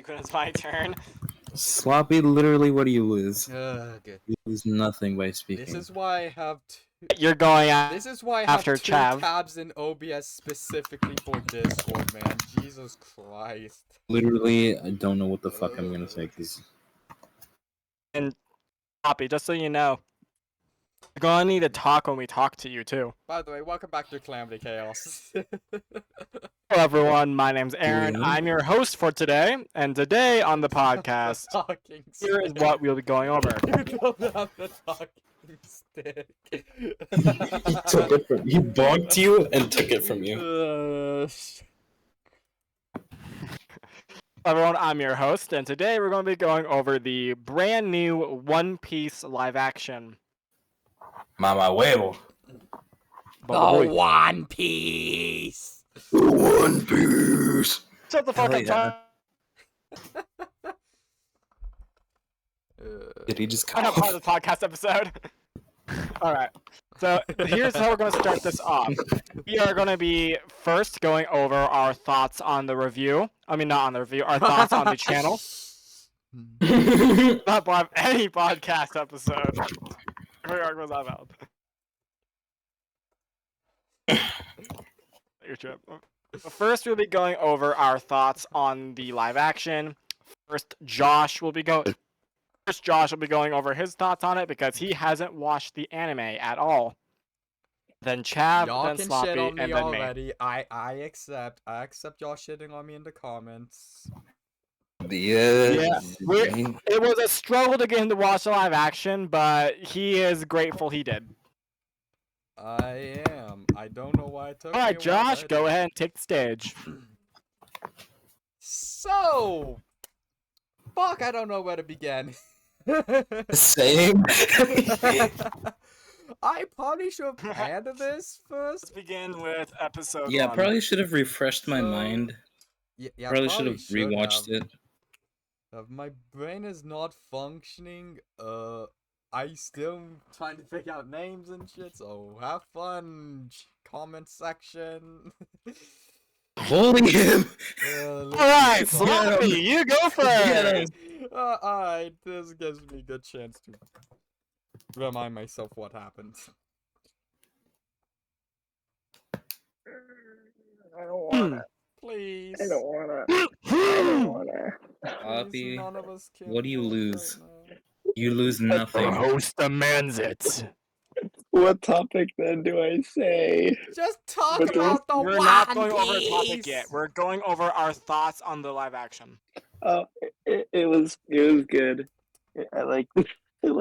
when it's my turn. Sloppy, literally, what do you lose? Good. You lose nothing by speaking. This is why I have You're going This is why I have after two Chav. tabs in OBS specifically for Discord, man. Jesus Christ. Literally, I don't know what the fuck I'm gonna say, because... And Poppy, just so you know, you're gonna need to talk when we talk to you too. By the way, welcome back to Calamity Chaos. Hello everyone, my name's Aaron. Yeah. I'm your host for today, and today on the podcast, Talking here is stick. what we'll be going over. You don't have the talking stick. He bonked you and took it from you. Everyone, I'm your host, and today we're going to be going over the brand new One Piece live action. Mama huevo. The One Piece. One Piece. Shut the fuck Hell up, yeah. John. Did he just I'm not cough? part of the podcast episode. Alright, so here's how we're going to start this off. We are going to be first going over our thoughts on the review. I mean, not on the review, our thoughts on the channel. Not part of any podcast episode. Where's that about? Your trip. But first, we'll be going over our thoughts on the live action. First, Josh will be going over his thoughts on it because he hasn't watched the anime at all. Then Chav, Y'all then can Sloppy, shit on me and then already. me. I accept y'all shitting on me in the comments. Yeah, it was a struggle to get him to watch the live action, but he is grateful he did. I am. I don't know why it took me a Alright, while, Josh, but- go ahead and take the stage. So, fuck, I don't know where to begin. Same. I probably should have planned this Let's first. begin with episode Yeah, 1. probably should have refreshed my mind. Yeah, Probably should have rewatched it. My brain is not functioning. I still trying to figure out names and shit. So have fun, comment section. Holy him! Alright, Sloppy, you go first! Alright, this gives me a good chance to remind myself what happened. I don't wanna. Please. I don't wanna. I don't wanna. Poppy, None of us can what do you vote lose? right now. You lose The nothing. host demands it. What topic then do I say? Just talk But about the We're One not going over a Piece. topic yet. We're going over our thoughts on the live action. Oh, it was good. I like it. You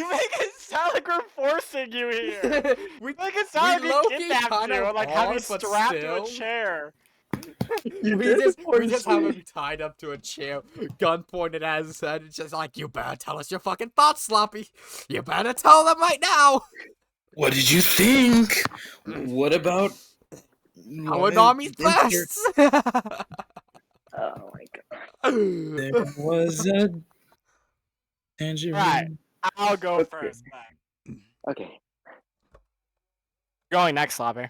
make it sound like we're forcing you here. we Make it sound like we low-key kidnapped kinda you, or like have you are, but strapped to a still. chair. You we did just force have me. him tied up to a chair, gun pointed at his head. It's just like, you better tell us your fucking thoughts, Sloppy. You better tell them right now. What did you think? What about... Our army's best. Oh my god. There was a... tangerine. Right. I'll go Okay. first. Then. Okay. Going next, Sloppy.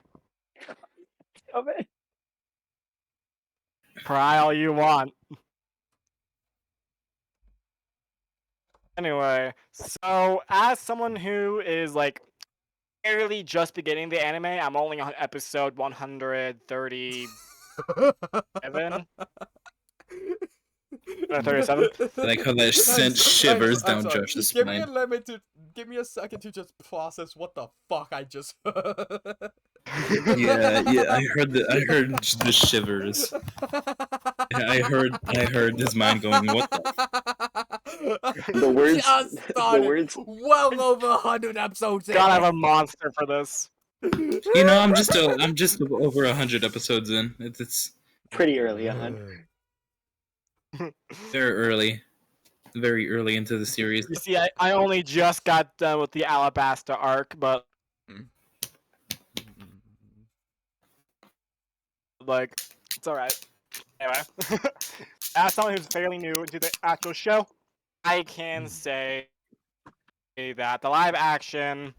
Stop it. Cry all you want. Anyway, so as someone who is like barely just beginning the anime, I'm only on episode 137. 37. I like how that sent shivers I'm down sorry. Josh's Give me a spine. limit to. Give me a second to just process what the fuck I just heard. Yeah, I heard the shivers. I heard his mind going, what the The words- just the started words- well over 100 episodes in. God, I'm a monster for this. You know, I'm just over 100 episodes in. It's Pretty early on. very early into the series. You see, I only just got done with the Alabasta arc, but like, it's alright. Anyway, as someone who's fairly new to the actual show, I can say that the live action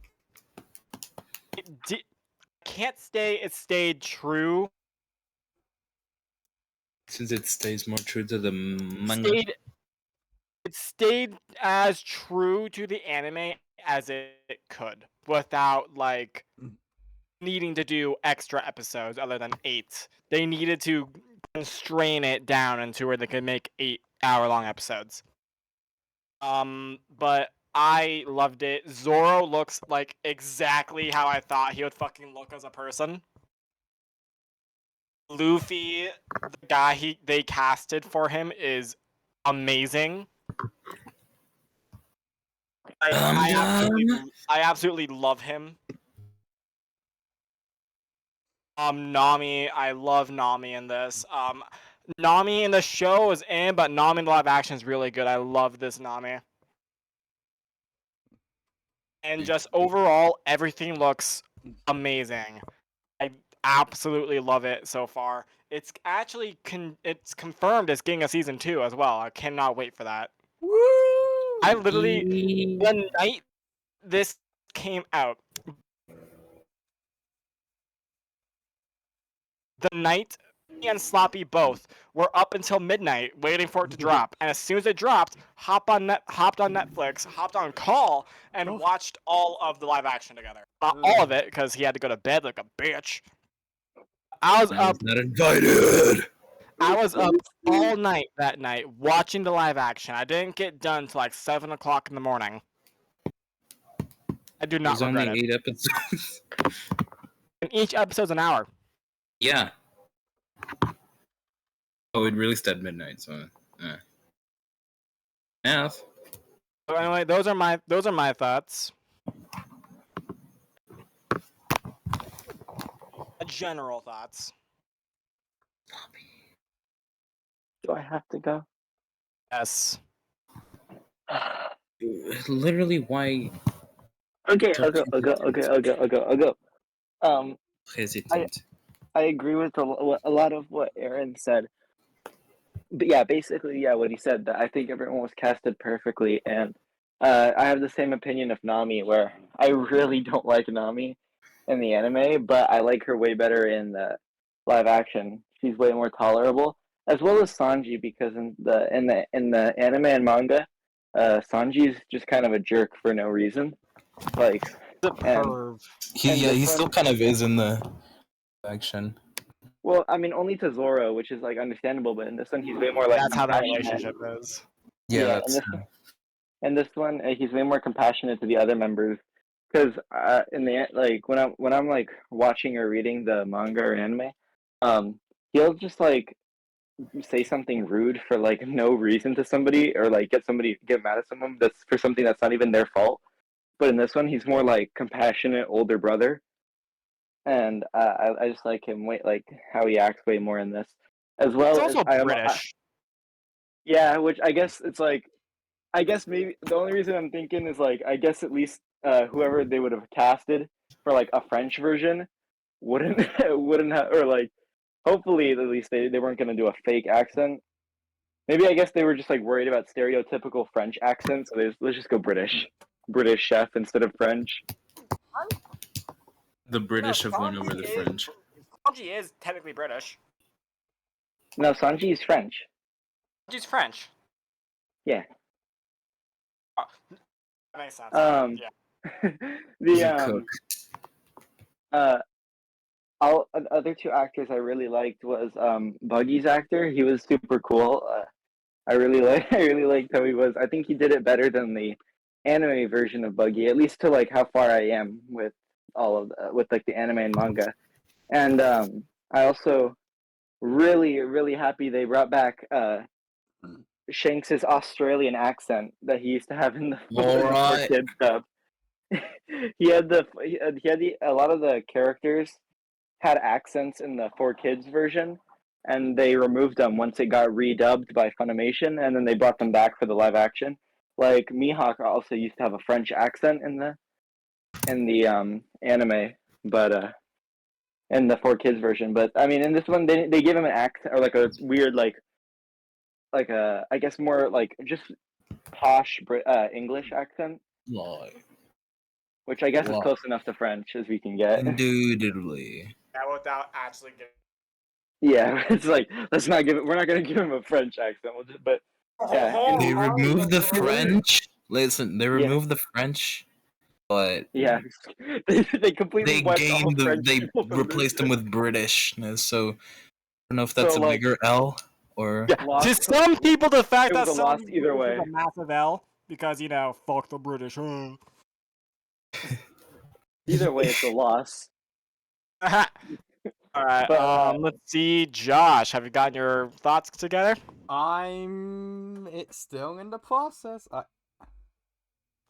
can't say it stayed true Since it stays more true to the manga. It stayed as true to the anime as it could, without like needing to do extra episodes other than 8. They needed to constrain it down into where they could make 8-hour-long episodes. But I loved it. Zoro looks like exactly how I thought he would fucking look as a person. Luffy, the guy they casted for him, is amazing. I absolutely love him. Nami, I love Nami in this. Nami in the show is but Nami in the live action is really good. I love this Nami. And just overall, everything looks amazing. I absolutely love it so far. It's actually it's confirmed it's getting a season 2 as well. I cannot wait for that. Woo! I literally, the night this came out, the night me and Sloppy both were up until midnight waiting for it to drop. And as soon as it dropped, hopped on Netflix, hopped on call, and watched all of the live action together. Not all of it, because he had to go to bed like a bitch. I was up. Not invited. I was up all night that night watching the live action. I didn't get done till like 7 o'clock in the morning. I do not There's regret only it. 8 episodes. And each episode's an hour. Yeah. Oh, it released at midnight, so math. So anyway, those are my thoughts. General thoughts. Do I have to go? Yes. Literally, why Okay, I'll go. hesitant? I agree with a lot of what Aaron said. But yeah, basically, yeah, what he said. That I think everyone was casted perfectly, and I have the same opinion of Nami, where I really don't like Nami in the anime, but I like her way better in the live action. She's way more tolerable, as well as Sanji, because in the anime and manga, Sanji's just kind of a jerk for no reason. Like, The and perv. He still kind of is in the action. well, I mean, only to Zoro, which is like understandable, but in this one, he's way more like That's how their compassionate. relationship is. Yeah, in this one, he's way more compassionate to the other members. Because in the like when I'm like watching or reading the manga or anime, he'll just like say something rude for like no reason to somebody, or like get mad at someone that's for something that's not even their fault. But in this one, he's more like compassionate older brother, and I just like him like how he acts way more in this, as well It's also as British. yeah, which I guess it's like I guess maybe the only reason I'm thinking is like I guess at least whoever they would have casted for like a French version wouldn't wouldn't have, or like hopefully at least they weren't gonna do a fake accent. Maybe I guess they were just like worried about stereotypical French accents, so let's just go British chef instead of French. The British have won over the French. Sanji is technically British. No, Sanji is French. Sanji's French. Yeah. Oh, that makes sense. Yeah. He's a cook. Other two actors I really liked was Buggy's actor. He was super cool. I really liked how he was. I think he did it better than the anime version of Buggy, at least to like how far I am with all of with like the anime and manga. And I also really happy they brought back Shanks's Australian accent that he used to have in the Alright. kid dub. he had a lot of the characters had accents in the 4Kids version, and they removed them once it got redubbed by Funimation, and then they brought them back for the live action. Like Mihawk also used to have a French accent in the anime, but in the 4Kids version. But I mean, in this one, they give him an accent or like a weird like a I guess more like just posh English accent, which I guess is close enough to French as we can get. Indubitably. Yeah, without actually getting. Yeah, it's like let's not give it. We're not gonna give him a French accent. We'll just, but yeah, They removed the French. Listen, they Yeah. removed the French, but yeah, they completely they wiped all French they people from replaced them this. with Britishness. So I don't know if that's So, a like, bigger L or. Yeah, Lost- to some people, the fact it that was a loss some either British is way. a massive L because fuck the British. Either way, it's a loss. All right. But Let's see, Josh. Have you gotten your thoughts together? It's still in the process. All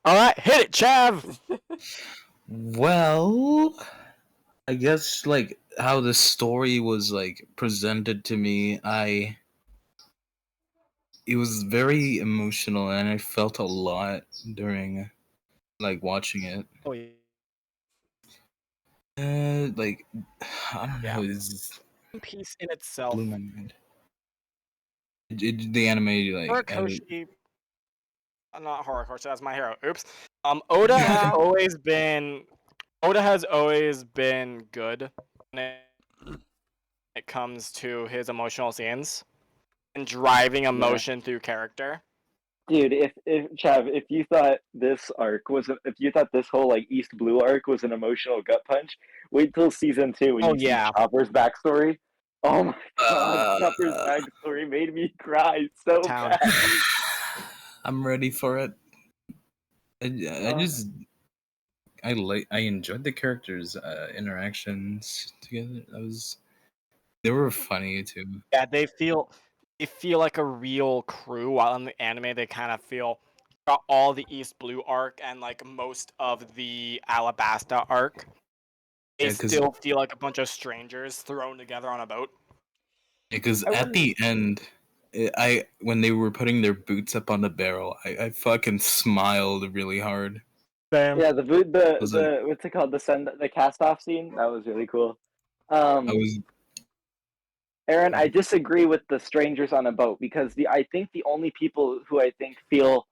right, hit it, Chav. Well, I guess like how the story was like presented to me, it was very emotional and I felt a lot during like watching it. Oh yeah. Like I don't Yeah. know, it's Piece in itself. blew my mind. The anime like Horikoshi, not Horikoshi. That's my hero. Oops. Oda has always been good when it comes to his emotional scenes and driving emotion through character. dude, if Chav, if you thought this whole like East Blue arc was an emotional gut punch, wait till season 2 when Oh, you see yeah. Chopper's backstory. Oh my god, Chopper's backstory made me cry so Town. bad. I'm ready for it. I enjoyed the characters' interactions together. They were funny too. Yeah, they feel like a real crew, while in the anime they kind of feel got all the East Blue arc and like most of the Alabasta arc. They Yeah, 'cause- still feel like a bunch of strangers thrown together on a boat. Because I at wouldn't- the end, when they were putting their boots up on the barrel, I fucking smiled really hard. Same. Yeah, the Was it- what's it called? The cast off scene that was really cool. I was Aaron, I disagree with the strangers on a boat because I think the only people who I think feel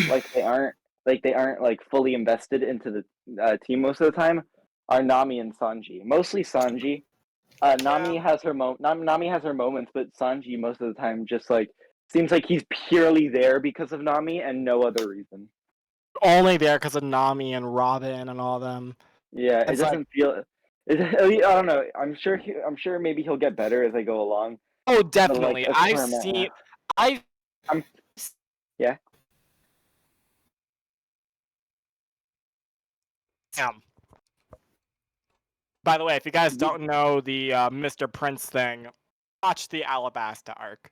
like they aren't like fully invested into the team most of the time are Nami and Sanji. Mostly Sanji. Nami has her Nami has her moments, but Sanji most of the time just like seems like he's purely there because of Nami and no other reason. Only there because of Nami and Robin and all them. Yeah, it It's like- doesn't feel. I don't know. I'm sure maybe he'll get better as they go along. Oh, definitely. as I've Paramount- seen. I've. Yeah. By the way, if you guys don't know the Mr. Prince thing, watch the Alabasta arc.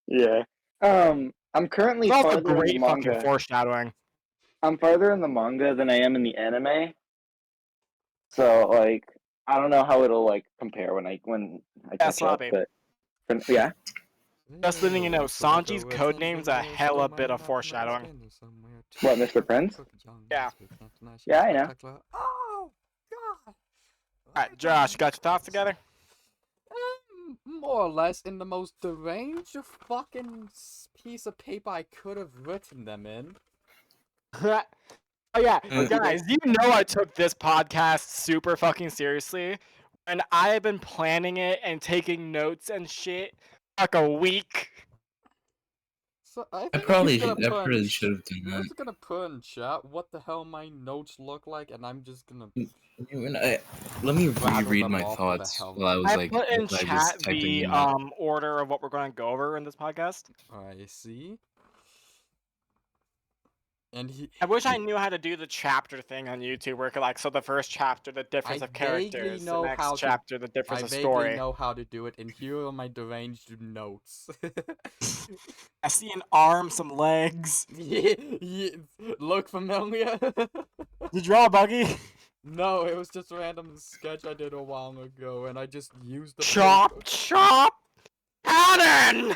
Yeah. I'm currently It's also farther in the great fucking manga. foreshadowing. I'm farther in the manga than I am in the anime. So like, I don't know how it'll like compare when I catch up. Slappy. But yeah. Just letting you know, Sanji's codename's a hella bit of foreshadowing. What, Mr. Prince? Yeah. Yeah, I know. Oh god. Alright, Josh, you got your thoughts together? More or less in the most deranged fucking piece of paper I could have written them in. Oh yeah, guys, you know I took this podcast super fucking seriously, and I have been planning it and taking notes and shit like a week. So I I think probably I'm just gonna put should have done I'm that. just gonna put in chat what the hell my notes look like, and I'm just gonna. Let me Rattle reread them my off thoughts the hell. while I was I like put in while I was chat typing the them out. order of what we're going to go over in this podcast. I see. And I wish I knew how to do the chapter thing on YouTube, where like so the first chapter, the difference I of characters, vaguely know the next how to- chapter, the difference I of vaguely story. know how to do it, and here are my deranged notes. I see an arm, some legs. yeah, look familiar? Did you draw a buggy? No, it was just a random sketch I did a while ago, and I just used the Chop, chop, cannon.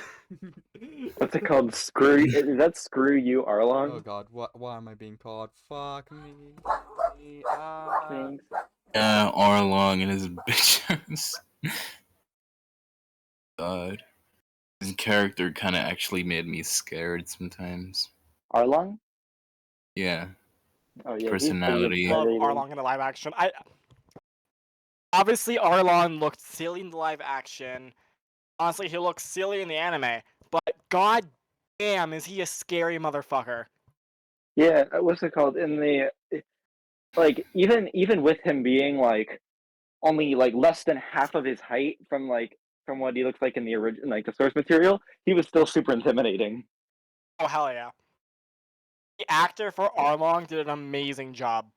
What's it called? Screw. Is that Screw You Arlong? Oh god, why am I being called? Fuck me. Thanks. Arlong and his bitches. God. His character kind of actually made me scared sometimes. Arlong? Yeah. Oh yeah. Personality. Love He's pretty Arlong in the live action. Obviously, Arlong looked silly in the live action. Honestly, he looks silly in the anime. But god damn, is he a scary motherfucker. Yeah, what's it called? In the like even with him being like only like less than half of his height from what he looks like in the original like the source material, he was still super intimidating. Oh hell yeah. The actor for Arlong did an amazing job.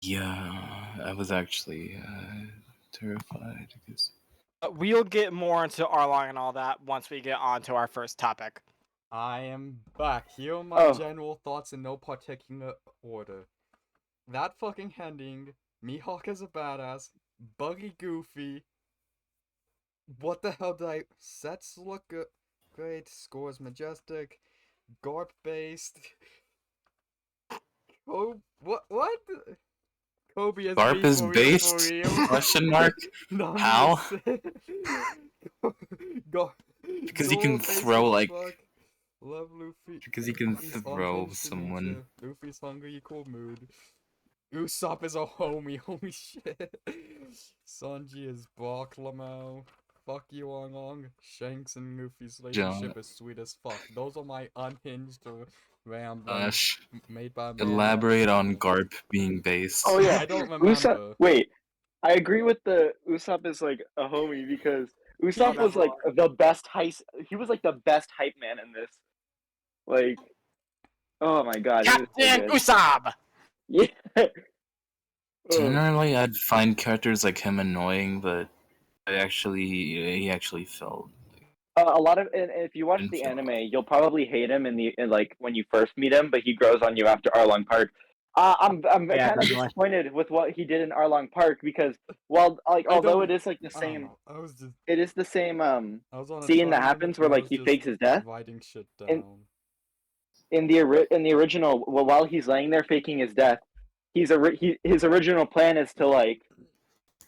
Yeah, I was actually terrified because But we'll get more into Arlong and all that once we get on to our first topic. I am back. Here are my Oh. general thoughts in no particular order. That fucking ending, Mihawk is a badass, Buggy goofy. What the hell did I... Sets look great, scores majestic, Garp based. Oh, what? Kobe is Garp is for real, based? for real. Question mark? No, I'm How? just saying. Because he can Garp based throw as like fuck. Love Luffy. because he can Luffy's throw unhinged in someone. nature. Luffy's hungry equal mood. Usopp is a homie, holy shit. Sanji is Brock Lamau. Fuck you, Ong Ong. Shanks and Luffy's relationship is sweet as fuck. Those are my unhinged ramblings made by man. Elaborate on Garp being based. Oh yeah, I don't remember. Usopp. Wait, I agree with the Usopp is like a homie because Usopp Yeah, was like the best heist. He was like the best hype man in this. Like, oh my god, he was so Captain good. Usopp! Yeah. Generally, I'd find characters like him annoying, but he actually felt. A lot of and if you watch the anime, you'll probably hate him in like when you first meet him, but he grows on you after Arlong Park. I'm Yeah, kind of definitely. disappointed with what he did in Arlong Park because while like although it is like the I don't same, know. I was just. it is the same I was on a scene that tangent, happens where and I like was he just fakes his death writing shit In- down. in the original. Well, while he's laying there faking his death, his original plan is to like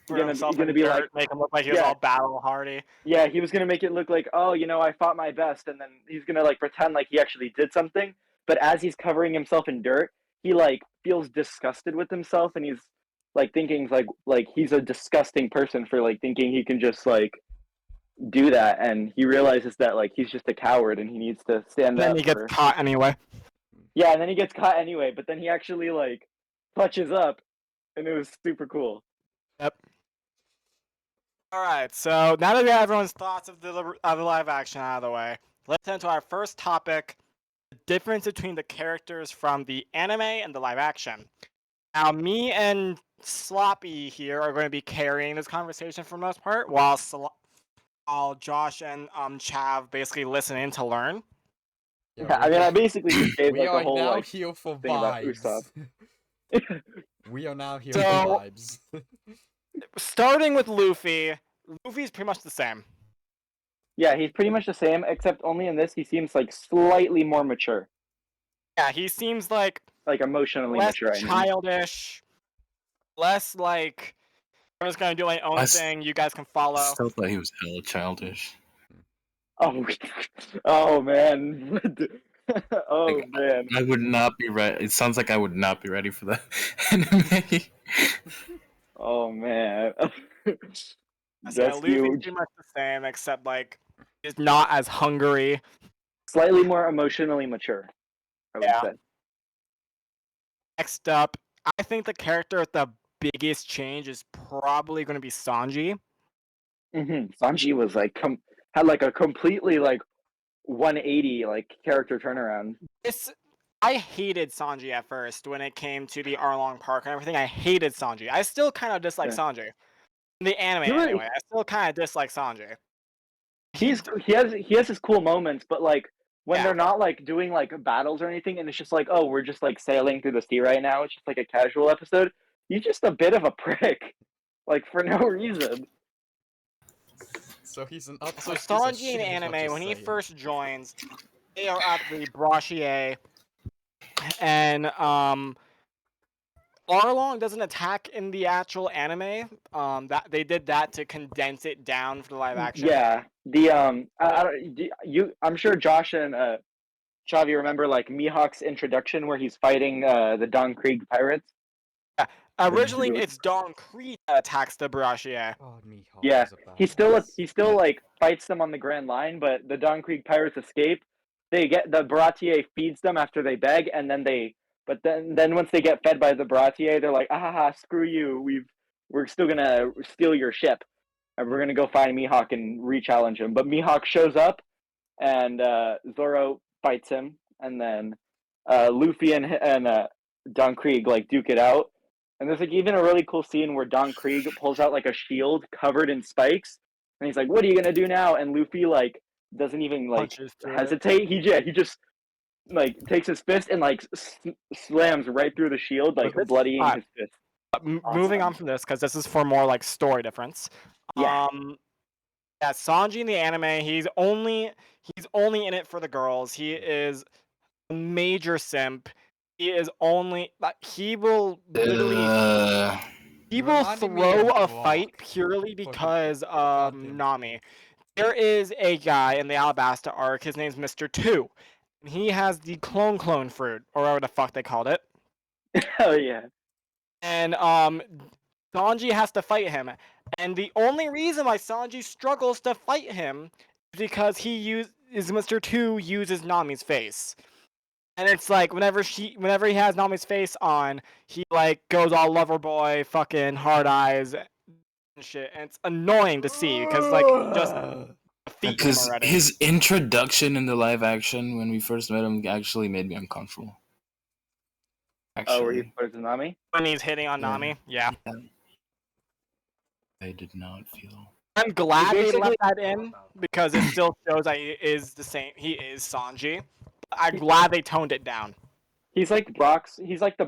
For gonna himself gonna in be dirt, like make him look like he was yeah. all battle hardy. Yeah, he was gonna make it look like, oh, I fought my best, and then he's gonna like pretend like he actually did something. But as he's covering himself in dirt, he like feels disgusted with himself, and he's like thinking like he's a disgusting person for like thinking he can just like do that, and he realizes that like he's just a coward, and he needs to stand Then up he gets for. caught anyway. Yeah, and then he gets caught anyway, but then he actually like clutches up, and it was super cool. Yep. Alright, so now that we have everyone's thoughts of the live action out of the way, let's head into our first topic, the difference between the characters from the anime and the live action. Now, me and Sloppy here are going to be carrying this conversation for the most part, while Josh and Chav basically listen in to learn. Yeah, I mean, I basically just gave We like are a whole now like here for thing about vibes. Usopp. We are now here So- for vibes. Starting with Luffy, Luffy's pretty much the same. Yeah, he's pretty much the same, except only in this he seems like slightly more mature, Yeah, he seems like like emotionally less mature. I mean. childish, less like I'm just gonna do my own thing. You guys can follow. I still thought he was hella childish. Oh, oh man. Oh Like, man. I would not be ready. It sounds like I would not be ready for that anime. Oh man. Yeah, That's Luffy's huge. pretty much the same, except like he's not as hungry. Slightly more emotionally mature, I would Yeah. say. Next up, I think the character with the biggest change is probably going to be Sanji. Sanji was like had like a completely like 180 like character turnaround. I hated Sanji at first when it came to the Arlong Park and everything. I hated Sanji. I still kind of dislike Yeah. Sanji. In the anime, He really- anyway. I still kind of dislike Sanji. He has his cool moments, but like when Yeah. they're not like doing like battles or anything, and it's just like, oh, we're just like sailing through the sea right now. It's just like a casual episode. He's just a bit of a prick, like for no reason. So he's an So uptight piece of Sanji shit in is what anime, you're when he saying. first joins, they are at the Brashier, and Arlong doesn't attack in the actual anime. That they did that to condense it down for the live action. Yeah, I'm sure Josh and Chav, you remember like Mihawk's introduction where he's fighting the Don Krieg pirates. Originally, it's Don Creed that attacks the Baratie. God, Mihawk Yeah, is a he still badass. like fights them on the Grand Line, but the Don Krieg pirates escape. They get the Baratier feeds them after they beg, and then once they get fed by the Baratier, they're like, ah, screw you, we're still gonna steal your ship, and we're gonna go find Mihawk and re-challenge him. But Mihawk shows up, and Zoro fights him, and then Luffy and Don Krieg like duke it out. And there's like even a really cool scene where Don Krieg pulls out like a shield covered in spikes, and he's like, "What are you gonna do now?" And Luffy like doesn't even like Punches through it. hesitate. He just like takes his fist and like slams right through the shield, like this- bloodying alright. his fist. Moving on Awesome. from this, because this is for more like story difference. Yeah. Yeah, Sanji in the anime, he's only in it for the girls. He is a major simp. He is only he will literally he will Reminding me throw of a fight Brock. purely Fucking because of goddamn Nami. There is a guy in the Alabasta arc. His name's Mr. 2. And he has the clone fruit, or whatever the fuck they called it. Oh yeah. And Sanji has to fight him. And the only reason why Sanji struggles to fight him is because Mr. 2 uses Nami's face. And it's like whenever he has Nami's face on, he like goes all lover boy, fucking hard eyes and shit. And it's annoying to see because like just defeat him Because already. his introduction in the live action when we first met him actually made me uncomfortable. Oh, where he Actually, puts Nami? When he's hitting on Yeah. Nami, yeah. I did not feel. I'm glad they basically- left that in because it still shows that he is the same. He is Sanji. I'm glad they toned it down. He's like the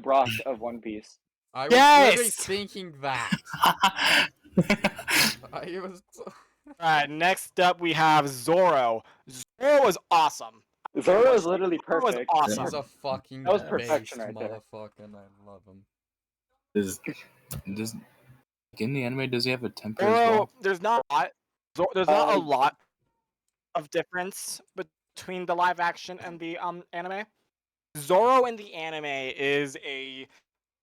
Brock of One Piece. I was literally Yes! thinking that. I was. Alright, next up we have Zoro. Zoro was awesome. Zoro is literally Zoro was perfect. awesome. He's a fucking That was based perfection right there. motherfucker, and I love him. Does in the anime does he have a temper as Zoro, well? there's not a lot. There's not a lot of difference between the live action and the anime. Zoro in the anime is a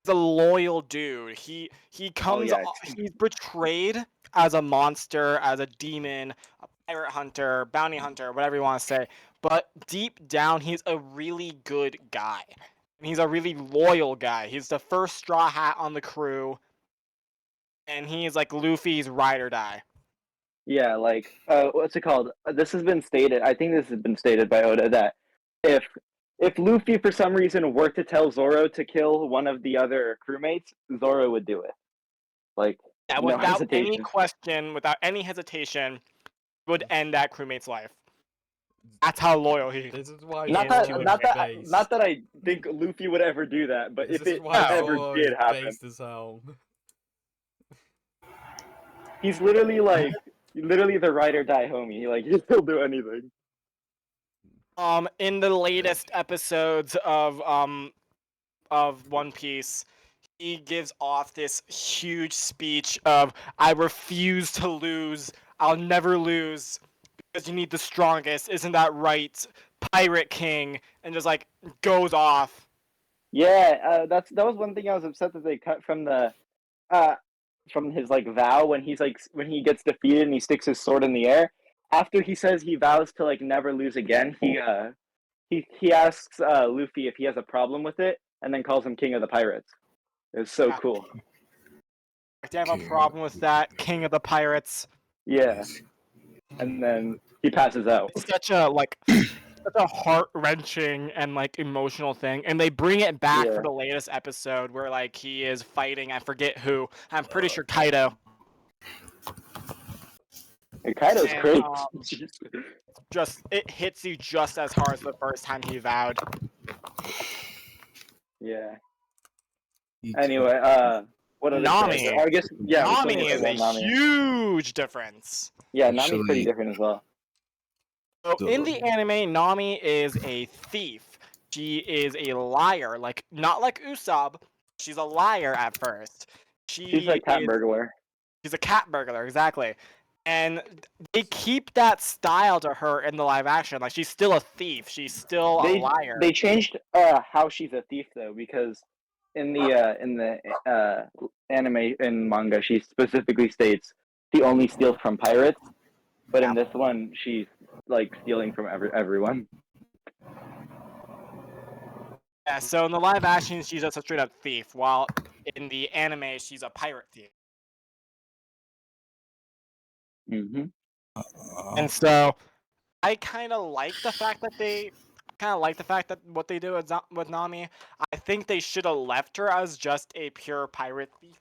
loyal dude. He comes yeah. he's portrayed as a monster, as a demon, a pirate hunter, bounty hunter, whatever you want to say. But deep down he's a really good guy. And he's a really loyal guy. He's the first straw hat on the crew. And he's like Luffy's ride or die. Yeah, like what's it called? This has been stated. I think this has been stated by Oda that if Luffy for some reason were to tell Zoro to kill one of the other crewmates, Zoro would do it. Like Yeah, no without any hesitation. question, without any hesitation, would end that crewmate's life. That's how loyal he is. This is why Not Zoro that, is not that, based. not that I think Luffy would ever do that, but This if is it why ever Zoro did is happen, based as hell. he's literally like the ride or die homie. Like he'll do anything. In the latest episodes of One Piece, he gives off this huge speech of "I refuse to lose. I'll never lose because you need the strongest. Isn't that right, Pirate King?" And just like goes off. Yeah, that was one thing I was upset that they cut from the from his like vow when he's like when he gets defeated and he sticks his sword in the air. After he says he vows to like never lose again, he asks Luffy if he has a problem with it, and then calls him King of the Pirates. It's so Yeah. cool. Do you have a problem with that, King of the Pirates? Yeah, and then he passes out. It's such a heart-wrenching and like emotional thing, and they bring it back Yeah. for the latest episode where like he is fighting, I forget who, I'm pretty sure Kaido. And Kaido's And, great. just it hits you just as hard as the first time he vowed. Yeah. Anyway, what other Nami. character? I guess yeah. we still Nami need to is say a Nami. huge difference. Yeah, Nami's pretty Actually- different as well. So in the anime, Nami is a thief. She is a liar, like not like Usopp. She's a liar at first. She's like cat is- burglar. She's a cat burglar, exactly. And they keep that style to her in the live action. Like she's still a thief. She's still a liar. They changed how she's a thief though, because in the anime and manga, she specifically states she only steals from pirates, but in this one, she's like stealing from everyone. Yeah, so in the live action, she's just a straight up thief, while in the anime, she's a pirate thief. Mm-hmm. And so, I kind of like the fact that what they do with Nami. I think they should have left her as just a pure pirate thief.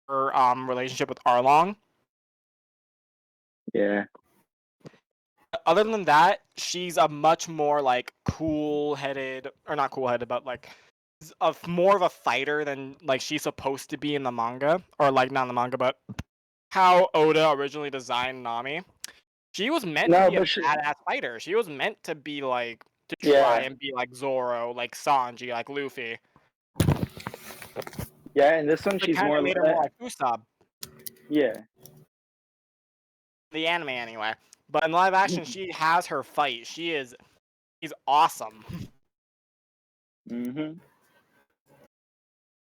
Her relationship with Arlong. Yeah. Other than that, she's a much more like cool-headed, or not cool-headed, but like more of a fighter than like she's supposed to be in the manga, or like not in the manga, but how Oda originally designed Nami. She was meant to be a badass fighter. She was meant to be like to try and be like Zoro, like Sanji, like Luffy. Yeah, and this one she's more made her more like Usopp. Yeah. The anime anyway. But in live action, she has her fight. She's awesome. Mm-hmm.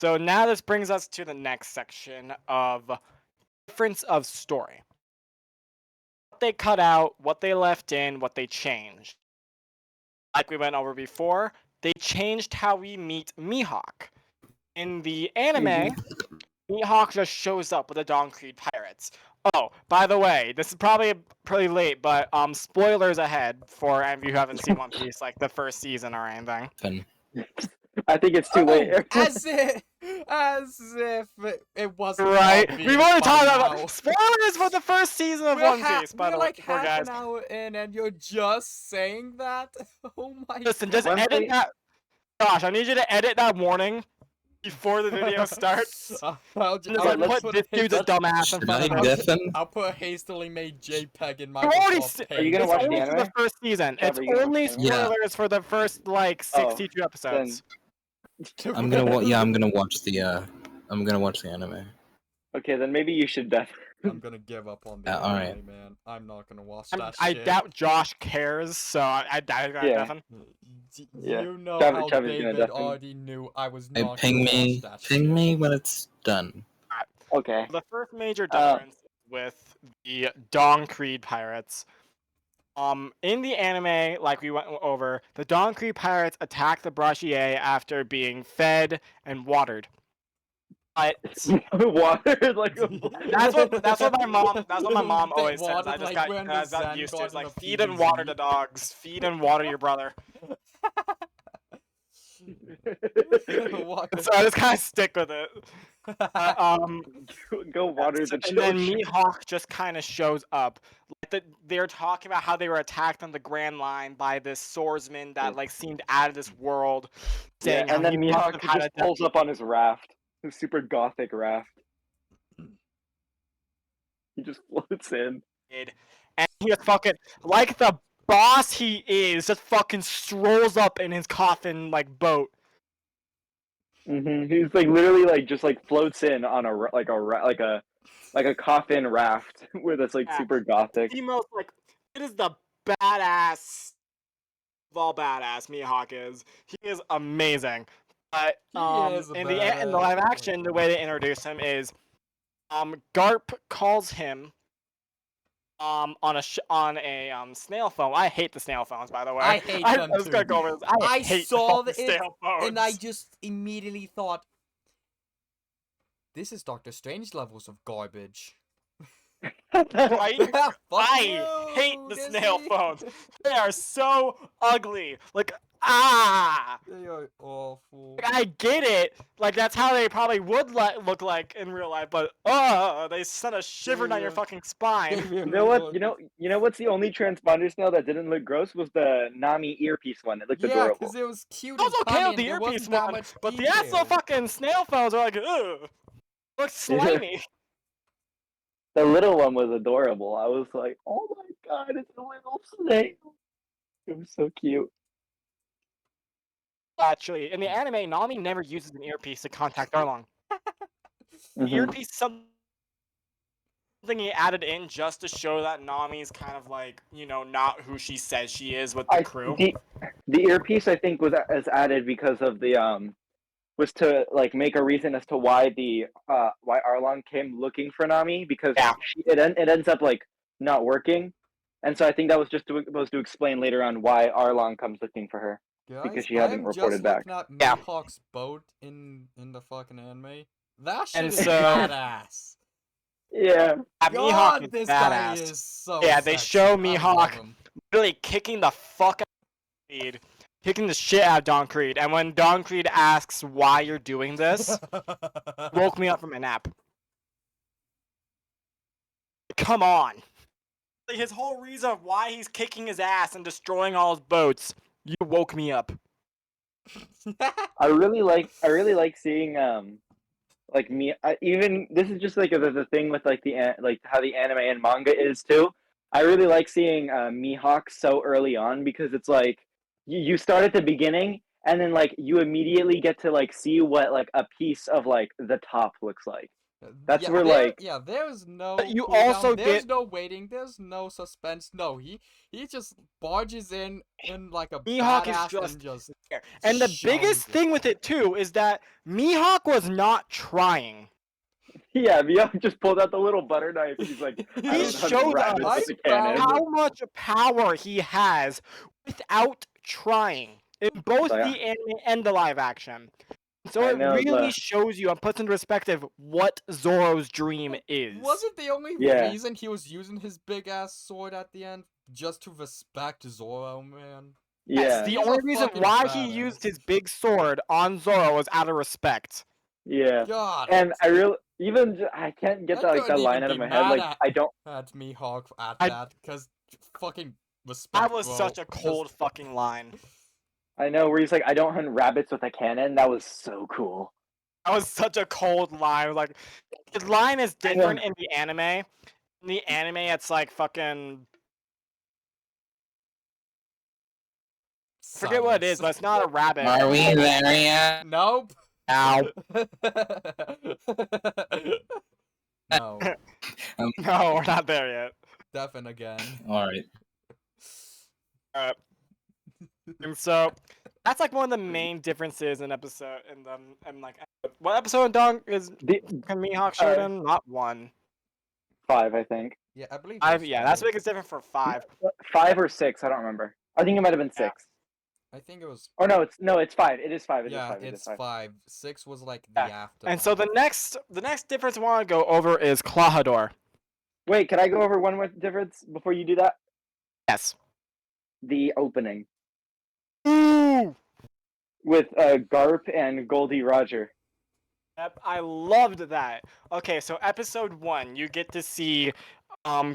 So now this brings us to the next section of difference of story. What they cut out, what they left in, what they changed. Like we went over before, they changed how we meet Mihawk. In the anime, Mihawk just shows up with the Dawn Creed pirates. Oh, by the way, this is probably pretty late, but spoilers ahead for any of you who haven't seen One Piece, like the first season or anything. I think it's too late. As if it wasn't right. obvious We've already by talked now. about spoilers for the first season of One Piece. By we're the way, like poor half guys. an hour in, and you're just saying that. Oh my! Listen, just One edit thing- that. Josh, I need you to edit that warning before the video starts. I'll Just like put this dude's a dumbass in Should front I of him. deafen? I'll put a hastily made JPEG in my. You've already Are you gonna it's watch the only for anime? the first season. Chav, It's are you gonna only watch the anime? spoilers for the first like 62 episodes. I'm gonna I'm gonna watch the anime. Okay, then maybe you should I'm gonna give up on the Yeah, anime, alright. man. I'm not gonna watch I that shit. doubt Josh cares, so I doubt Yeah. nothing. Yeah. You know Chav- how Chav is gonna David definitely- already knew I was Hey, not ping gonna me, watch that ping shit. me when it's done. Okay. The first major difference with the Dawn Creed pirates. In the anime, like we went over, the Dawn Creed pirates attack the Brashier after being fed and watered. But Water like that's what my mom They always says. I watered just like when the got Zen used to. got It's like in a feed and water PvZ. the dogs, feed and water your brother. So I just kind of stick with it. Go water the And then children. Mihawk just kind of shows up. Like they're talking about how they were attacked on the Grand Line by this swordsman that like seemed out of this world. Yeah, Saying how and then he must Mihawk have had just a pulls up on his raft. His super gothic raft. He just floats in. decade, and he just fucking like the boss he is, just fucking strolls up in his coffin like boat. He's like literally like just like floats in on a coffin raft where that's like Yeah. super gothic. The most like it is the badass of all badass Mihawk is. He is amazing. But is a in the live action, the way they introduce him is Garp calls him on a snail phone. I hate the snail phones, by the way. I hate them I was gonna too. go over this. I hate saw the it, snail phones. and I just immediately thought, this is Doctor Strange levels of garbage. Right? Fuck I you, hate the snail Disney. phones. They are so ugly. Like They are awful. Like, I get it. Like that's how they probably would look like in real life, but they sent a shiver down your Yeah. fucking spine. You know what? You know what's the only transponder snail that didn't look gross was the Nami earpiece one. It looked Yeah, adorable. because it was cute. I was and okay punny, with the and there earpiece wasn't that one, much but the detail. actual fucking snail phones are like, ugh, look slimy. The little one was adorable. I was like, oh my god, it's a little snail. It was so cute. Actually, in the anime, Nami never uses an earpiece to contact Arlong. The Mhm. earpiece is something he added in just to show that Nami's kind of like, not who she says she is with the crew. The earpiece I think was added because of the was to like make a reason as to why why Arlong came looking for Nami, because Yeah. it ends up like not working, and so I think that was just supposed to explain later on why Arlong comes looking for her. Guys, Because she hadn't I'm reported just back. looking at Yeah. Mihawk's boat in the fucking anime. That shit And is so- badass. Yeah. Mihawk God, is this guy badass. is so Yeah, they sexy. show I love Mihawk him. really kicking the fuck out of Creed, kicking the shit out of Don Creed. And when Don Creed asks why you're doing this, woke me up from a nap. Come on. Like, his whole reason of why he's kicking his ass and destroying all his boats, you woke me up. I really like seeing like me even this is just like the thing with like like how the anime and manga is too. I really like seeing Mihawk so early on, because it's like you start at the beginning and then like you immediately get to like see what like a piece of like the top looks like. That's where, like- there's no But you cooldown, also there's get- no waiting, there's no suspense. No, he just barges in like a Mihawk is badass just and just And the shows biggest it. thing with it too is that Mihawk was not trying. Yeah, Mihawk just pulled out the little butter knife. He's like, I He don't know how to showed wrap us it with a I found- cannon. How much power he has without trying in both Yeah. the anime and the live action. So I it know, really the- shows you and puts into perspective what Zoro's dream is. Wasn't the only Yeah. reason he was using his big ass sword at the end just to respect Zoro, man? Yeah. Yes, the He's a only reason fucking why he badass. used his big sword on Zoro was out of respect. Yeah. God, And I really I can't get I that like couldn't that line even out of be my head. mad Like at- I don't. at Mihawk at I- that, because fucking respect. That was bro. such a Just- cold fucking line. I know where he's like, I don't hunt rabbits with a cannon. That was so cool. That was such a cold line. Like, the line is I know. different in the anime. In the anime, it's like fucking. Forget what it is, but it's not a rabbit. Are we there yet? Nope. Ow. No, No, we're not there yet. Defen again. All right. And so that's like one of the main differences in episode and like what episode of Dong is The, Mihawk showed in? Not one. 5, I think. Yeah, I believe. Five, it's yeah, that's the five. biggest difference for 5. 5 or 6, I don't remember. I think it might have been 6. I think it was. Or no, it's 5. It is 5. It is Yeah, 5. It is it's 5. 5. 6 was like the Yeah, after. And so the next difference I want to go over is Clahador. Wait, can I go over one more difference before you do that? Yes. The opening Ooh. with Garp and Goldie Roger. Yep, I loved that. Okay, so episode 1, you get to see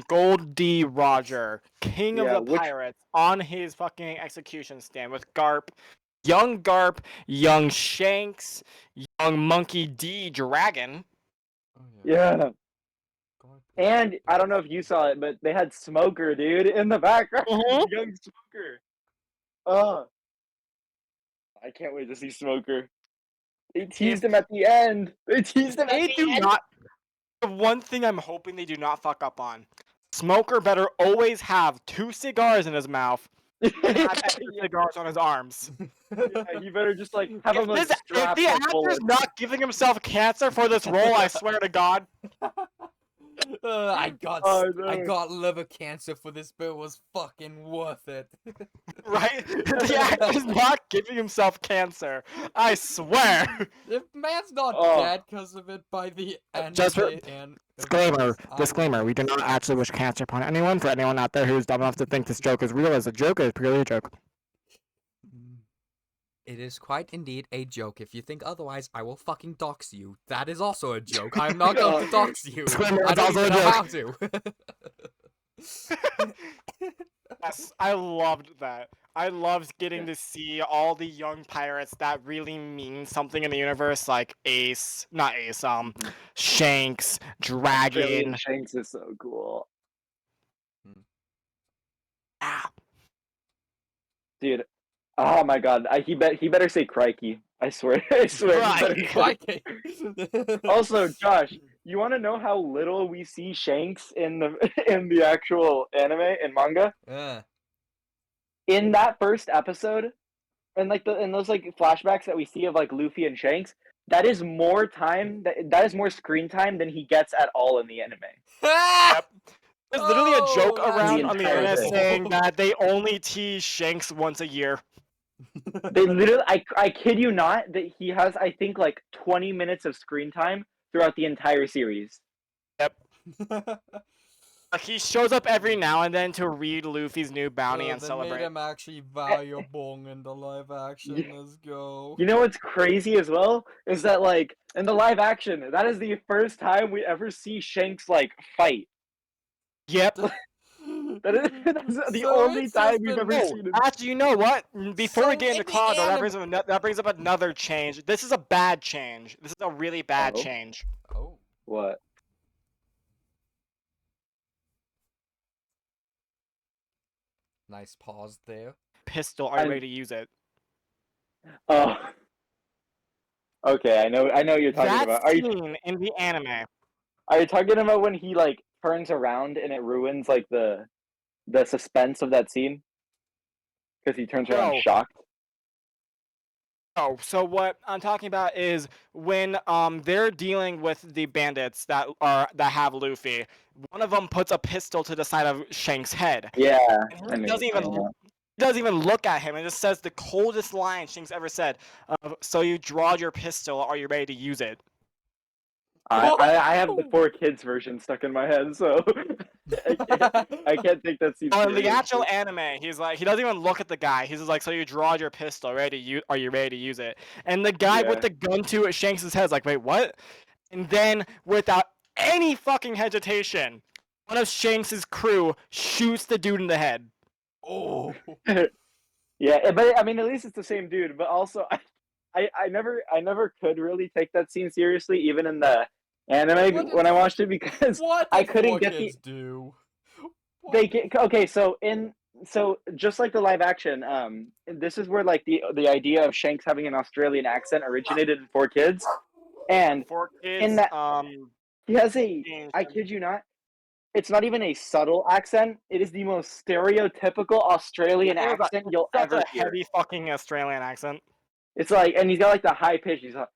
Gold D. Roger, king of Yeah, the which- pirates, on his fucking execution stand with Garp, young Shanks, young Monkey D. Dragon. Oh, Yeah. God. And I don't know if you saw it, but they had Smoker, dude, in the background. Mhm. Young Smoker. Oh. I can't wait to see Smoker. They teased him at the end. They teased him They at the do end. not. The one thing I'm hoping they do not fuck up on. Smoker better always have 2 cigars in his mouth and have extra cigars on his arms. Yeah, you better just like have him like If strapped the with actor's bullets. not giving himself cancer for this role, I swear to God. I got Oh, I no. got liver cancer for this, but it was fucking worth it. Right? The actor's not giving himself cancer. I swear. If man's not Oh. dead because of it by the end Just of for- it, and Disclaimer, we do not actually wish cancer upon anyone. For anyone out there who's dumb enough to think this joke is real, as a joke, it's purely a joke. It is quite indeed a joke. If you think otherwise, I will fucking dox you. That is also a joke. I'm not going to dox you. Disclaimer, I it's don't also even a know joke. how to. Yes, I loved that. I loved getting to see all the young pirates that really mean something in the universe, like Shanks, Dragon. Shanks is so cool. Ah, Dude. Oh my god. He better say crikey. I swear. I swear. He better say- Crikey. Also, Josh, you want to know how little we see Shanks in the actual anime and manga? Yeah. In that first episode, and like in those like flashbacks that we see of like Luffy and Shanks, that is more time that is more screen time than he gets at all in the anime. Yep. There's literally a joke Oh, that's around on the entire internet thing. saying that they only tease Shanks once a year. They literally, I kid you not, that he has I think like 20 minutes of screen time throughout the entire series. Yep. He shows up every now and then to read Luffy's new bounty and They made celebrate. him actually valuable in the live action. Yeah. Let's go. You know what's crazy as well is that like in the live action, that is the first time we ever see Shanks like fight. Yep. That's the So only it's time just we've been- ever Oh, seen him. actually, you know what? Before we So get into in the Claudio, anim- that brings up another change. This is a bad change. This is a really bad Oh. change. Oh. What? Nice pause there. Pistol, are you And- ready to use it? Oh. Okay, I know what you're talking That about. Are you scene in the anime. talking about when he like turns around and it ruins like the suspense of that scene? Because he turns around No. shocked. Oh, so what I'm talking about is when they're dealing with the bandits that have Luffy. One of them puts a pistol to the side of Shanks' head. Yeah. And I he know doesn't what you're talking even about. doesn't even look at him and just says the coldest line Shanks ever said. So you draw your pistol, are you ready to use it? I have the 4 kids version stuck in my head, so I can't take that scene Well, in the seriously. actual anime, he's like, he doesn't even look at the guy. He's just like, so you draw your pistol, are you ready to use it? And the guy Yeah. with the gun to Shanks' head is like, wait, what? And then, without any fucking hesitation, one of Shanks' crew shoots the dude in the head. Oh. Yeah, but I mean, at least it's the same dude. But also, I never could really take that scene seriously, even in the anime What when did- I watched it, because What I did couldn't 4 get the kids do? What they did- get okay. So just like the live action, this is where like the idea of Shanks having an Australian accent originated in 4 kids, and 4 kids, in that he has a. changed I kid you not. It's not even a subtle accent. It is the most stereotypical Australian It was accent you'll such ever a hear. heavy fucking Australian accent. It's like, and he's got like the high pitch. He's like,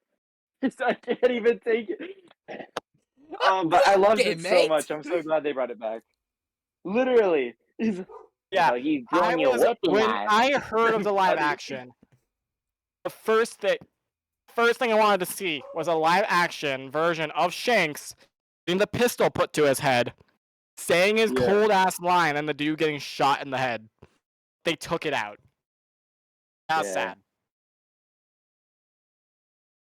I can't even take it. But I loved Okay, it so mate. much. I'm so glad they brought it back. Literally, he's Yeah, like, he's I doing your was whipping when knife. I heard of the live Funny. action. The first thing I wanted to see was a live action version of Shanks getting the pistol put to his head, saying his Yeah. cold ass line, and the dude getting shot in the head. They took it out. That's Yeah. sad.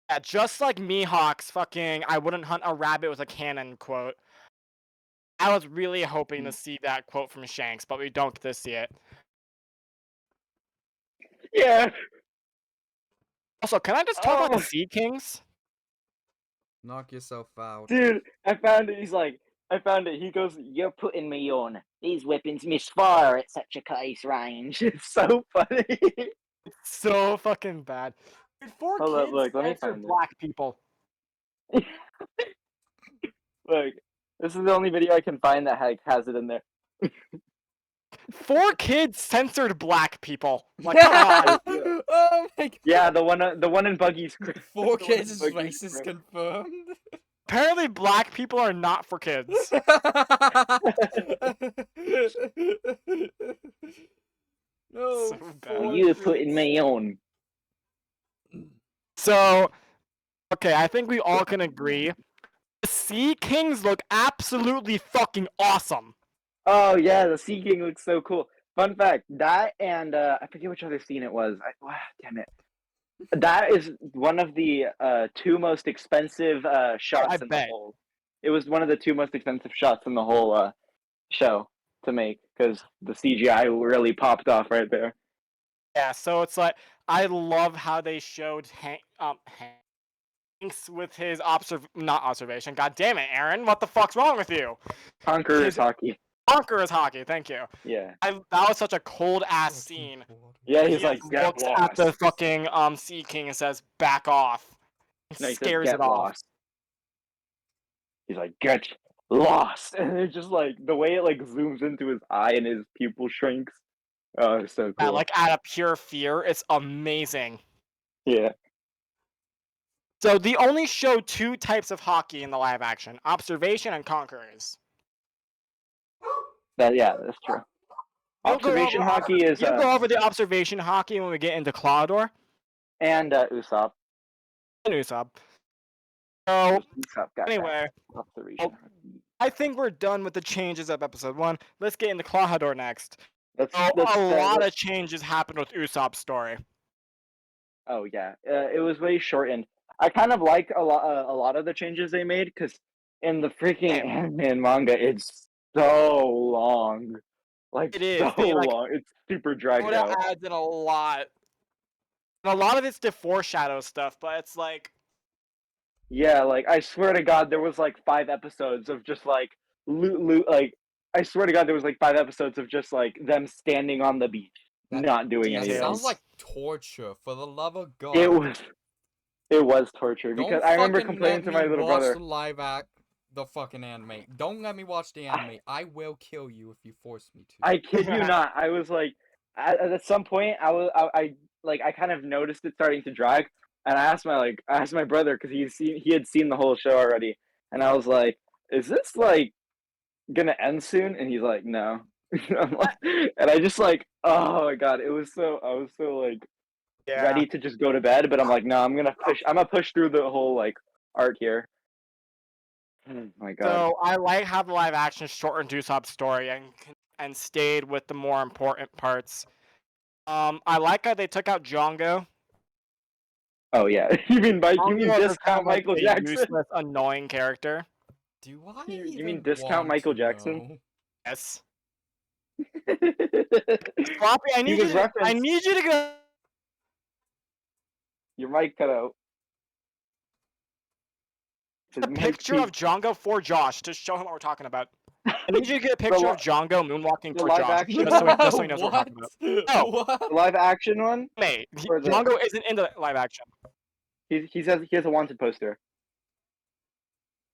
Yeah, just like Mihawk's fucking "I wouldn't hunt a rabbit with a cannon" quote. I was really hoping to see that quote from Shanks, but we don't get to see it. Yeah. Also, can I just talk about Oh. the Sea Kings? Knock yourself out. Dude, I found it. He's like, I found it. He goes, "You're putting me on. These weapons misfire at such a close range." It's so funny. So fucking bad. Dude, 4 Hold up, kids look, let me censor find it. black people. Look, this is the only video I can find that has it in there. 4 kids censored black people. Like, come on. Oh my god. Yeah, the one in Buggy's. 4 the one kids is in Buggy's racist crib. confirmed. Apparently, black people are not for kids. No. So bad. 4 You're kids. putting me on. So, okay, I think we all can agree. The Sea Kings look absolutely fucking awesome. Oh yeah, the Sea King looks so cool. Fun fact: that and I forget which other scene it was. Damn it! That is one of the 2 most expensive shots in bet. the whole. It was one of the 2 most expensive shots in the whole show to make because the CGI really popped off right there. Yeah, so it's like, I love how they showed Hanks with his not observation. God damn it, Aaron, what the fuck's wrong with you? Conqueror's His- hockey. Conqueror's hockey, thank you. Yeah. That was such a cold ass scene. Yeah, He he's like, just get looks lost. at the fucking Sea King and says, "Back off." And No, he says, scares get it off. lost. He's like, get lost. And it's just like, the way it like zooms into his eye and his pupil shrinks. Oh, it's so Yeah, cool. like out of pure fear. It's amazing. Yeah. So they only show 2 types of hockey in the live action: observation and conquerors. That's true. We'll go Observation over, hockey is we'll go over the observation hockey when we get into Clawdor and Usopp. and Usopp. So Usopp got anyway, that. Observation hockey. I think we're done with the changes of episode 1. Let's get into Clawdor next. Let's, So let's, a lot let's- of changes happened with Usopp's story. Oh yeah, it was way shortened. I kind of like a lot of the changes they made because in the freaking Same. anime and manga, it's so long, like It is. so They, like, long. It's super dragged Oda out. adds in a lot. And a lot of it's to foreshadow stuff, but it's like Yeah, like I swear to God, there was like 5 episodes of just like loot. Like I swear to God, there was like 5 episodes of just like them standing on the beach, That- not doing That anything. sounds like torture. For the love of God. It was torture Don't because I remember fucking complaining let to my me little watch brother. the live act, the fucking anime. Don't let me watch the anime. I will kill you if you force me to. I kid you not. I was like, at some point, I kind of noticed it starting to drag, and I asked my brother because he had seen the whole show already, and I was like, is this like gonna end soon? And he's like, no. And I just like, oh my God, I was so like ready to just go to bed, but I'm like, no, I'm gonna push through the whole like art here. Oh my God. So I like how the live action shortened Usopp's story and stayed with the more important parts. I like how they took out Django. Oh yeah, you mean Django is discount kind of like Michael a Jackson? useless, annoying character. Do I You even mean discount want Michael to Jackson? know? Yes. He Floppy, I need was you. I referenced. need you to go. Your mic cut out. A picture of Django for Josh to show him what we're talking about. I need you to get a picture of Django moonwalking the for live Josh, action just so he knows what we're talking about. No. What? the live action one. Mate, Or the- Django isn't in the live action. He has a wanted poster.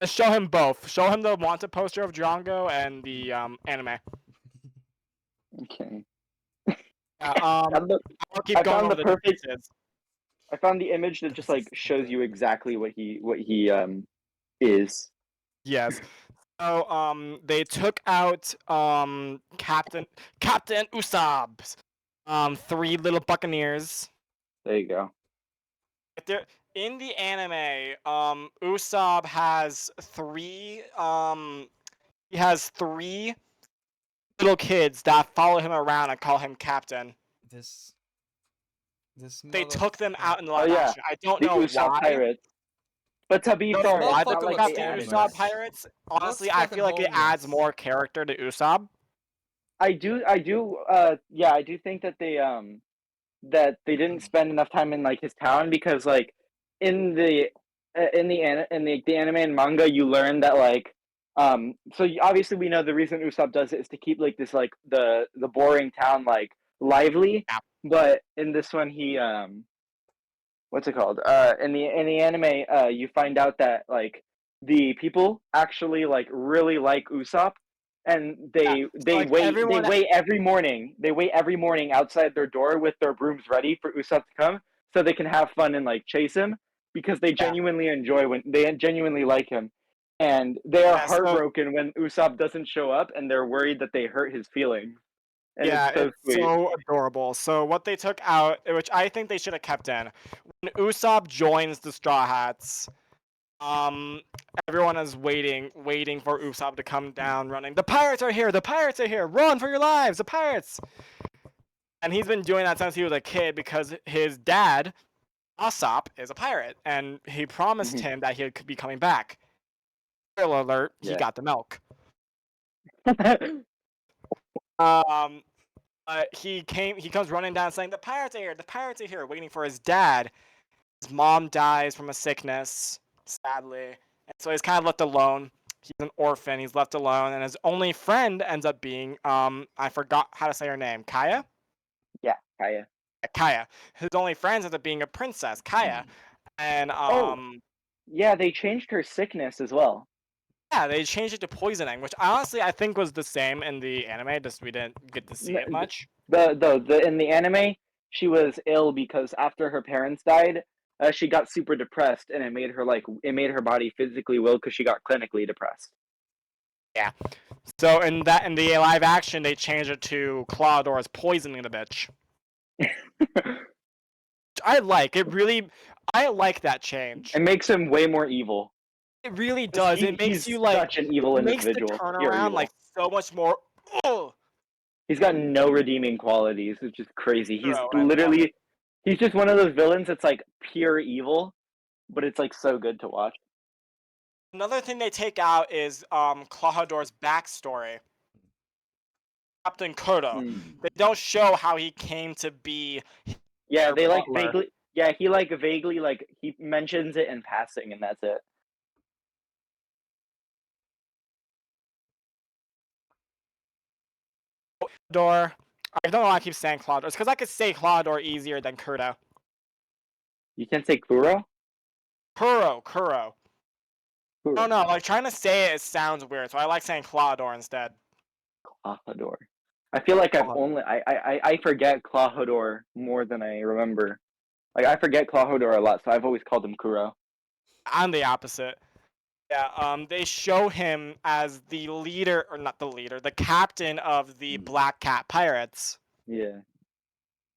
Just show him both. Show him the wanted poster of Django and the anime. Okay. I'll keep I going found over the the perfect- differences. I found the image that just like shows you exactly what he is. Yes. So they took out Captain Usopp's 3 little buccaneers. There you go. In the anime, Usopp has 3 he has 3 little kids that follow him around and call him Captain. This They took them out in the live Oh, yeah. action. I don't The know Usopp why. Pirates. But to be Don't fair, know why motherfucker they looks took out the homeless. Usopp Pirates. Honestly, I fucking feel like it adds homeless. more character to Usopp. I do think that they didn't spend enough time in like his town because like in the anime and manga you learn that like obviously we know the reason Usopp does it is to keep like this like the boring town like lively, Yeah. but in this one he what's it called in the anime you find out that like the people actually like really like Usopp, and they like, wait everyone- they wait every morning outside their door with their brooms ready for Usopp to come so they can have fun and like chase him because they genuinely genuinely like him, and they are heartbroken when Usopp doesn't show up, and they're worried that they hurt his feelings. And yeah, it's so sweet. so adorable. So what they took out, which I think they should have kept in, when Usopp joins the Straw Hats, everyone is waiting for Usopp to come down, running. The pirates are here! The pirates are here! Run for your lives! The pirates! And he's been doing that since he was a kid because his dad, Usopp, is a pirate, and he promised him that he could be coming back. Spoiler alert: he got the milk. He comes running down saying, the pirates are here, waiting for his dad. His mom dies from a sickness, sadly. And so he's kind of left alone. He's an orphan, he's left alone, and his only friend ends up being, I forgot how to say her name, Kaya? Yeah, Kaya. Kaya. His only friend ends up being a princess, Kaya. And, yeah, they changed her sickness as well. yeah, they changed it to poisoning, which honestly I think was the same in the anime, just we didn't get to see it much. The in the anime, she was ill because after her parents died, she got super depressed, and it made her body physically ill because she got clinically depressed. Yeah. So in the live action, they changed it to Claudor's poisoning the bitch. I like that change. It makes him way more evil. It really does. It makes He's you like such an evil it makes the individual. Pure turnaround evil. like so much more. Oh, He's got no redeeming qualities. It's just crazy. He's Hero, I love literally, he's just one of those villains that's like pure evil, but it's like so good to watch. Another thing they take out is Claudor's backstory. Captain Kodo. They don't show how he came to be. Yeah, they like butler. vaguely. Yeah, he like vaguely like he mentions it in passing, and that's it. Claudor. I don't know why I keep saying Claudor. It's because I could say Claudor easier than Kurdo. You can't say Kuro. Kuro. Kuro. Oh no, like trying to say it sounds weird, so I like saying Claudor instead. Clahodor. I feel like Clahodor. I forget Clahodor more than I remember. Like I forget Clahodor a lot, so I've always called him Kuro. I'm the opposite. Yeah, they show him as the leader, or not the leader, the captain of the Black Cat Pirates. Yeah.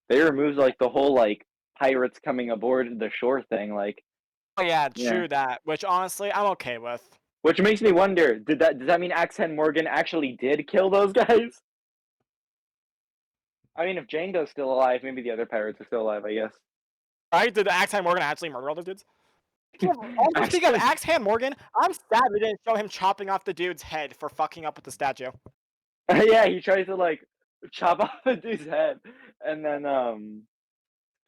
They removed like the whole like pirates coming aboard the shore thing, like. Oh yeah, Yeah. true that. Which honestly, I'm okay with. Which makes me wonder, does that mean Axen Morgan actually did kill those guys? I mean, if Django's still alive, maybe the other pirates are still alive, I guess. Right? Did the Axe Hand Morgan actually murder all those dudes? Also, speaking of Axe Hand Morgan, I'm sad they didn't show him chopping off the dude's head for fucking up with the statue. Yeah, he tries to like chop off the dude's head, and then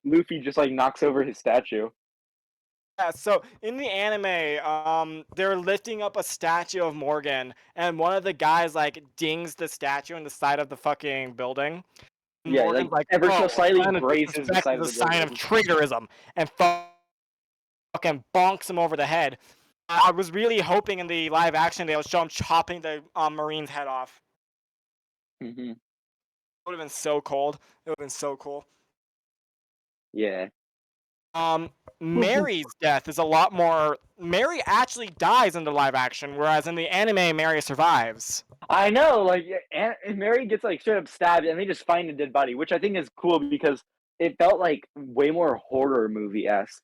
Luffy just like knocks over his statue. Yeah, so in the anime, they're lifting up a statue of Morgan, and one of the guys like dings the statue in the side of the fucking building. And Yeah, Morgan's like ever so slightly grazes the disrespect side is of a the sign of building. traitorism, and fucking bonks him over the head. I was really hoping in the live action they would show him chopping the Marine's head off. Mm-hmm. It would have been so cold. It would have been so cool. Yeah. Mary's death is a lot more. Mary actually dies in the live action, whereas in the anime, Mary survives. I know, like, and Mary gets like straight up stabbed, and they just find a dead body, which I think is cool because it felt like way more horror movie-esque,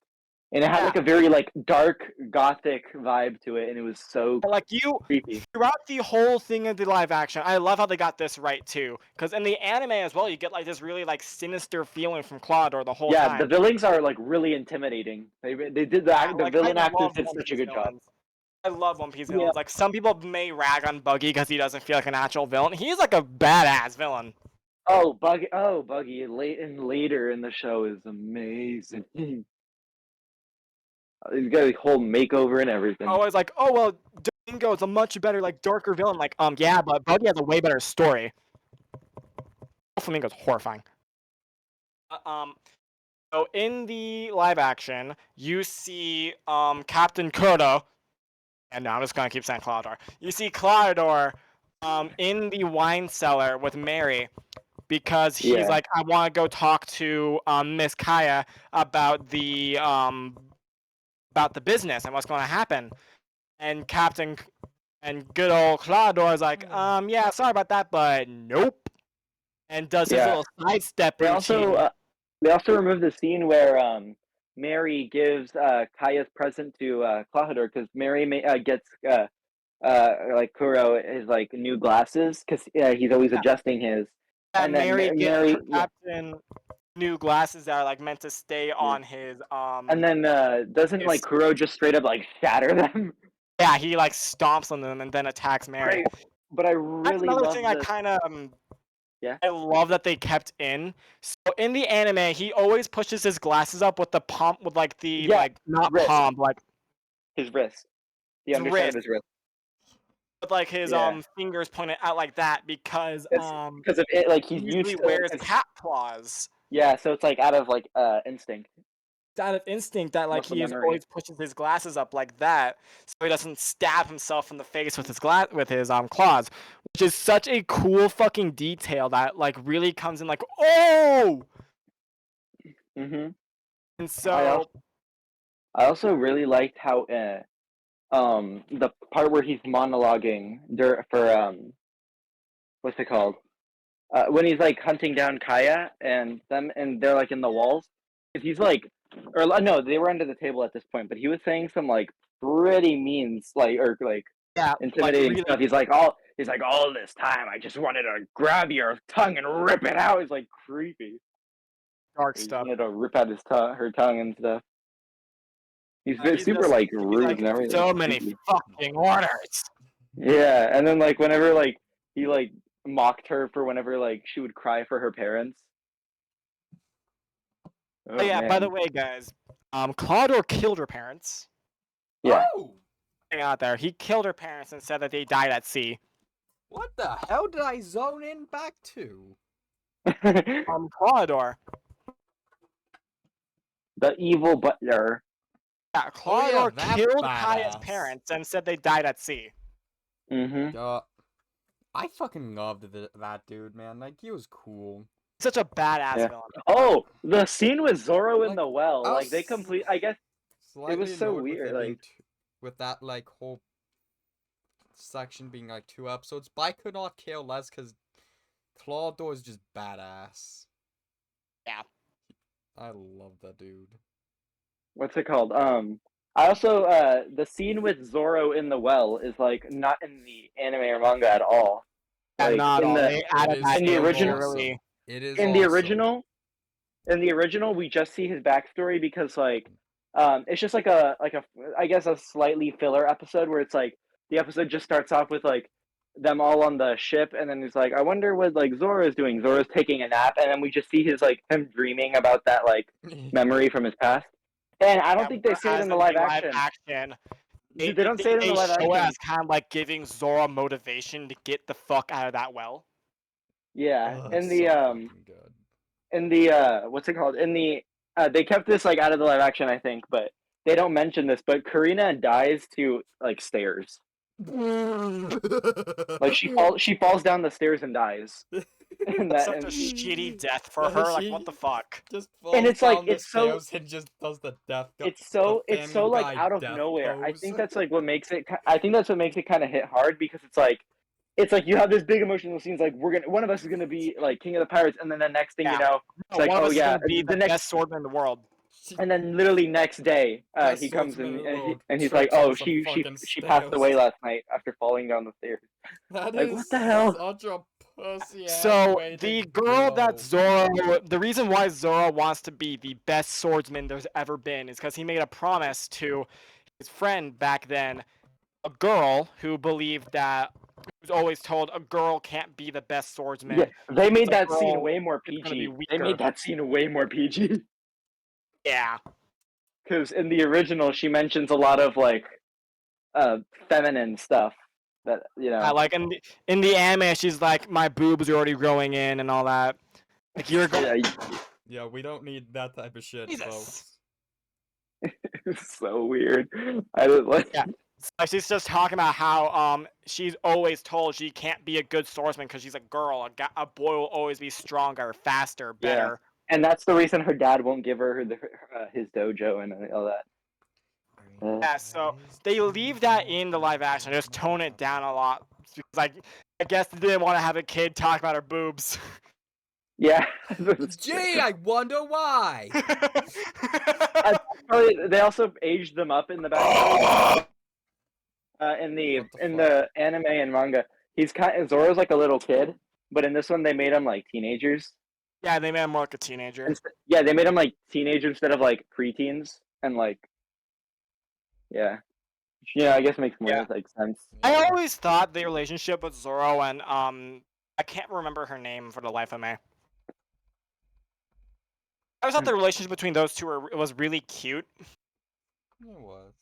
and it had like a very like dark gothic vibe to it, and it was so Like creepy. throughout the whole thing of the live action, I love how they got this right too. Because in the anime as well, you get like this really like sinister feeling from Claudor the whole time. Yeah, the villains are like really intimidating. They did the Like, villain I actors love did One such a Piece good job. villains. I love One Piece villains. Like some people may rag on Buggy because he doesn't feel like an actual villain. He's like a badass villain. Oh, Buggy! Later in the show is amazing. He's got a whole makeover and everything. Always like, oh well, Dingo is a much better, like darker villain. Like, yeah, but Buggy has a way better story. Flamingo's horrifying. So in the live action, you see Captain Kodo, and no, I'm just gonna keep saying Claudor. You see Claudor in the wine cellar with Mary because he's like, I want to go talk to Miss Kaya about the business and what's going to happen. And good old Claudor is like, yeah, sorry about that, but nope. And does his little sidestep routine. They also removed the scene where Mary gives Kaya's present to Clahodor because Mary gets like Kuro his like new glasses because he's always adjusting his. And Mary gives Captain new glasses that are like meant to stay on his. And then doesn't like Kuro just straight up like shatter them? Yeah, he like stomps on them and then attacks Mary. Right. But I really That's another love thing I kind of. I love that they kept in. So in the anime, he always pushes his glasses up with the palm, with like the like not wrist. palm, like his wrist, the underside of his wrist, with like his fingers pointed out like that because of it, like he's usually used to wears cat claws. Yeah, so it's like out of like instinct. out of instinct that like Muscle he is memory. always pushes his glasses up like that, so he doesn't stab himself in the face with his claws, which is such a cool fucking detail that like really comes in like oh. Mhm. And so I also really liked how the part where he's monologuing for what's it called? When he's like hunting down Kaya and them, and they're like in the walls. If he's like, or no, they were under the table at this point, but he was saying some like pretty mean, like yeah, like intimidating really stuff. He's like all this time I just wanted to grab your tongue and rip it out. It's like creepy. dark He just stuff. wanted to rip out her tongue and stuff. He's He's super just like he's rude like and everything. so many Creepy. fucking orders. Yeah, and then like whenever like he like mocked her for whenever like she would cry for her parents. Oh yeah, by the Man. way, guys, Claudor killed her parents. Yeah. Oh! Hang out there. He killed her parents and said that they died at sea. What the hell did I zone in back to? Claudor. The evil butler. Yeah, Oh, yeah, Claudor that killed Kaya's badass. parents and said they died at sea. Mm-hmm. I fucking loved that dude, man. Like, he was cool. Such a badass Yeah. villain. Oh, the scene with Zoro in Like, the well. I Like they was complete. I guess Slightly so annoyed weird, With, it being like- with that, like, whole section being, like, 2 episodes. But I could not care less because Claudor is just badass. Yeah. I love that dude. what's it called? I also the scene with Zoro in the well is like not in the anime or manga at all. And Like not in all. the They added is that in the in original- really- It is in the awesome. original we just see his backstory because like it's just like a I guess a slightly filler episode where it's like the episode just starts off with like them all on the ship and then it's like I wonder what like Zoro's doing. Zoro's taking a nap and then we just see his like him dreaming about that like memory from his past. And I don't think they say it in the live action. They don't say it in the live show it action. as kind of like giving Zoro motivation to get the fuck out of that well. Yeah, Ugh, in it's the so fucking good. in the what's it called? In the they kept this like out of the live action, I think, but they don't mention this. But Karina dies to like stairs. Like she falls down the stairs and dies. And That's that such a and, shitty death for her. Like what the fuck? Just falls it's like down the it's so stairs and just does the death. it's so the it's so Family like Guy out of death nowhere. I pose. think that's like what makes it. I think that's what makes it kind of hit hard because it's like you have this big emotional scenes like one of us is gonna be like king of the pirates, and then the next thing Yeah. you know, it's like One of oh us is yeah, gonna be the next best swordman in the world. and then literally next day Best he comes swordsman in in the and, world he's trips like on oh some she fucking passed stairs. away last night after falling down the stairs. That Like, is what the hell? Such a pussy So way the to girl go. that Zoro, the reason why Zoro wants to be the best swordsman there's ever been is because he made a promise to his friend back then, a girl who believed that was always told a girl can't be the best swordsman. Yeah, they made It's a that scene girl, way more it's gonna be PG. They weaker. made that scene way more PG. Yeah. Because in the original, she mentions a lot of like feminine stuff that you know. Like in the anime, she's like, my boobs are already growing in and all that. Like you're going. Yeah, we don't need that type of shit, Jesus. folks. It's so weird. I didn't like. Yeah. So she's just talking about how she's always told she can't be a good swordsman because she's a girl. A boy will always be stronger, faster, Yeah. better. And that's the reason her dad won't give her his dojo and all that. Yeah, so they leave that in the live action, just tone it down a lot. Because, like, I guess they didn't want to have a kid talk about her boobs. Yeah. Gee, I wonder why. They also aged them up in the backstory. In the anime and manga, Zoro's like a little kid, but in this one they made him like teenagers. Yeah, they made him more like a teenager. Yeah, they made him like teenagers instead of like preteens, and like, yeah, I guess it makes more like sense. I always thought the relationship with Zoro and I can't remember her name for the life of me. I always thought the relationship between those two was really cute. It was.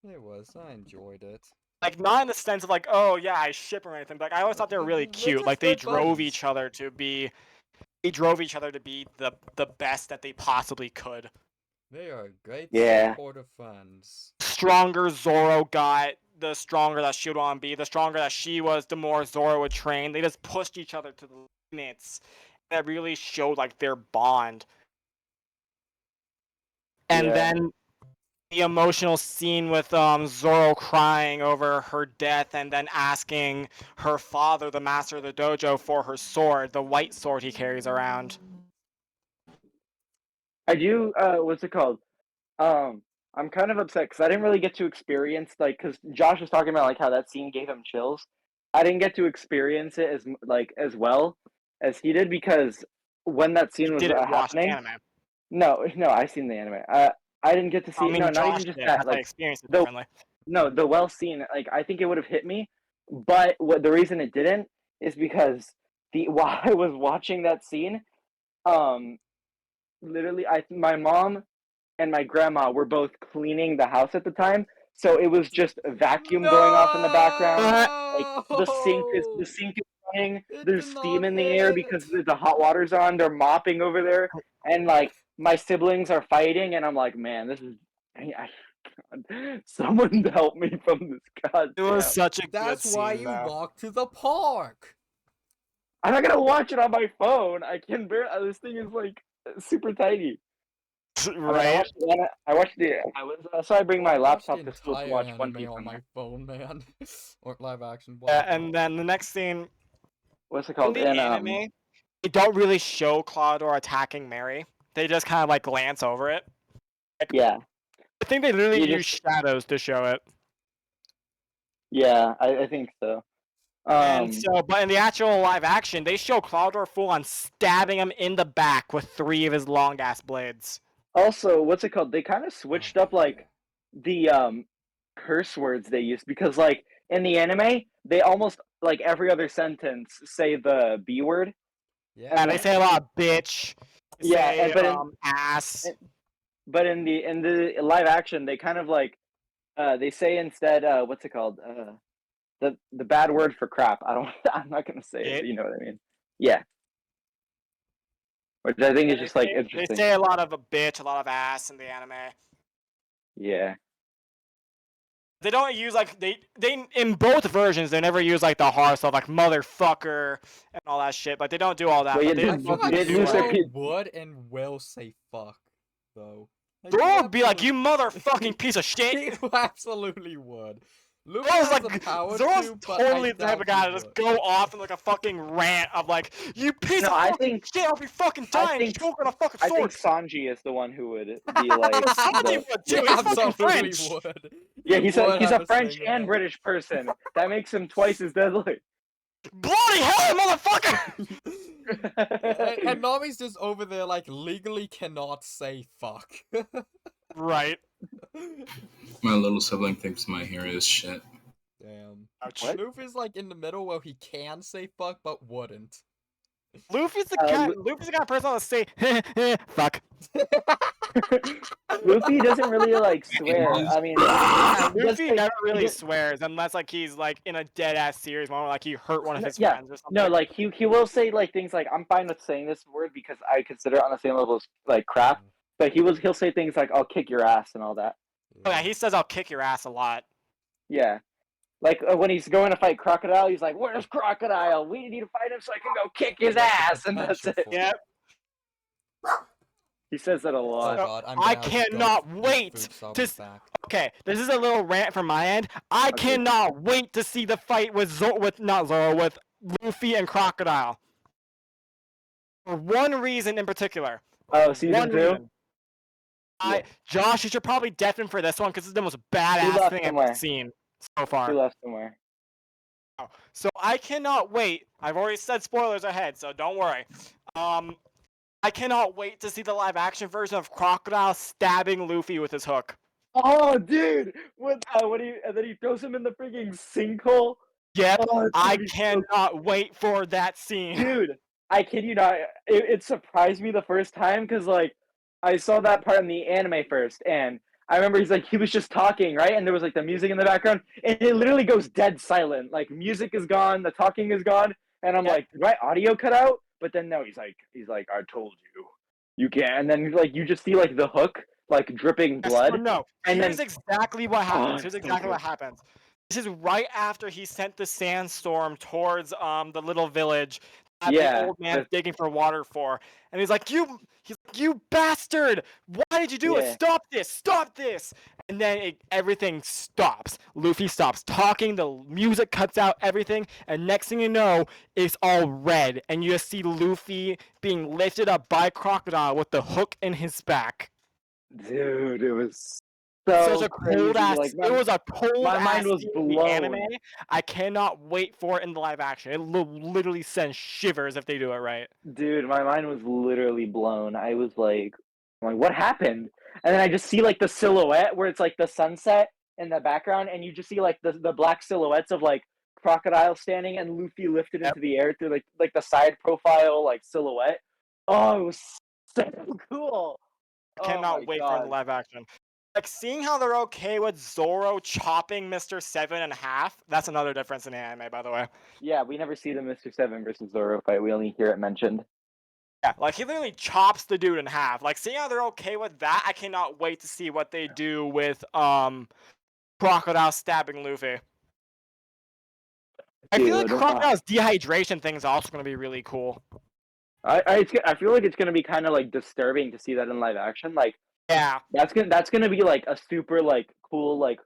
It was. I enjoyed it. Like, not in the sense of like, oh yeah, I ship or anything, but like, I always thought they were really They're cute. just Like, they good drove buddies. each other to be they drove each other to be the best that they possibly could. They are great Yeah. supportive fans. Stronger Zoro got, the stronger that she would want to be. The stronger that she was, the more Zoro would train. They just pushed each other to the limits. That really showed like their bond. And Yeah. then the emotional scene with Zoro crying over her death and then asking her father, the master of the dojo, for her sword, the white sword he carries around. I do. What's it called? I'm kind of upset because I didn't really get to experience because Josh was talking about like how that scene gave him chills. I didn't get to experience it as well as he did because when that scene You was didn't watch the happening. anime. No, I seen the anime. I didn't get to see. I mean, No, not Josh even just did. that. That's why I experienced it the differently. no, the well scene. Like I think it would have hit me, but the reason it didn't is because while I was watching that scene, literally, my mom and my grandma were both cleaning the house at the time, so it was just a vacuum going off in the background. Like the sink is running. It There's did steam not in the air hit. because the hot water's on. They're mopping over there, and like my siblings are fighting, and I'm like, man, this is. God, someone help me from this. God It was damn. such a good That's why scene, you though. walk to the park. I'm not gonna watch it on my phone. I can barely. This thing is like super tiny. I mean, Right? I watched the. I was so I bring my I watched laptop the to school to entire watch One anime Piece on on my there. phone, man. Or live action. Yeah, Blah, and then the next scene What's it in called? the anime, they don't really show Claudor attacking Mary. They just kind of like glance over it. Like, yeah, I think they literally You use just- shadows to show it. yeah, I think so. And so, but in the actual live action, they show Claudor full on stabbing him in the back with 3 of his long ass blades. Also, what's it called? They kind of switched up like the curse words they use because like in the anime, they almost like every other sentence say the B word. Yeah, they say a lot of bitch. They Yeah, say, but ass. but in the live action, they kind of like they say instead what's it called? The bad word for crap. I'm not gonna say it, but you know what I mean. Yeah. Which I think is just like They interesting. say a lot of a bitch, a lot of ass in the anime. Yeah. They don't use like they in both versions. They never use like the hard stuff like motherfucker and all that shit. But they don't do all that. Well, but yeah, they I feel fucking like did do, use their Zoro pe- would and will say fuck, though. Like, Zoro he would be like, "You absolutely- motherfucking piece of shit." He absolutely would. Luffy Zoro's has the like, power Zoro's to, but totally I the type doubt of guy he to just would. go off in like a fucking rant of like, "You piece No, of I fucking think- shit! I'll be fucking I dying, think- choking on a fucking I think sword." Sanji is the one who would be like. Sanji would too. He's fucking absolutely French. would. Yeah, He he's would a have French sting and there. British person. That makes him twice as deadly. Bloody hell, motherfucker! And Nami's just over there, like, legally cannot say fuck. Right. My little sibling thinks my hair is shit. Damn. Ouch. What? Luffy's like in the middle where he can say fuck but wouldn't. Luffy's the Uh, Luffy's the kind of person that'll say fuck. Luffy doesn't really like swear. I mean, Yeah, he does Luffy say- never really does- swears unless like he's like in a dead ass serious moment, like he hurt one of his Yeah, friends or something. no, like he will say like things like I'm fine with saying this word because I consider it on the same level as like crap. But he'll say things like I'll kick your ass and all that. Oh, yeah, he says I'll kick your ass a lot. Yeah. Like when he's going to fight Crocodile, he's like, "Where's Crocodile? We need to fight him so I can go kick his ass." And that's it. Yeah. He says that a Oh lot. god, I'm I gonna have to go cannot eat wait food, so I'll to be s- back. Okay, this is a little rant from my end. I Okay. cannot wait to see the fight with with Luffy and Crocodile. For one reason in particular. Oh, season One 2? reason. Yeah. Josh, you should probably deafen for this one because it's the most He badass left thing somewhere. I've seen so He far. left somewhere. So I cannot wait. I've already said spoilers ahead, so don't worry. I cannot wait to see the live action version of Crocodile stabbing Luffy with his hook. Oh, dude! When then he throws him in the freaking sinkhole. Yep, Oh, it's gonna I be so cannot wait for that scene. Dude, I kid you not. It surprised me the first time because like I saw that part in the anime first, and I remember he was just talking, right? And there was like the music in the background, and it literally goes dead silent. Like music is gone, the talking is gone, and I'm Yeah. like, did my audio cut out? but then no, he's like, I told you, you can't. And then like you just see like the hook like dripping Yes, blood. or no. And Here's then exactly what happens. Here's it's so exactly good. what happens. This is right after he sent the sandstorm towards the little village that the Yeah, old man's digging for water for. And he's like, you bastard! Why did you do it? Yeah. Stop this! Stop this! And then everything stops. Luffy stops talking, the music cuts out, everything, and next thing you know, it's all red. And you just see Luffy being lifted up by Crocodile with the hook in his back. Dude, it was so Such a crazy. cold ass. Like It was a cold my ass mind was scene in the anime. blown. I cannot wait for it in the live action. It literally sends shivers if they do it right. Dude, my mind was literally blown. I was like, what happened? And then I just see like the silhouette where it's like the sunset in the background, and you just see like the black silhouettes of like Crocodile standing and Luffy lifted Yep. into the air through like the side profile like silhouette. Oh, it was so cool. I cannot my wait for it in the God. live action. Like seeing how they're okay with Zoro chopping Mr. Seven in half. That's another difference in the anime, by the way. Yeah, we never see the Mr. Seven versus Zoro fight. We only hear it mentioned. Yeah, like he literally chops the dude in half. Like seeing how they're okay with that, I cannot wait to see what they do with Crocodile stabbing Luffy. I feel like Dude, Crocodile's dehydration thing is also going to be really cool. I feel like it's gonna be kind of like disturbing to see that in live action. Like Yeah. that's gonna be like a super like cool like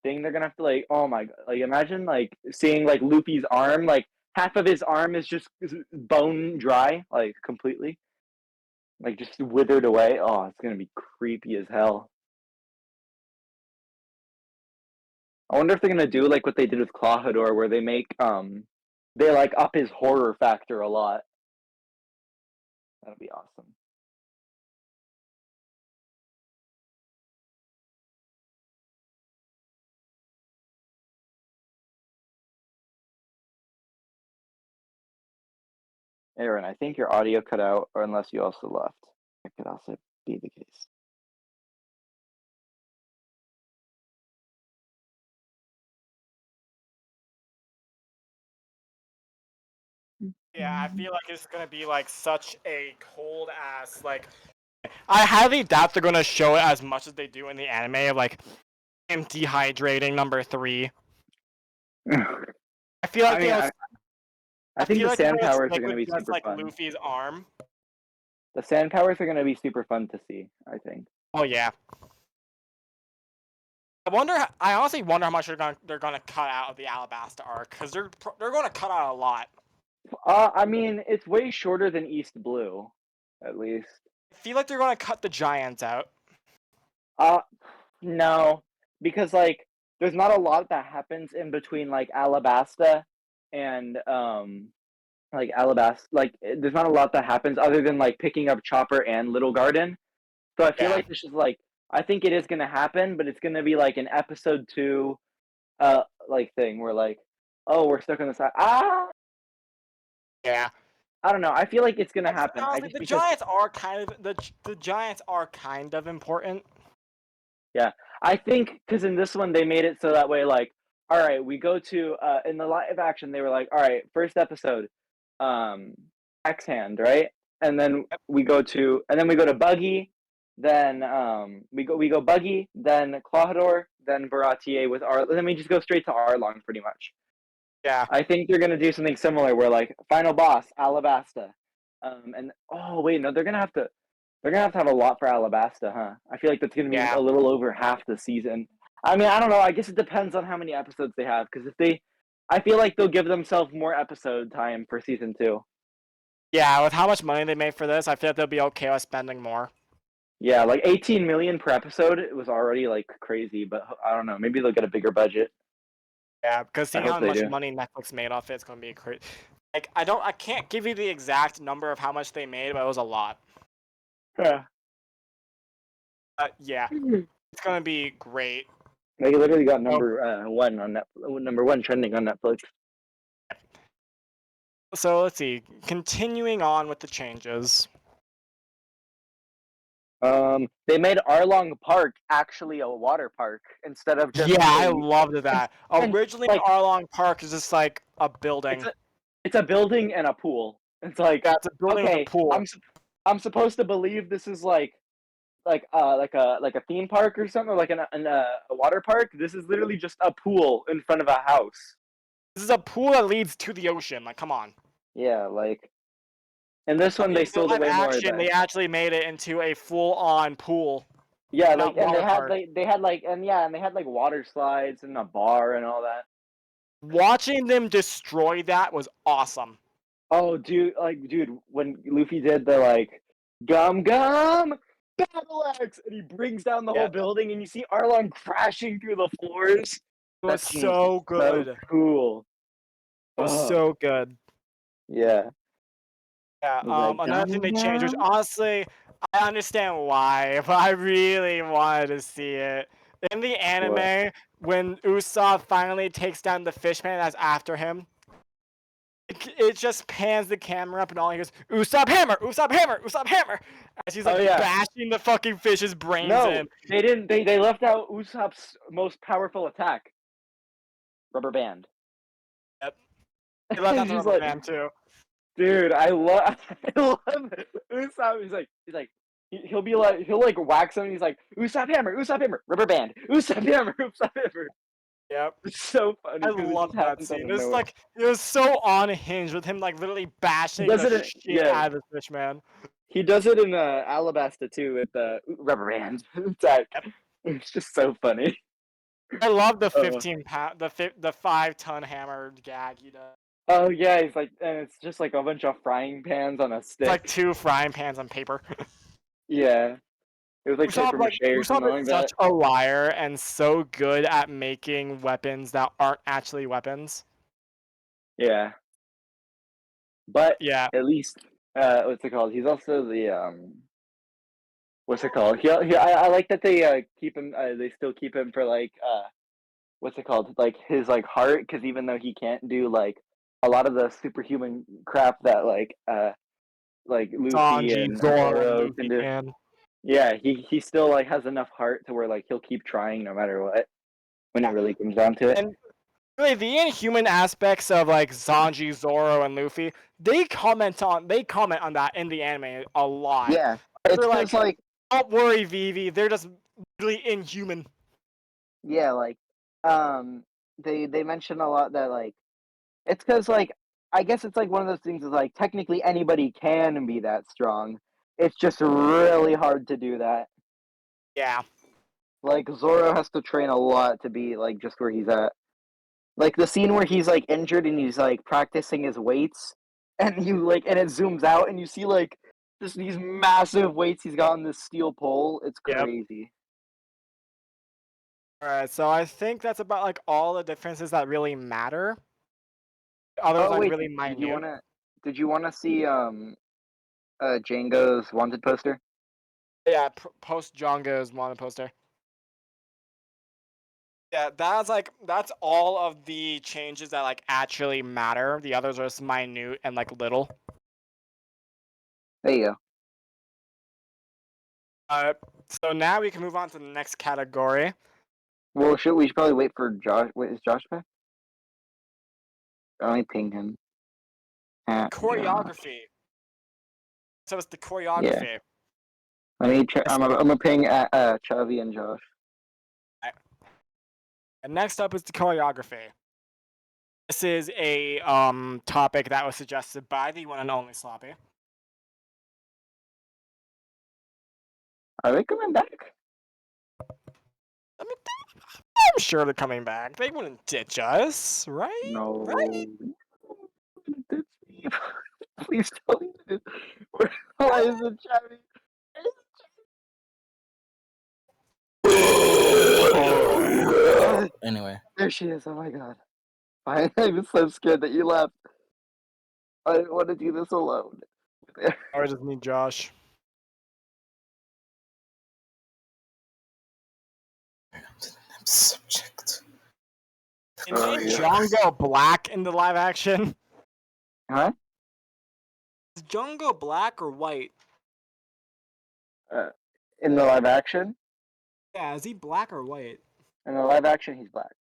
thing. They're gonna have to like, oh my God, like imagine like seeing like Luffy's arm, like half of his arm is just bone dry, like completely, like just withered away. Oh, it's gonna be creepy as hell. I wonder if they're gonna do like what they did with Clawhador, where they make they like up his horror factor a lot. That'll be awesome. Aaron, I think your audio cut out, or unless you also left. It could also be the case. Yeah, I feel like it's gonna be like such a cold ass like. I highly doubt they're gonna show it as much as they do in the anime of like him dehydrating number 3. I feel like I mean, I think feel the like they're sand gonna powers are stick going to with be just super like fun. Luffy's arm. The sand powers are going to be super fun to see, I think. Oh yeah. I honestly wonder how much they're gonna cut out of the Alabasta arc because they're gonna cut out a lot. I mean, it's way shorter than East Blue, at least. I feel like they're gonna cut the giants out. No, because like there's not a lot that happens in between like Alabasta and like Alabasta. Like there's not a lot that happens other than like picking up Chopper and Little Garden. So I feel Yeah. like this is like I think it is gonna happen, but it's gonna be like an episode 2 like thing where like, oh, we're stuck on the side. Yeah. I don't know. I feel like it's gonna happen. Honestly, the giants are kind of the giants are kind of important. Yeah, I think because in this one they made it so that way, like, all right, we go to in the live action they were like, all right, first episode, X Hand, right, and then we go to Buggy, then we go Buggy, then Clawhador, then Baratier with then we just go straight to Arlong pretty much. Yeah. I think they're gonna do something similar where like final boss Alabasta, and oh wait, no, they're gonna have to have a lot for Alabasta, huh? I feel like that's gonna be a little over half the season. I mean, I don't know. I guess it depends on how many episodes they have. Because I feel like they'll give themselves more episode time for season 2. Yeah, with how much money they made for this, I feel like they'll be okay with spending more. Yeah, like 18 million per episode. It was already like crazy, but I don't know. Maybe they'll get a bigger budget. Yeah, because seeing hope how they much do. money Netflix made off it's gonna be crazy. Like I can't give you the exact number of how much they made, but it was a lot. Yeah. Yeah, it's gonna be great. They literally got number 1 on Netflix. Number 1 trending on Netflix. So let's see. Continuing on with the changes. They made Arlong Park actually a water park instead of just. Yeah, I loved that. and, Originally, like, Arlong Park is just like a building. It's a building and a pool. It's like, Yeah, it's a building with okay, a pool. I'm supposed to believe this is like a theme park or something, or like a water park. This is literally just a pool in front of a house. This is a pool that leads to the ocean. Like, come on. Yeah, like. In this one, In they the sold it live way more. action, they actually made it into a full-on pool. Yeah, not like, and water park. they had like, and yeah, and they had like water slides and a bar and all that. Watching them destroy that was awesome. Oh, dude, when Luffy did the like, gum battle axe, and he brings down the whole building, and you see Arlong crashing through the floors. It was That scene so is good. So cool. It was Ugh. so good. Yeah. Yeah. Like, Another thing they changed, which gum. honestly, I understand why, but I really wanted to see it. In the anime, when Usopp finally takes down the fishman that's after him, it just pans the camera up and all he goes, Usopp hammer, Usopp hammer, Usopp hammer, as he's like bashing the fucking fish's brains in. They didn't. They left out Usopp's most powerful attack. Rubber band. Yep. They left out the He's rubber like, band too. dude, I love Usopp. He's like, he'll whack something. He's like, Usopp hammer, rubber band, Usopp hammer, Usopp hammer. Yep. It's so funny. I 'cause it love just that happens out scene. of It's nowhere. like it was so unhinged with him like literally bashing does the it in- shit yeah. out of this fish man. He does it in Alabasta too with the rubber band attack. It's just so funny. I love the 15-pound, the 5-ton hammer gag he does. Oh yeah, he's like, and it's just like a bunch of frying pans on a stick. It's like 2 frying pans on paper. Yeah. It was like paper mache or something Usopp like is that. such a liar and so good at making weapons that aren't actually weapons. Yeah. But Yeah. at least what's it called? He's also the what's it called? I like that they keep him. They still keep him for like what's it called? Like his like heart, because even though he can't do like a lot of the superhuman crap that like Luffy Sanji, and Zoro, and Zoro Luffy can do. can. Yeah, he still like has enough heart to where like he'll keep trying no matter what. When it really comes down to it. And really, the inhuman aspects of like Sanji, Zoro, and Luffy, they comment on that in the anime a lot. Yeah, it's like don't worry, Vivi, they're just really inhuman. Yeah, like they mention a lot that like it's because like I guess it's like one of those things is like technically anybody can be that strong. It's just really hard to do that. Yeah. Like Zoro has to train a lot to be like just where he's at. Like the scene where he's like injured and he's like practicing his weights, and you like and it zooms out and you see like just these massive weights he's got on this steel pole. It's crazy. Alright, so I think that's about like all the differences that really matter. Others like really minute. Did you wanna see Django's wanted poster? Yeah, post Django's wanted poster. Yeah, that's all of the changes that like actually matter. The others are just minute and like little. There you go. So now we can move on to the next category. Well, we should probably wait for Josh. Wait, is Josh back? Let me ping him. Choreography. So it's the choreography. Yeah. Let me. I'm gonna ping Chavi and Josh. And next up is the choreography. This is a topic that was suggested by the one and only Sloppy. Are they coming back? I'm sure they're coming back. They wouldn't ditch us, right? No. Right? Ditch me. Please tell me this. Why is it Chavi? Anyway. There she is. Oh my god. I was so scared that you left. I didn't want to do this alone. I just need Josh. Subject. Is Django black in the live action? Huh? Is Django black or white? In the live action? Yeah, is he black or white? In the live action, he's black.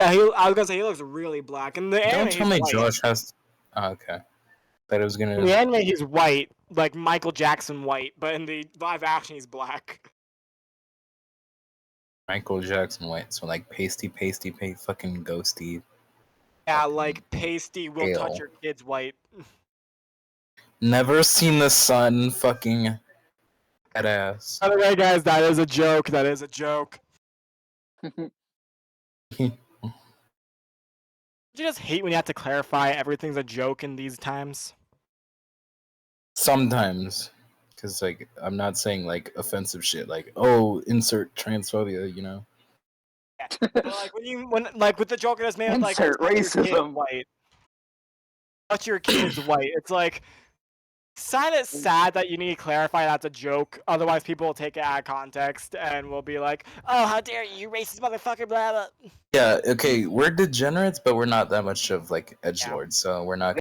Yeah, I was gonna say he looks really black. In the anime, Don't tell me white. Josh has. Oh, okay. That it was In the gonna anime, he's white, like Michael Jackson white, but in the live action, he's black. Michael Jackson white, so like pasty, fucking ghosty. Yeah, Fucking like pasty will touch pale. your kids white. Never seen the sun, fucking head ass. By the way, guys, that is a joke. That is a joke. You just hate when you have to clarify everything's a joke in these times. Sometimes, because like I'm not saying like offensive shit, like oh insert transphobia, you know. But like when like with the joke I just made, like Insert touch your kids racism. white. Touch your kids white. It's like kind of sad that you need to clarify that's a joke. Otherwise, people will take it out of context and will be like, "Oh, how dare you, racist motherfucker!" Blah blah. Yeah, okay, we're degenerates, but we're not that much of like edgelords, so we're not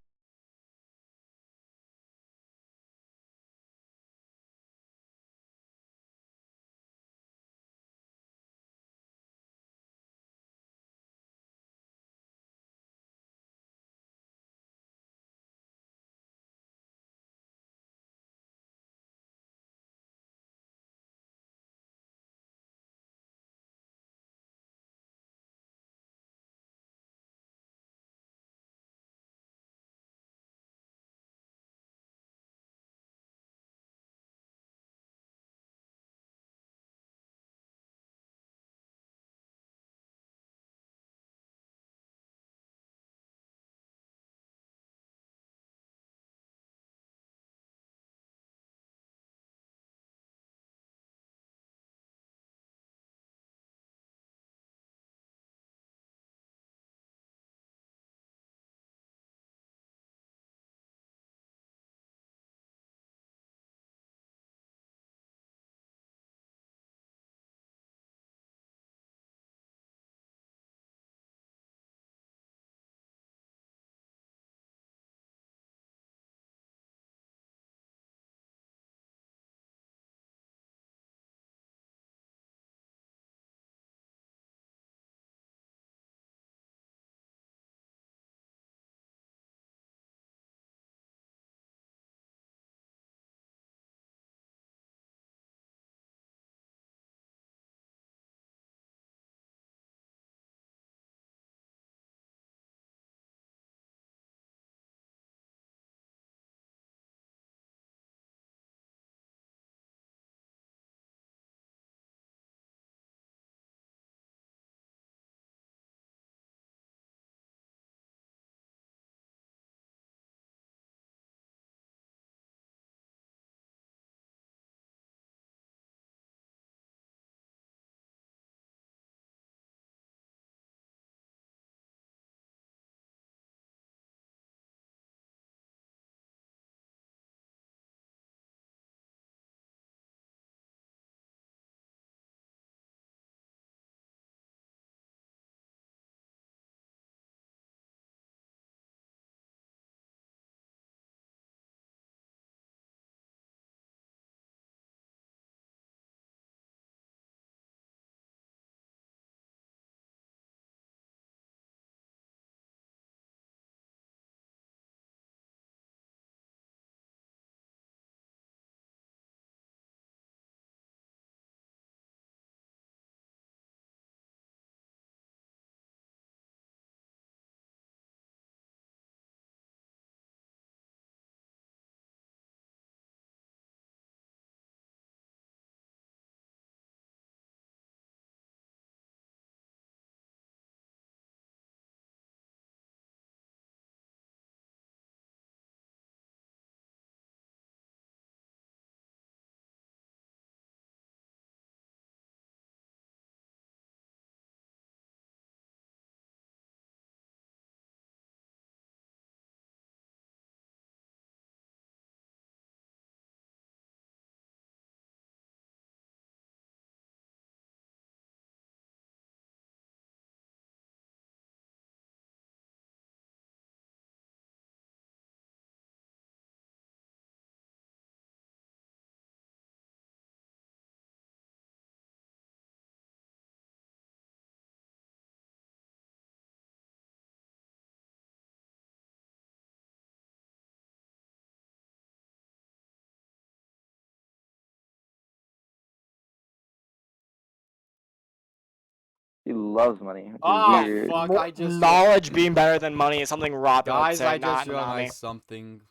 He loves money. Which is Oh weird. fuck! I just Knowledge being better than money is something Robin would guys, say, I not just Nami. realized something.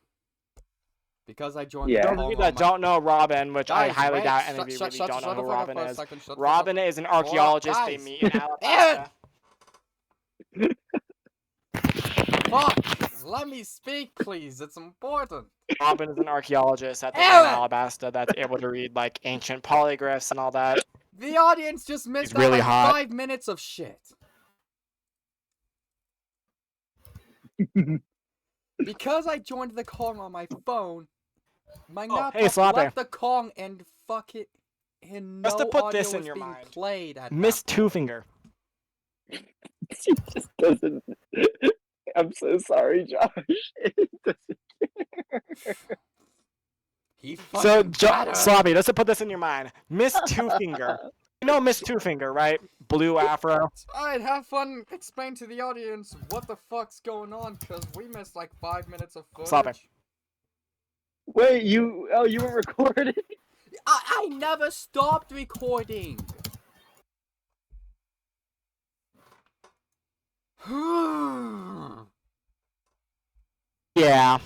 Because I joined Yeah. the Those of call you on that my... don't know Robin, which I Guys, highly wait, doubt any of you really don't know who Robin is. Robin is an archaeologist. They guys. meet in Aaron! Alabasta. Fuck! Let me speak, please. It's important. Robin is an archaeologist at the Mine Aaron! Alabasta that's able to read like ancient polygraphs and all that. The audience just missed He's out really like hot. 5 minutes of shit. Because I joined the call on my phone, my laptop Sloppy. left the call and fuck it, and Just no to put audio this in was your being mind. played at Miss that point. Two Finger. He just doesn't. I'm so sorry, Josh. It doesn't- He So, fucking better. Sloppy, just to put this in your mind. Miss Two Finger. You know Miss Two Finger, right? Blue afro. Alright, have fun. Explain to the audience what the fuck's going on, because we missed like 5 minutes of footage. Stop it. Wait, you weren't recording? I never stopped recording. Yeah.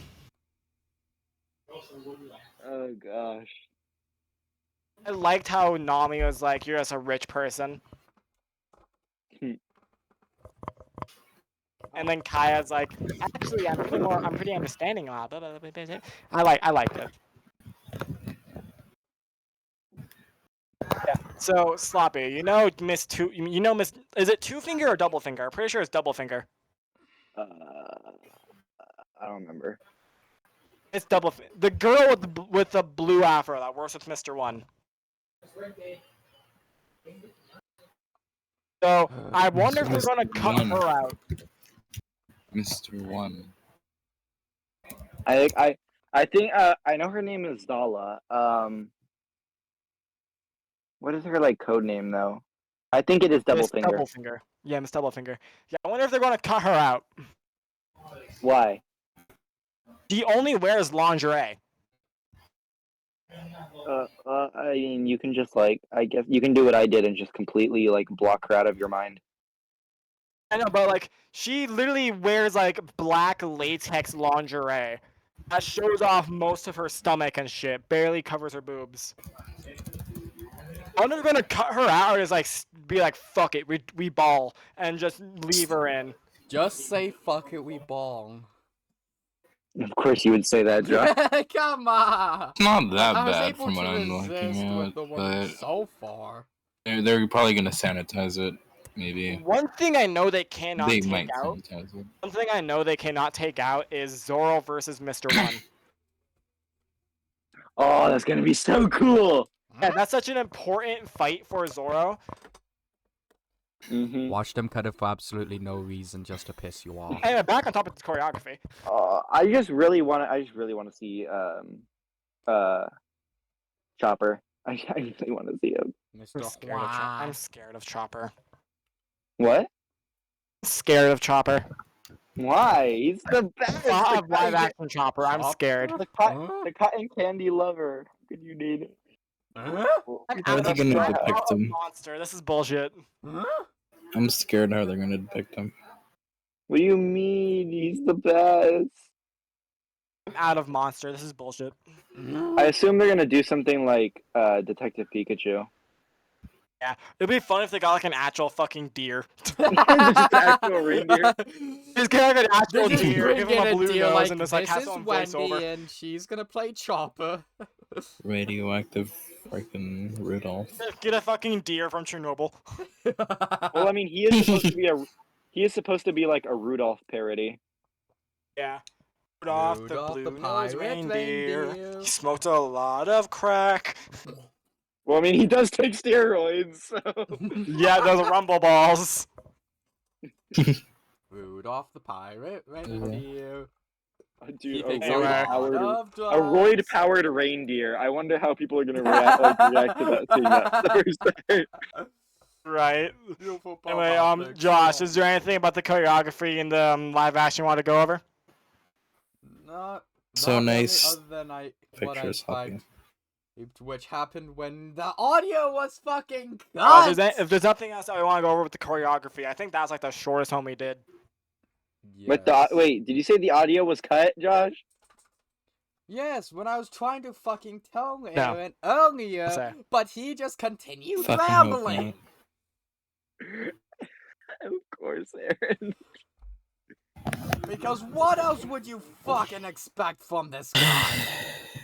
Oh gosh. I liked how Nami was like, you're just a rich person. And then Kaya's like, actually, I'm pretty understanding. I liked it. Yeah. So Sloppy, you know Miss Two, you know Miss, is it Two Finger or Double Finger? I'm pretty sure it's Double Finger. I don't remember. It's Double. The girl with the blue afro that works with Mr. One. So I wonder if they're gonna cut One. her out. Mr. One. I think I know her name is Zala. What is her like code name though? I think it is Double Miss Finger. Double Finger. Yeah, Miss Double Finger. Yeah, I wonder if they're gonna cut her out. Why? She only wears lingerie. I mean, you can just like, I guess you can do what I did and just completely like block her out of your mind. I know, but like she literally wears like black latex lingerie that shows off most of her stomach and shit, barely covers her boobs. I wonder if they're gonna cut her out or just like be like, fuck it, we ball and just leave her in. Just say fuck it, we ball. Of course, you would say that, Josh. Come on. It's not that I was bad able from what to I'm resist looking with at, the one but so far. they're probably gonna sanitize it. Maybe One thing I know they cannot they take might out. sanitize it. One thing I know they cannot take out is Zoro versus Mr. One. Oh, that's gonna be so cool. Yeah, that's such an important fight for Zoro. Mm-hmm. Watch them cut it for absolutely no reason, just to piss you off. Hey, back on top of the choreography. I just really want to see Chopper. I really want to see him. Mr. I'm scared of Chopper. What? I'm scared of Chopper. Why? He's the best. Thought of live action Chopper. I'm scared. The cotton candy lover. How could you need it? Huh? How are they gonna depict him? Monster. This is bullshit. Huh? I'm scared how they're gonna depict him. What do you mean? He's the best. I'm out of monster. This is bullshit. I assume they're gonna do something like Detective Pikachu. Yeah, it'd be fun if they got like an actual fucking deer. Just an actual reindeer. Just get like an actual They just deer, bring give him in a blue deer nose, like, and just like this have is some Wendy voiceover. and she's gonna play Chopper. Radioactive freaking Rudolph. Get a fucking deer from Chernobyl. Well, I mean, he is supposed to be like a Rudolph parody. Yeah. Rudolph Rudolph the the blue-nosed pirate reindeer. reindeer. He smoked a lot of crack. Well, I mean, he does take steroids, so. Yeah, those rumble balls. Rudolph the pirate reindeer. Dude, He a takes Anyway. a lot roid-powered, of a drugs. roid-powered reindeer. I wonder how people are gonna react to that seeing that Thursday. Right. Beautiful Anyway, Pop-Up Josh, Mix. is there anything about the choreography in the live action you want to go over? Not So really, nice other than what I Pictures, expect. Hoppy. which happened when the audio was fucking If cut. there's nothing else that we want to go over with the choreography, I think that's like the shortest one we did. But the Yes. wait, did you say the audio was cut, Josh? Yes, when I was trying to fucking tell No. Aaron earlier, Say. but he just continued Fucking hope rambling. Of course, Aaron. Because what else would you fucking expect from this guy?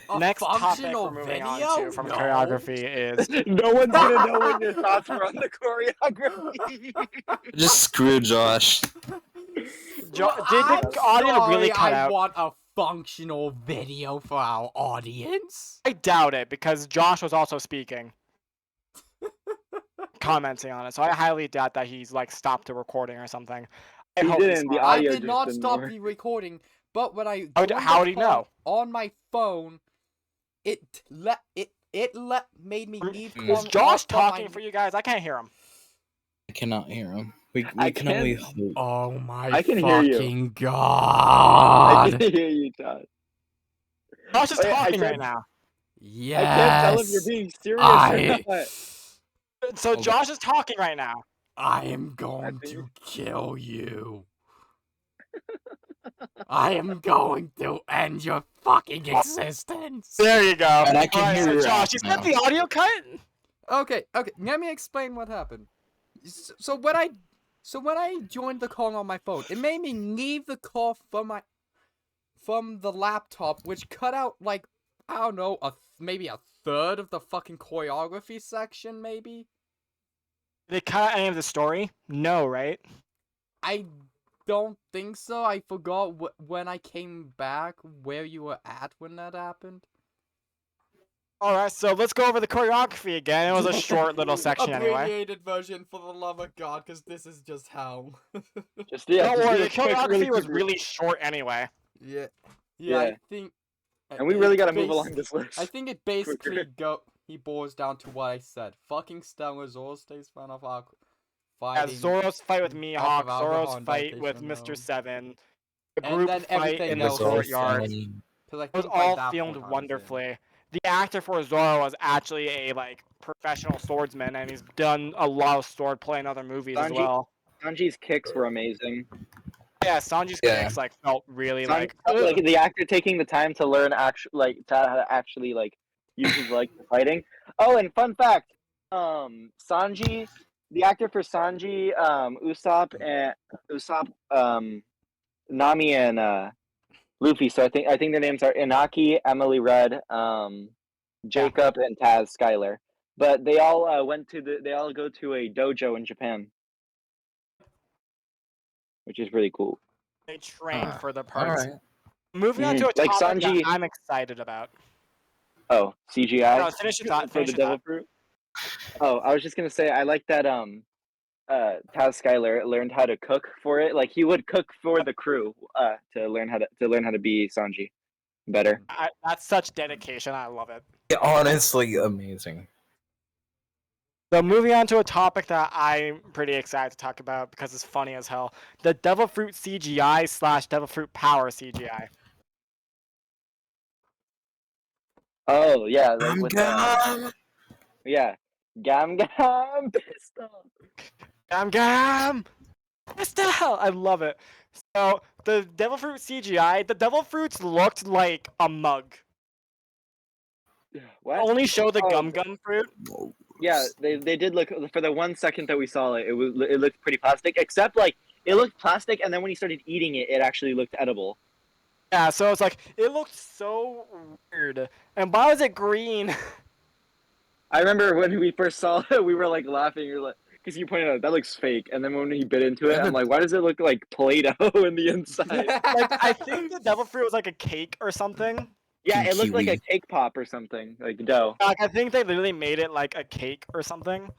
A Next topic functional we're moving video? on to from No. choreography is No one's gonna know what your thoughts were on the choreography. Just screw Josh. did the I'm audio really sorry, cut I out? want a functional video for our audience. I doubt it because Josh was also speaking, commenting on it. So I highly doubt that he's like stopped the recording or something. I He hope didn't, the not. I audio did just not didn't stop work. the recording, but when I How joined how the do you call know? on my phone, it made me leave Is Is Chrome Josh off, but talking my- for you guys? I can't hear him. I cannot hear him. We I can only can. hope. Oh my I can hear you. fucking I god! can hear you, Todd. Josh is Oh, yeah, I talking right can't- now. Yes. I can't tell if you're being serious I- or not. So Okay. Josh is talking right now. I am going think- to kill you. I am going to end your fucking existence. There you go. And I can Alright, hear so your Josh, ass you now. said the audio cut? Okay, let me explain what happened. So when I joined the call on my phone, it made me leave the call from the laptop, which cut out like I don't know, maybe a third of the fucking choreography section, maybe. Did they cut any of the story? No, right? I don't think so. I forgot when I came back where you were at when that happened. Alright, so let's go over the choreography again. It was a short little section anyway. Abbreviated version for the love of God, because this is just hell. Just yeah. Don't just worry, do the a quick, choreography was quick- really short anyway. Yeah. Yeah. I think. And we really gotta move along this list. I think it basically quicker. he boils down to what I said. Fucking Stellar Zoro stays fan of our Yeah, fighting. Zoro's fight with Mihawk, Back of Zoro's Alcohol fight and with Vacation Mr. Realm. Seven, the And group then fight everything in the else was courtyard. Because I It was think by all that filmed point I was in. wonderfully. The actor for Zoro was actually a like professional swordsman, and he's done a lot of swordplay in other movies as Sanji- well. Sanji's kicks were amazing. Yeah, Sanji's Yeah. kicks like felt really Like like the actor taking the time to learn how to actually like use his legs for fighting. Oh, and fun fact, Sanji, the actor for Sanji, Usopp, Nami and Luffy. So I think their names are Inaki, Emily Red, Jacob, and Taz Skylar. But they all they all go to a dojo in Japan, which is really cool. they trained for the All parts. right. Moving on to a Like topic Sanji- that I'm excited about. Oh, CGI. No, finish your thought. for Finish the your devil thought. fruit. Oh, I was just gonna say I like that Taz Skylar learned how to cook for it. Like he would cook for the crew to learn how to be Sanji better. That's such dedication. I love it. Honestly, amazing. So moving on to a topic that I'm pretty excited to talk about because it's funny as hell. The Devil Fruit CGI / Devil Fruit Power CGI. Oh yeah, like with Gum. yeah, Gam Gam pistol. Gam! Estelle! I love it. So, the Devil Fruit CGI, the Devil Fruits looked like a mug. What? Only show the Oh, Gum fruit. Yeah, they did look for the 1 second that we saw it. It looked pretty plastic, except like it looked plastic, and then when he started eating it, it actually looked edible. Yeah, so it's like, it looked so weird. And why was it green? I remember when we first saw it, we were like laughing. You're like, because you pointed out that looks fake, and then when he bit into it, I'm like, why does it look like Play-Doh in the inside? Like, I think the Devil Fruit was like a cake or something. Yeah, it looked like a Kiwi. cake pop or something, like dough. Like, I think they literally made it like a cake or something.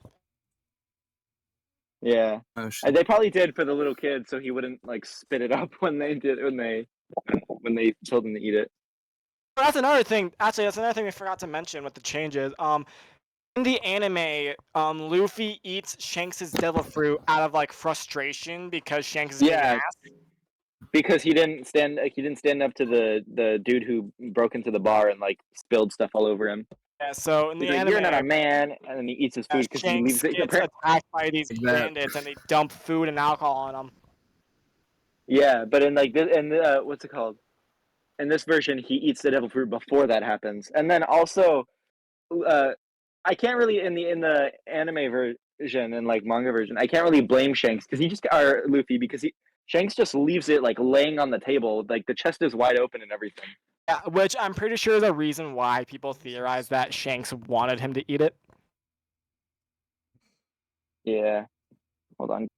Yeah, Oh, and shit. they probably did for the little kid, so he wouldn't like spit it up when they told him to eat it. That's another thing. Actually, that's another thing we forgot to mention with the changes. In the anime, Luffy eats Shanks' devil fruit out of like frustration because Shanks is Yeah. getting ass. Because he didn't stand up to the dude who broke into the bar and like spilled stuff all over him. Yeah, so in the He's like, anime, "You're not a man," and then he eats his food because he Shanks leaves it. gets attacked by these Like that. bandits and they dump food and alcohol on him. Yeah, but in like this, in what's it called? In this version, he eats the devil fruit before that happens, and then also, I can't really in the anime version and like manga version, I can't really blame Shanks because he just or Luffy because Shanks just leaves it like laying on the table, like the chest is wide open and everything. Yeah, which I'm pretty sure is a reason why people theorize that Shanks wanted him to eat it. Yeah, hold on.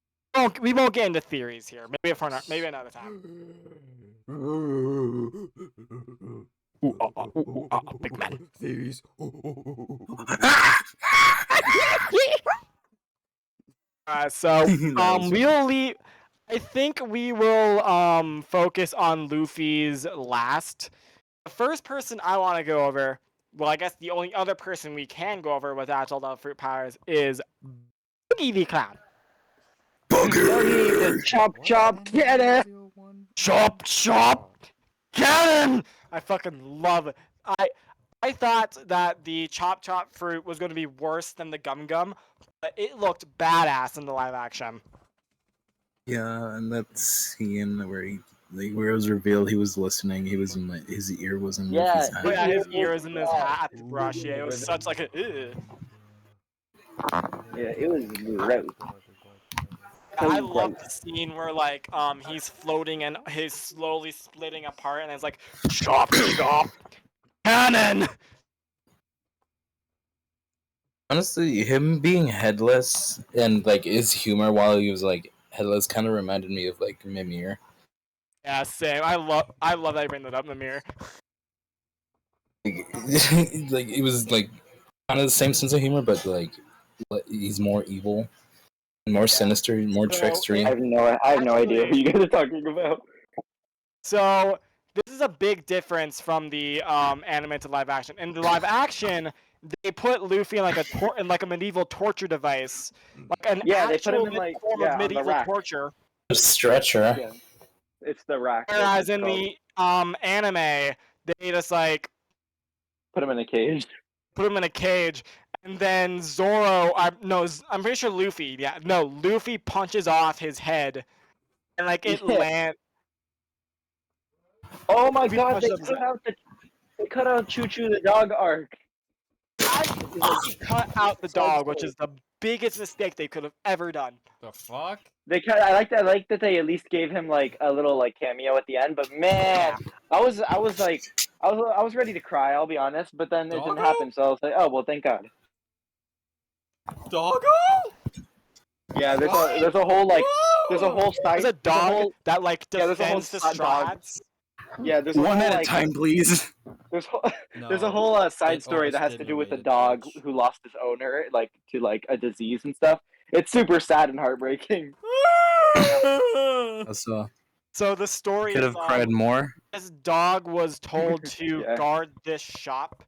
We won't get into theories here. Maybe another time. Big man. Theories. So That was we'll leave. I think we will focus on Luffy's last. The first person I want to go over. Well, I guess the only other person we can go over with actual love fruit powers is Boogie the Clown. Boogie the chop cannon. Chop cannon! I fucking love it. I thought that the chop fruit was going to be worse than the gum, but it looked badass in the live action. Yeah, and that scene where where it was revealed he was listening. He was in his ear was in Yeah, Luffy's Oh, hat. yeah, his ears and his hat at the brush. Yeah, it was such like a. Ugh. Yeah, it was gross. I love the scene where like he's floating and he's slowly splitting apart and it's like chop cannon. Honestly, him being headless and like his humor while he was like headless kind of reminded me of like Mimir. Yeah, same. I love that you bring that up, Mimir. Like, like it was like kind of the same sense of humor, but like he's more evil, more sinister, more So, trickstery. I have no idea who you guys are talking about. So this is a big difference from the anime to live action. In the live action, they put Luffy in like a medieval torture device, like an Yeah, they put him actual in like form on of the medieval rack. torture. A stretcher. Yeah, it's the rack. Whereas in the anime, they just like put him in a cage. put him in a cage, and then I'm pretty sure Luffy. Yeah, no, Luffy punches off his head, and like it Yeah. lands. Oh my Luffy god, punches up his head. they cut out Choo Choo the dog arc. They cut out the dog, which is the biggest mistake they could have ever done. The fuck? I like that they at least gave him like a little like cameo at the end, but man, I was ready to cry, I'll be honest, but then it didn't Doggo? happen, so I was like, oh well, thank God. Doggo? Yeah, there's a whole side. There's a dog whole, that like yeah, there's a whole defends the dog. straw hats. Yeah, there's a One whole, at a like, time, please. There's No, a whole side it story that has to almost do with a didn't dog bitch. who lost his owner, like to like a disease and stuff. It's super sad and heartbreaking. So So the story could is have cried more. this dog was told to Yeah. guard this shop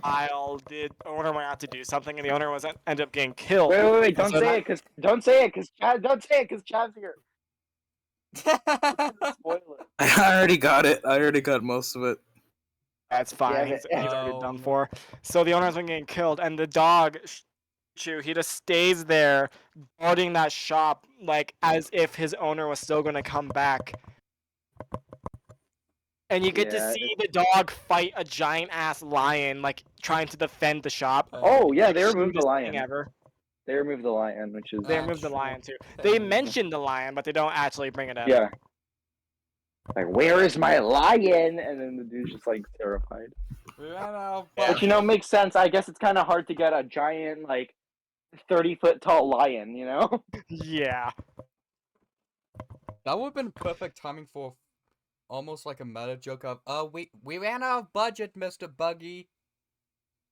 while the owner went out to do something, and the owner ended up getting killed. Wait! That's Don't say it, cause Chav's here. Spoil it. I already got it. I already got most of it. That's fine. Yeah, he's but- already done for. So the owner's been getting killed, and the dog, he just stays there guarding that shop, like as if his owner was still going to come back. And you get to Yeah, see the dog fight a giant ass lion, like trying to defend the shop. Oh yeah, they Like, removed the cutest lion. thing ever. They removed the lion, which is They removed the lion too. They mentioned the lion, but they don't actually bring it up. yeah. Like, where is my lion? And then the dude's just like terrified. Which makes sense. I guess it's kind of hard to get a giant like 30-foot tall lion, you know? Yeah. That would have been perfect timing for almost like a meta joke of, we ran out of budget, Mr. Buggy.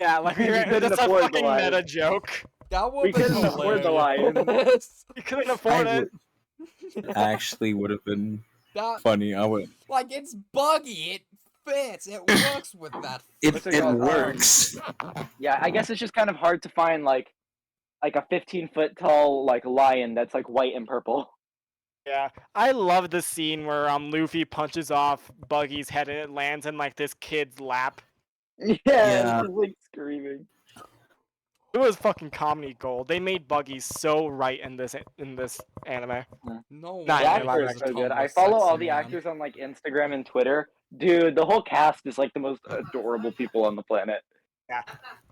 Yeah, like We couldn't that's a afford the fucking lion. meta joke. That would We have been couldn't afford the hilarious. You couldn't afford it. Actually, would have been That, funny. I would. like, it's Buggy. It fits. It works with that. What's it It called? works. Yeah, I guess it's just kind of hard to find like a 15-foot tall like lion that's like white and purple. Yeah, I love the scene where Luffy punches off Buggy's head and it lands in like this kid's lap. Yeah, Yeah. it's just like screaming. It was fucking comedy gold. They made Buggy so right in this anime. No Nah, The yeah, wonder live actors he's are a so good. I tongueless follow all sexy the man. actors on like Instagram and Twitter. Dude, the whole cast is like the most adorable people on the planet. Yeah,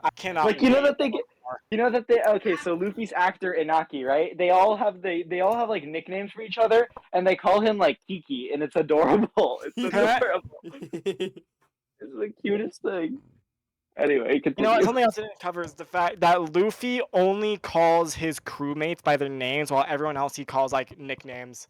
I cannot. Like you know wait that they for get, more. you know that they okay. So Luffy's actor Inaki, right? They all have like nicknames for each other, and they call him like Kiki, and it's adorable. It's Yeah. adorable. It's the cutest thing. Anyway, You know what? continue. Something else it covers the fact that Luffy only calls his crewmates by their names, while everyone else he calls like nicknames,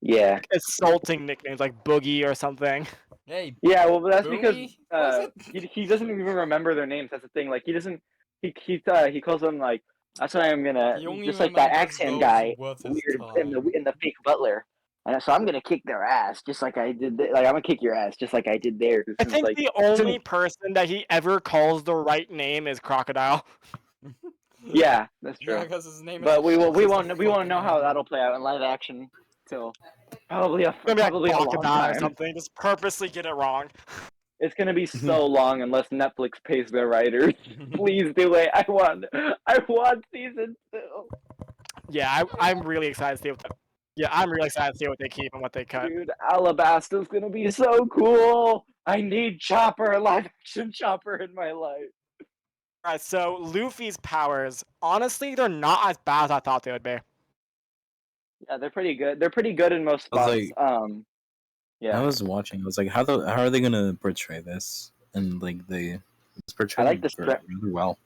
Yeah. insulting nicknames like Boogie or something. Hey, Yeah, well, that's because Booey? Was it? he doesn't even remember their names. That's the thing. Like he doesn't he calls them like that's why I'm gonna He only just like that remembers Axiom those guy, worth his weird time. in the fake butler, and so I'm gonna kick their ass just like I did. Like I'm gonna kick your ass just like I did theirs. I It's think like the only person that he ever calls the right name is Crocodile. yeah, that's true. Yeah, because his name is. But we Shanks is the won't fucking know how animal. that'll play out in live action till It's gonna be like probably a long Crocodile or time. something. Just purposely get it wrong. It's gonna be so long unless Netflix pays their writers. Please do it. I want season 2. Yeah, I'm really excited to see what. I'm really excited to see what they keep and what they cut. Dude, Alabasta's gonna be so cool. I need Chopper, live action Chopper in my life. Alright, so Luffy's powers, honestly, they're not as bad as I thought they would be. Yeah, they're pretty good. They're pretty good in most I was spots. like, Yeah. I was watching. I was like, how are they gonna portray this? And like it's portrayed I like the really well.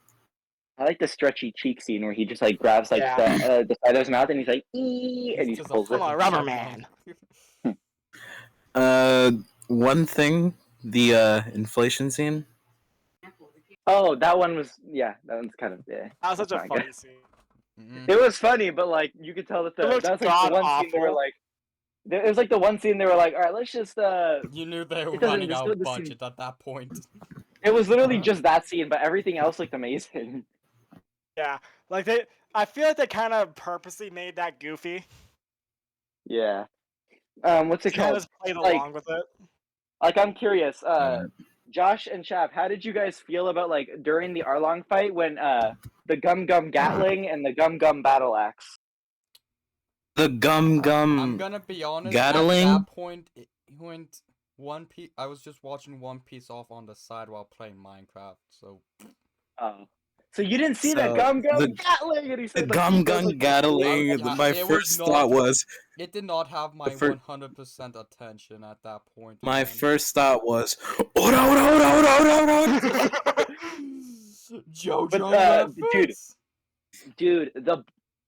I like the stretchy cheek scene where he just like grabs like Yeah. the side of his mouth and he's like ee and he just pulls it. I'm a rubber man. One thing, the inflation scene. Oh, that one was that one's kind of That was such that's a not good. funny scene. It was funny, but like you could tell that It looks that's like the one scene they were god-awful. like it was like the one scene they were like, all right, let's just You knew they were it doesn't running just out do of the scene. budget at that point. It was literally just that scene, but everything else looked amazing. Yeah, like I feel like they kind of purposely made that goofy. Yeah. What's it To kind called? of played Like- along with it. Like I'm curious, Josh and Chav, how did you guys feel about like during the Arlong fight when the Gum Gum Gatling and the Gum Gum Battle Axe? The gum I'm gonna be honest. Gatling? At that point, it went One Piece. I was just watching One Piece off on the side while playing Minecraft. So So you didn't see the So, Gum Gum the- Gatling, and he The said gum he goes, gun like, gatling. Yeah, My it was first not- thought was it did not have my fir- 100% attention at that point. my man. first thought was ora, ora, ora, ora, ora. JoJo But, dude, reference. dude,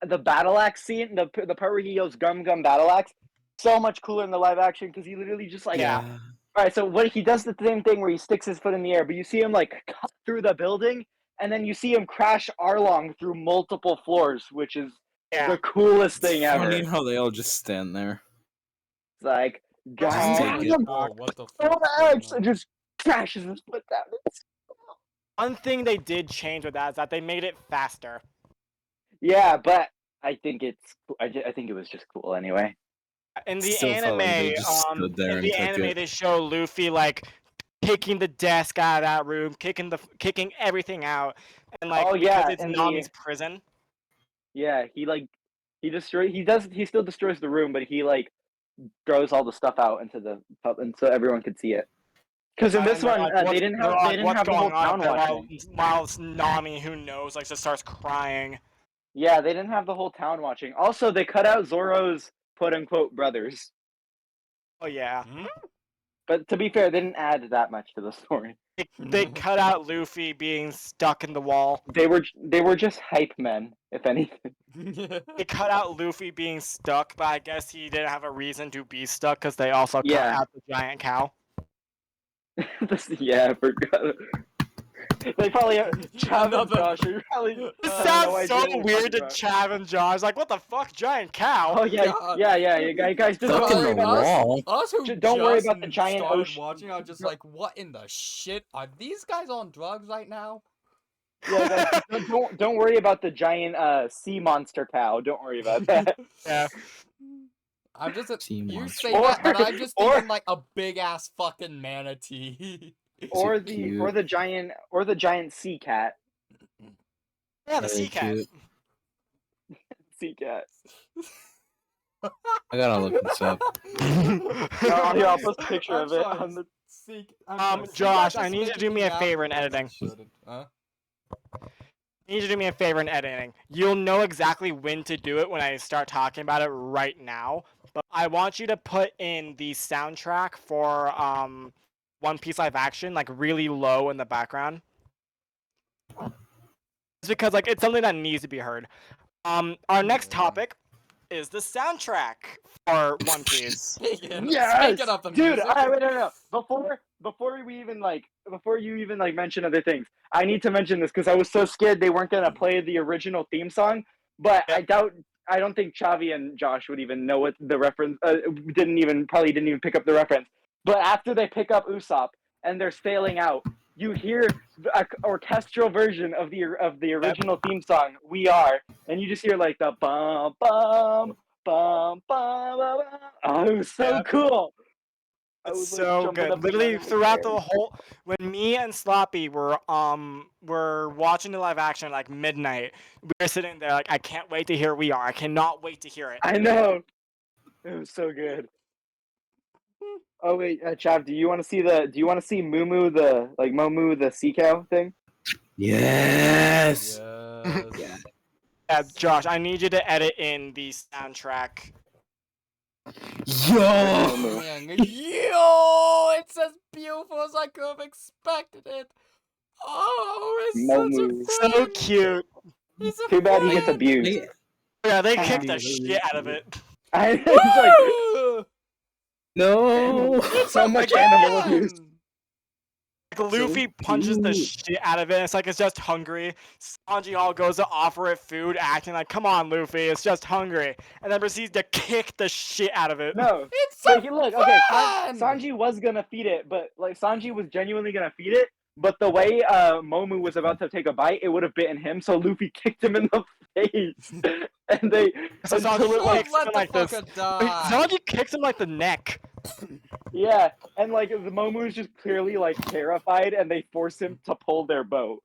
the battle axe scene, the part where he yells Gum Gum Battle Axe, so much cooler in the live action because he literally just like Yeah. All right, so what he does the same thing where he sticks his foot in the air, but you see him like cut through the building, and then you see him crash Arlong through multiple floors, which is Yeah. the coolest It's thing ever. funny It's how they all just stand there. like Just Gum take it. Gum Oh, what the Battle fuck? Axe, and just crashes his foot down. One thing they did change with that is that they made it faster. Yeah, but I think I think it was just cool anyway. In the Still felt anime, like they just stood there in and the took anime, it. they show Luffy like kicking the desk out of that room, kicking everything out, and like Oh, yeah, because it's and Nami's prison. Yeah, he still destroys the room, but he like throws all the stuff out into the pub, and so everyone could see it. Because in this And they're one, like, they didn't they're have like, what's the whole going on town up there? watching. While Nami, who knows, like just starts crying. Yeah, they didn't have the whole town watching. Also, they cut out Zoro's quote unquote brothers. Oh yeah, But to be fair, they didn't add that much to the story. they cut out Luffy being stuck in the wall. They were just hype men, if anything. They cut out Luffy being stuck, but I guess he didn't have a reason to be stuck because they also cut Yeah. out the giant cow. Yeah, I forgot. They probably Chav and Another- Josh are probably. This have no sounds idea so what we're weird to talking about. Chav and Josh. Like, what the fuck, giant cow? Oh yeah, God. yeah. You guys just Stuck don't in worry the about wall. Us who Don't worry just about the giant started ocean. watching are just like, what in the shit? Are these guys on drugs right now? Yeah, guys, don't worry about the giant sea monster cow. Don't worry about that. Yeah. I'm just Sea you monster. say that, and I'm just Or- thinking like a big ass fucking manatee. or cute? the giant sea cat. Yeah, the Are sea they cat. cute? Sea cat. I gotta look this up. Oh, here, I'll post a picture of it sorry, on the. Josh, I need you to do me a favor in editing. Huh? I need you to do me a favor in editing. You'll know exactly when to do it when I start talking about it right now. But I want you to put in the soundtrack for One Piece live action, like really low in the background. It's because like it's something that needs to be heard. Our next topic is the soundtrack for One Piece. Speaking Yes, of the dude. music. Wait, no. Before you even like mention other things, I need to mention this because I was so scared they weren't gonna play the original theme song. But Yep. I don't think Chavi and Josh would even know what the reference. Probably didn't even pick up the reference. But after they pick up Usopp and they're sailing out, you hear the orchestral version of the original theme song, "We Are," and you just hear like the bum bum bum bum bum. Oh, it was so cool. I It's was like so jumping good. up and Literally down in the throughout chair. the whole when me and Sloppy were watching the live action at like midnight, we were sitting there like I can't wait to hear We Are. I cannot wait to hear it. I know. It was so good. Oh wait, Chav, do you want to see Mumu the like Momu the sea cow thing? Yes. Yes. Yeah, Josh, I need you to edit in the soundtrack. Yo. Momu. Yo, it's as beautiful as I could have expected it. Oh, it's Momu. such a So friend. cute. He's a Too bad he friend. gets abused. Yeah, they Ah. kicked the shit out of it. It's like Woo! No. It's so a much friend. animal abuse. Like Luffy punches the shit out of it. It's like it's just hungry. Sanji all goes to offer it food, acting like, "Come on, Luffy, it's just hungry," and then proceeds to kick the shit out of it. No, It's but a he look okay. friend. Sanji was gonna feed it, but like Sanji was genuinely gonna feed it. But the way Momu was about to take a bite, it would have bitten him. So Luffy kicked him in the face, and they So until Sanji it like kicks Let him the like this. fucker die. Sanji kicks him like the neck. yeah, and like the Momu is just clearly like terrified, and they force him to pull their boat.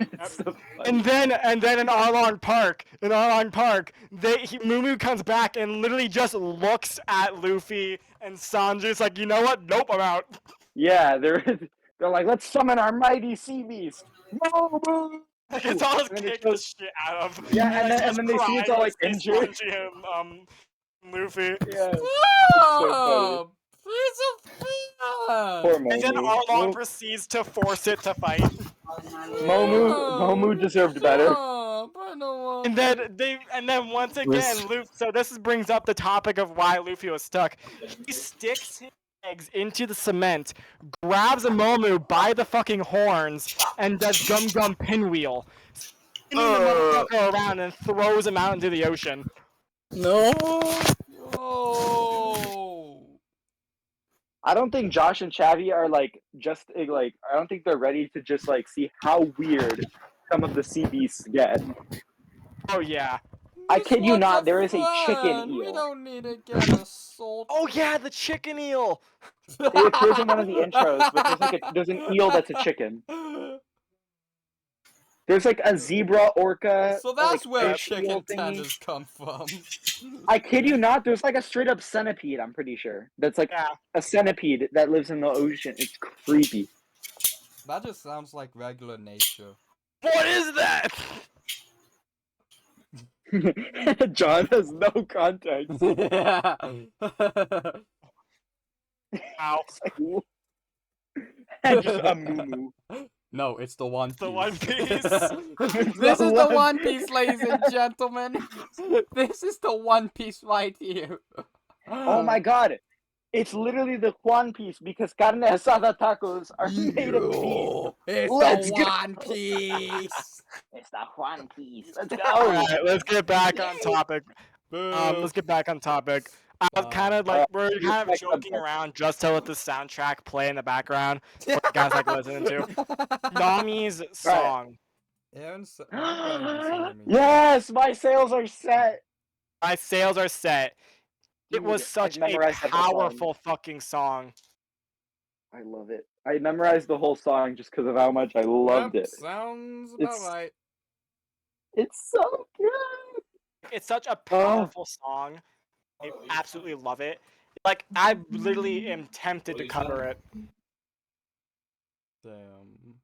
It's so funny. And then in Arlong Park, Mumu comes back and literally just looks at Luffy and Sanji. It's like, you know what? Nope, I'm out. Yeah, they're like, let's summon our mighty sea beast. Momu! Like it's all just And then it kicked the shows- shit out of. Yeah, and like, then they see it's all like when they see injured. Sanji and Luffy. Yeah, Oh, he's a friend. poor And then Momu. Arlong proceeds to force it to fight. Momu deserved better. Oh, but no And then once again, Luffy. So this brings up the topic of why Luffy was stuck. He sticks his legs into the cement, grabs a Momu by the fucking horns, and does Gum Gum Pinwheel, spinning the motherfucker around and throws him out into the ocean. No. Oh. I don't think Josh and Chavi are like just like I don't think they're ready to just like see how weird some of the sea beasts get. Oh yeah. I This kid you one's not, there is a friend. chicken We eel. don't need to get assaulted. Oh yeah, the chicken eel. It appears in one of the intros, but there's an eel that's a chicken. There's like a zebra orca. So that's like, where fish chicken eel thingy. tenders come from. I kid you not, there's like a straight up centipede, I'm pretty sure. That's like Yeah. a centipede that lives in the ocean. It's creepy. That just sounds like regular nature. What is that? John has no context. Ow. Just a moo. No, it's the One Piece. The One Piece. This is the One One Piece, ladies and gentlemen. This is the One Piece right here. Oh my god. It's literally the One Piece because carne asada tacos are made of beef. Yo, it's Let's the go. One Piece. It's the One Piece. Let's All go. right, let's get back on topic. Let's get back on topic. I was kind of like we're kind of next joking subject. around just to let the soundtrack play in the background. What you guys like listening to? Nami's song. Aaron's. Yes, my sails are set. My sails are set. It Dude, was I've such a memorized that song. powerful fucking song. I love it. I memorized the whole song just because of how much I loved Yep, it. sounds about It's- right. It's so good. It's such a powerful song. I absolutely love it. Like, I literally am tempted to cover it. Damn.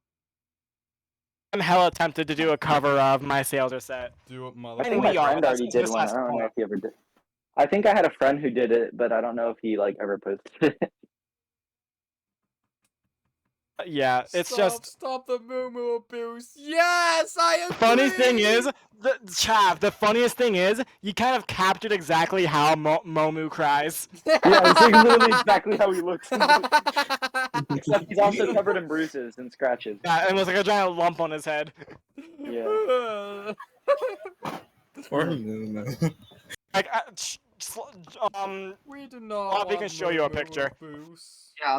I'm hella tempted to do a cover of My Sails Are Set. Do it, I And think we my are, friend that's already did just one. us I don't know four. if he ever did. I think I had a friend who did it, but I don't know if he like ever posted it. Yeah, it's just... Stop the moo abuse. Yes, I agree. Funny thing is, Chav, the funniest thing is, you kind of captured exactly how Momu cries. Yeah, it's like literally exactly how he looks. Except he's also covered in bruises and scratches. Yeah, and it was like a giant lump on his head. Yeah. Poor Moo. Like, We do not Bobby want can show you a moo picture. abuse. Yeah,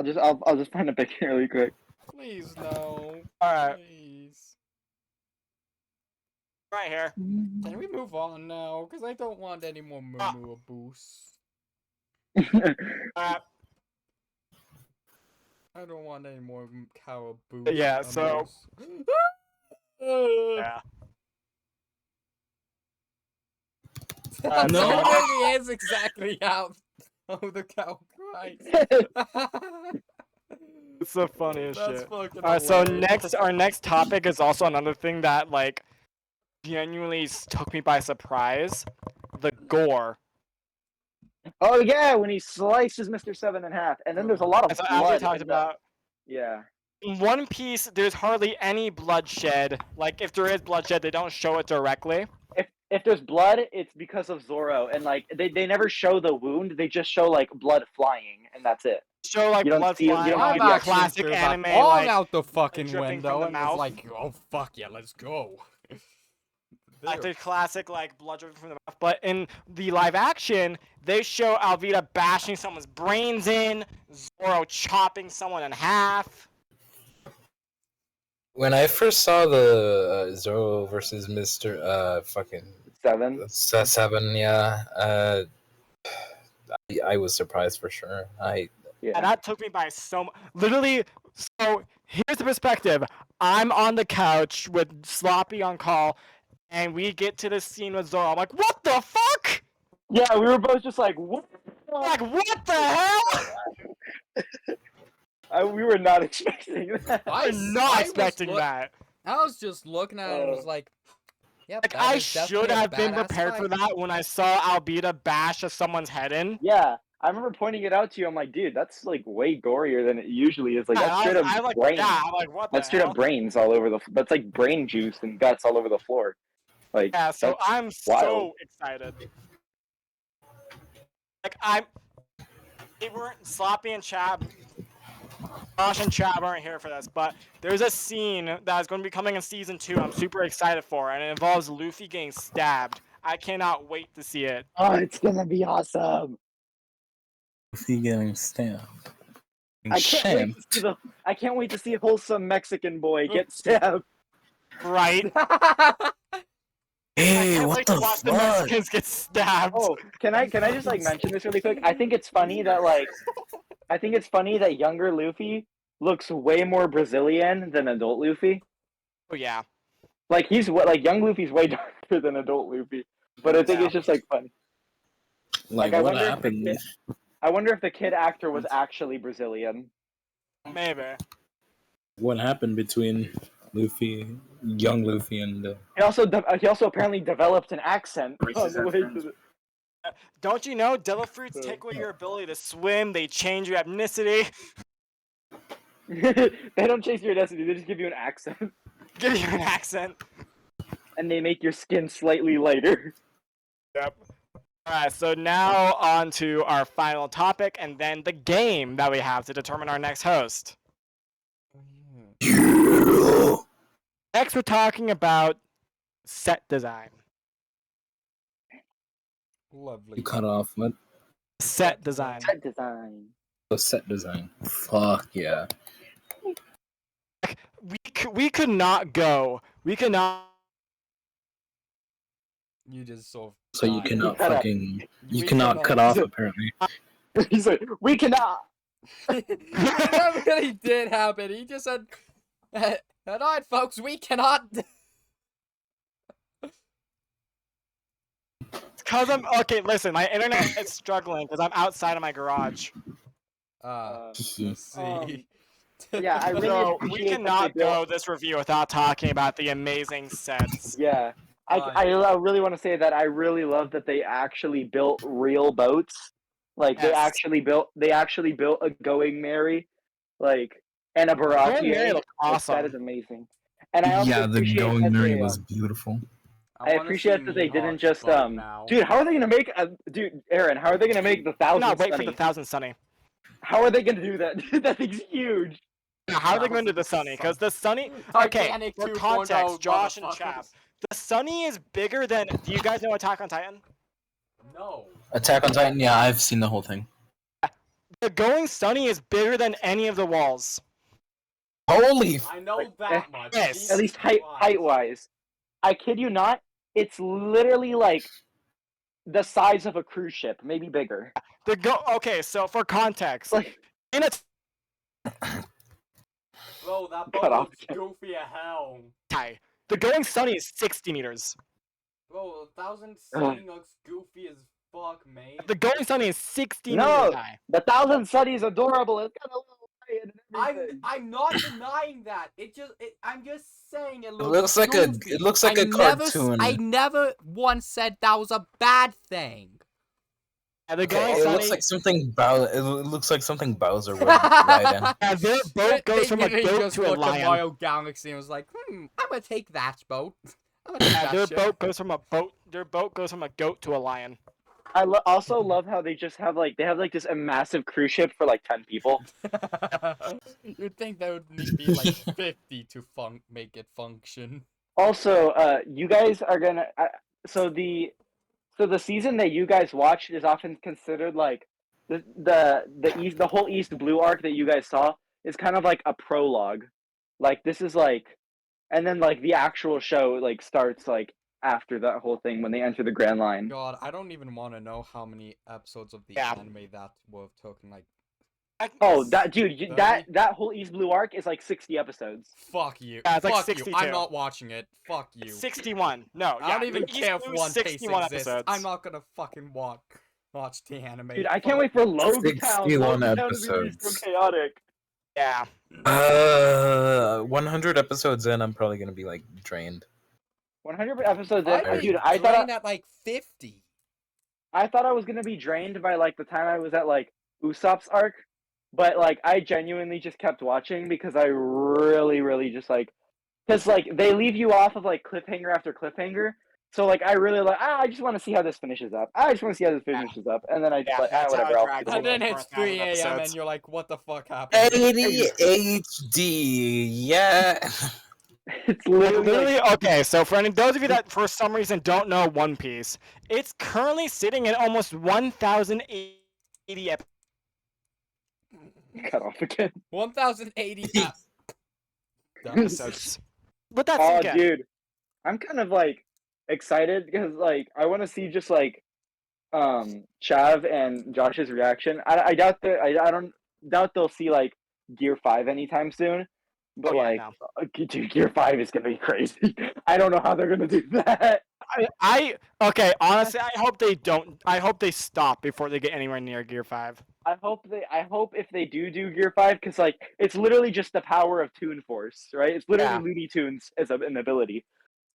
I'll just find a picture really quick. Please no. Alright. Please. Right here. Can we move on now? Because I don't want any more moo abuse. Alright. I don't want any more caribou. Yeah, so- Yeah. That's No. really is exactly how the cow cries. It's the funniest That's shit. fucking Alright, so hilarious. our next topic is also another thing that, like, genuinely took me by surprise. The gore. Oh yeah, when he slices Mr. Seven in half, and then there's a lot of As we blood. talked in the- about, Yeah. in One Piece, there's hardly any bloodshed. Like, if there is bloodshed, they don't show it directly. If there's blood, it's because of Zoro, and like they never show the wound. They just show like blood flying, and that's it. Show, like, You don't blood see- you flying, don't like see the the I've classic actually anime, threw that bong like, out the fucking dripping from window the and mouth. was like, oh fuck yeah, let's go. like There. the classic, like, blood dripping from the mouth. But in the live action, they show Alvida bashing someone's brains in, Zoro chopping someone in half. When I first saw the Zoro versus Mr. Fucking Seven. 7, yeah, I was surprised for sure. And Yeah. that took me by literally. So here's the perspective. I'm on the couch with Sloppy on call, and we get to the scene with Zoro. I'm like, what the fuck? Yeah, we were both just like, what? Like, what the hell? We were not expecting that. I'm not expecting that. I was just looking at it and was like, yep, Like, that I is definitely should a have been badass prepared for fight. that when I saw Albedo bash someone's head in. Yeah, I remember pointing it out to you. I'm like, dude, that's like way gorier than it usually is. Like Yeah, that's straight up I like, brains. yeah, I'm like, what the That's straight hell? up brains all over the. That's like brain juice and guts all over the floor. Like Yeah, so that's I'm wild. so excited. Like, they weren't Sloppy and Chav. Josh and Chav aren't here for this, but there's a scene that is going to be coming in season 2. I'm super excited for, and it involves Luffy getting stabbed. I cannot wait to see it. Oh, it's gonna be awesome. He getting stabbed. I can't wait to see wholesome Mexican boy get stabbed. Right? I Hey, can't what wait the to watch the fuck? Mexicans get stabbed. Oh, can I just like mention this really quick? I think it's funny that younger Luffy looks way more Brazilian than adult Luffy. Oh, yeah. Like young Luffy's way darker than adult Luffy. But I think Yeah. it's just like funny. Like, I what wonder if the happened? kid- I wonder if the kid actor was actually Brazilian. Maybe. What happened between Luffy, young Luffy, and He also apparently developed an accent on the way to the. Don't you know, devil fruits take away your ability to swim, they change your ethnicity, They don't chase your destiny. They just give you an accent, give you an accent. and they make your skin slightly lighter. Yep. Alright, so now on to our final topic, and then the game that we have to determine our next host. Next, we're talking about set design. Lovely. you cut off what? Set design. Set design. The set design. Fuck yeah. We could not go. We could not. You just sort of. So you died. cannot cut off. fucking. You We cannot cannot. cut off apparently. He's like, we cannot. That really did happen. He just said, "Alright, folks, we cannot." Cause I'm okay. Listen, my internet is struggling because I'm outside of my garage. See. yeah, I really So we appreciate that cannot they built. go this review without talking about the amazing sets. Yeah, I really want to say that I really love that they actually built real boats. Like Yes. they actually built a Going Merry, like and a Going Baratie. Merry looked Like, awesome. that is amazing. And I also Yeah, the appreciate Going that Merry they, was beautiful. I wanna appreciate see that they didn't Mihawk's just butt now. dude. How are they gonna make dude Aaron? How are they gonna make the No, thousand wait for Sunny? the 1,000 Sunny. How are they gonna do that? Dude, that thing's huge. Now, how are they going to do the Sunny? Because the Sunny. Okay, Titanic for 2.0, context, Josh and motherfuckers. Chav, the Sunny is bigger than. Do you guys know Attack on Titan? No. Attack on Titan. Yeah, I've seen the whole thing. The Going Sunny is bigger than any of the walls. Holy! I know Like, that much. yes. Jesus At least height Christ. wise. I kid you not. It's literally like the size of a cruise ship, maybe bigger. Okay, so for context, Like in a Bro, that Cut boat off. looks goofy as hell. tie, the Going Sunny is 60 meters. Bro, 1,000 Sunny looks goofy as fuck, mate. The Going Sunny is 60 No. meters high. the 1,000 Sunny is adorable. It's got a little lion and everything. I'm not denying that. I'm just saying it It looks. looks like a cartoon. I never once said that was a bad thing. Yeah, the Okay, Going it Sunny. looks like something It looks like something Bowser would ride in. Yeah, their boat goes from a They goat just to a looked at lion. Mario Galaxy and was like, I'm gonna take that boat. I'm gonna take Yeah, that their shit. boat goes from a boat. Their boat goes from a goat to a lion. I also love how they just have like this massive cruise ship for like 10 people. You'd think there would need to be like 50 to make it function. Also, you guys are gonna. So the season that you guys watched is often considered like the whole East Blue arc that you guys saw is kind of like a prologue. Like this is like, and then like the actual show like starts like after that whole thing when they enter the Grand Line. God, I don't even want to know how many episodes of the Yeah. anime that would have taken. Like, Oh, that dude, Really? that whole East Blue arc is like 60 episodes. fuck you. Yeah, it's like Fuck you. 62. I'm not watching it. Fuck you. 61. No, I yeah, don't even East care if Blue, One Piece 61 exists. episodes. I'm not gonna fucking watch the anime. Dude, I can't wait for Logetown. 61 Logetown is gonna be so episodes. chaotic. Yeah. 100 episodes in, I'm probably gonna be like drained. 100 episodes I'd in, be dude. I thought drained at like 50. I was gonna be drained by like the time I was at like Usopp's arc, but like I genuinely just kept watching because I really just like, because like they leave you off of like cliffhanger after cliffhanger. So like I really like I just want to see how this finishes up. I just want to see how this finishes up, and then I just Yeah, like that's how whatever. it I'll drags keep And on. then for it's 1,000 3 a.m. episodes. and you're like, what the fuck happened? 80 HD, yeah. It's literally, Literally, okay, so for those of you that for some reason don't know One Piece, it's currently sitting at almost 1,080 cut off again. 1,080 episodes. But that's Oh, again. dude, I'm kind of like excited because like I want to see just like Chav and Josh's reaction. I doubt that I don't doubt they'll see like Gear 5 anytime soon. But Oh, yeah, like, no. dude, Gear 5 is gonna be crazy. I don't know how they're gonna do that. Okay, honestly, I hope they don't. I hope they stop before they get anywhere near Gear 5. I hope if they do Gear 5, because like it's literally just the power of Toon Force, right? It's literally Yeah. Looney Tunes as an ability.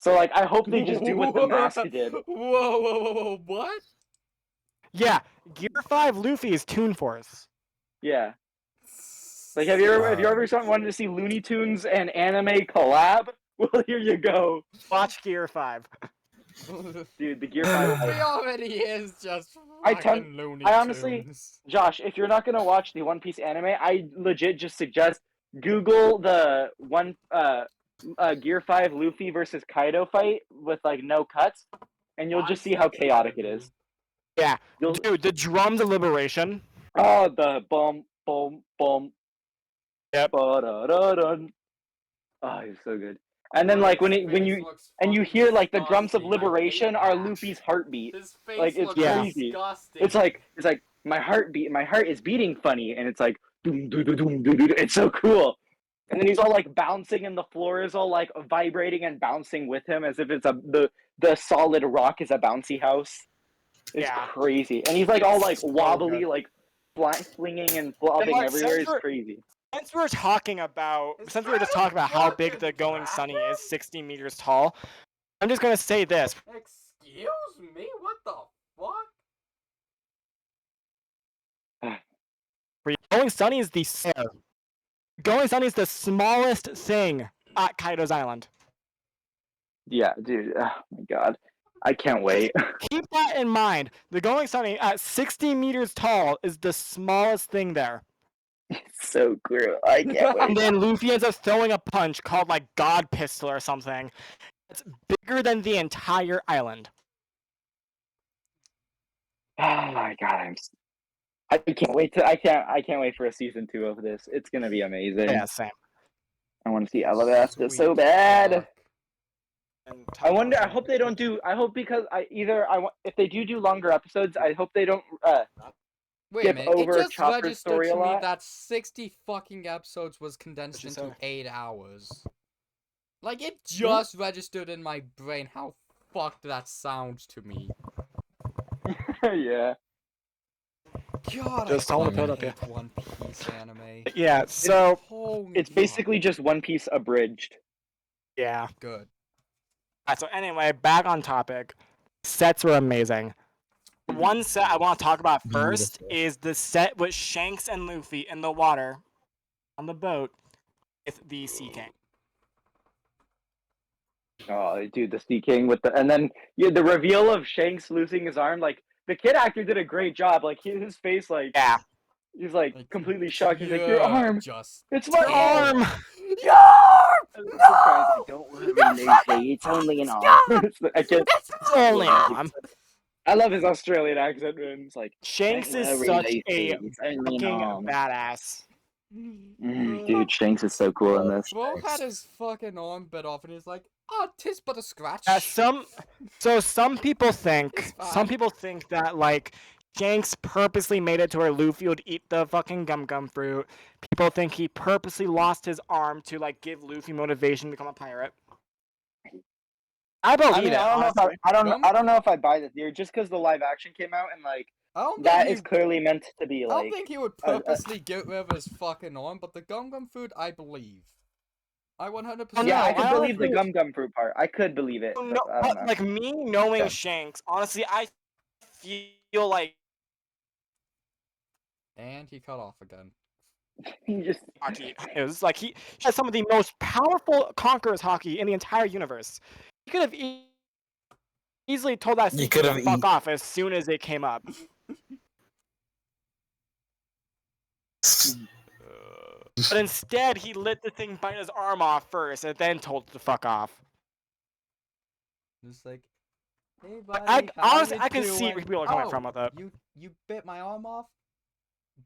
So like I hope they just do what the mask did. Whoa, what? Yeah, Gear 5 Luffy is Toon Force. Yeah. Like have you ever wanted to see Looney Tunes and anime collab? Well, here you go. Watch Gear 5. Dude, the Gear 5. Luffy already is just I fucking Looney honestly- Tunes. Josh, if you're not gonna watch the One Piece anime, I legit just suggest Google the Gear 5 Luffy versus Kaido fight with like no cuts, and you'll just see how chaotic it is. Yeah, You'll, dude, the drums of liberation. oh, the boom, boom, boom. Yep. Ba-da-da-dun. Oh, it's so good. And then like when you hear like the drums of liberation are Luffy's heartbeat. His face like, it's looks crazy. disgusting. It's like my heart is beating funny, and it's like doom, doo, doo, doom, doo, doo, doo. It's so cool. And then he's all like bouncing, and the floor is all like vibrating and bouncing with him, as if it's the solid rock is a bouncy house. It's Yeah. crazy, and he's like all like So wobbly, good. like swinging and flopping like, everywhere. since It's crazy. Since we were just talking about how big the Going Sunny is, 60 meters tall, I'm just gonna say this. Excuse me? What the fuck? Going Sunny is Going Sunny is the smallest thing at Kaido's Island. Yeah, dude. Oh my god, I can't wait. Keep that in mind. The Going Sunny at 60 meters tall is the smallest thing there. It's so cool. I can't And wait. then Luffy ends up throwing a punch called like God Pistol or something. It's bigger than the entire island. Oh my god, I can't wait I can't wait for a season 2 of this. It's gonna be amazing. Yeah, same. I want to see Alabasta so Sweet bad. fuck. And I wonder. I hope they don't do. I hope because if they do longer episodes, I hope they don't. Wait a skip minute, over it just Chopper's registered story a to me lot. that 60 fucking episodes was condensed What'd into you 8 hours. Like, it just registered in my brain how fucked that sounds to me. Yeah. God, Just I hold it fucking up, hate One Piece anime. Yeah, so Oh It's my basically God. just One Piece abridged. yeah. Good. Alright, so anyway, back on topic. Sets were amazing. One set I want to talk about first Beautiful. is the set with Shanks and Luffy in the water on the boat with the Sea King. Oh, dude, the Sea King with and then the reveal of Shanks losing his arm. Like the kid actor did a great job. Like his face, like Yeah. he's like Like, completely shocked. He's like, "Your yeah, arm, Just it's my Your arm! Your arm! And the guy's like, "Don't worry, Lucy. It's only an arm." I can't. It's only an arm. I love his Australian accent, man. It's like, Shanks "Don't is worry, such Lucy. a It's only an fucking arm." badass. Dude, Shanks is so cool in this. Bro had his fucking arm bit off and he's like, "Oh, 'tis but a scratch." Some people think It's fine. that like Shanks purposely made it to where Luffy would eat the fucking gum fruit. People think he purposely lost his arm to like give Luffy motivation to become a pirate. I believe I mean, it. I don't know Honestly. I don't know if I buy the theory just because the live action came out and like I don't that think is clearly meant to be I like. don't think he would purposely get rid of his fucking arm, but the gum food, I believe. I 100%. Yeah, No, I could I believe the honestly- gum fruit part. I could believe it, No, but I don't know. like me knowing Yeah. Shanks, honestly, I feel like And he cut off again. He just Haki. It was like he has some of the most powerful conquerors Haki in the entire universe. He could have easily told that You secret could to have fuck off as soon as it came up. But instead, he let the thing bite his arm off first, and then told it to fuck off. Just like, hey buddy, Honestly, how I you can see where doing? people are coming from with it. You bit my arm off?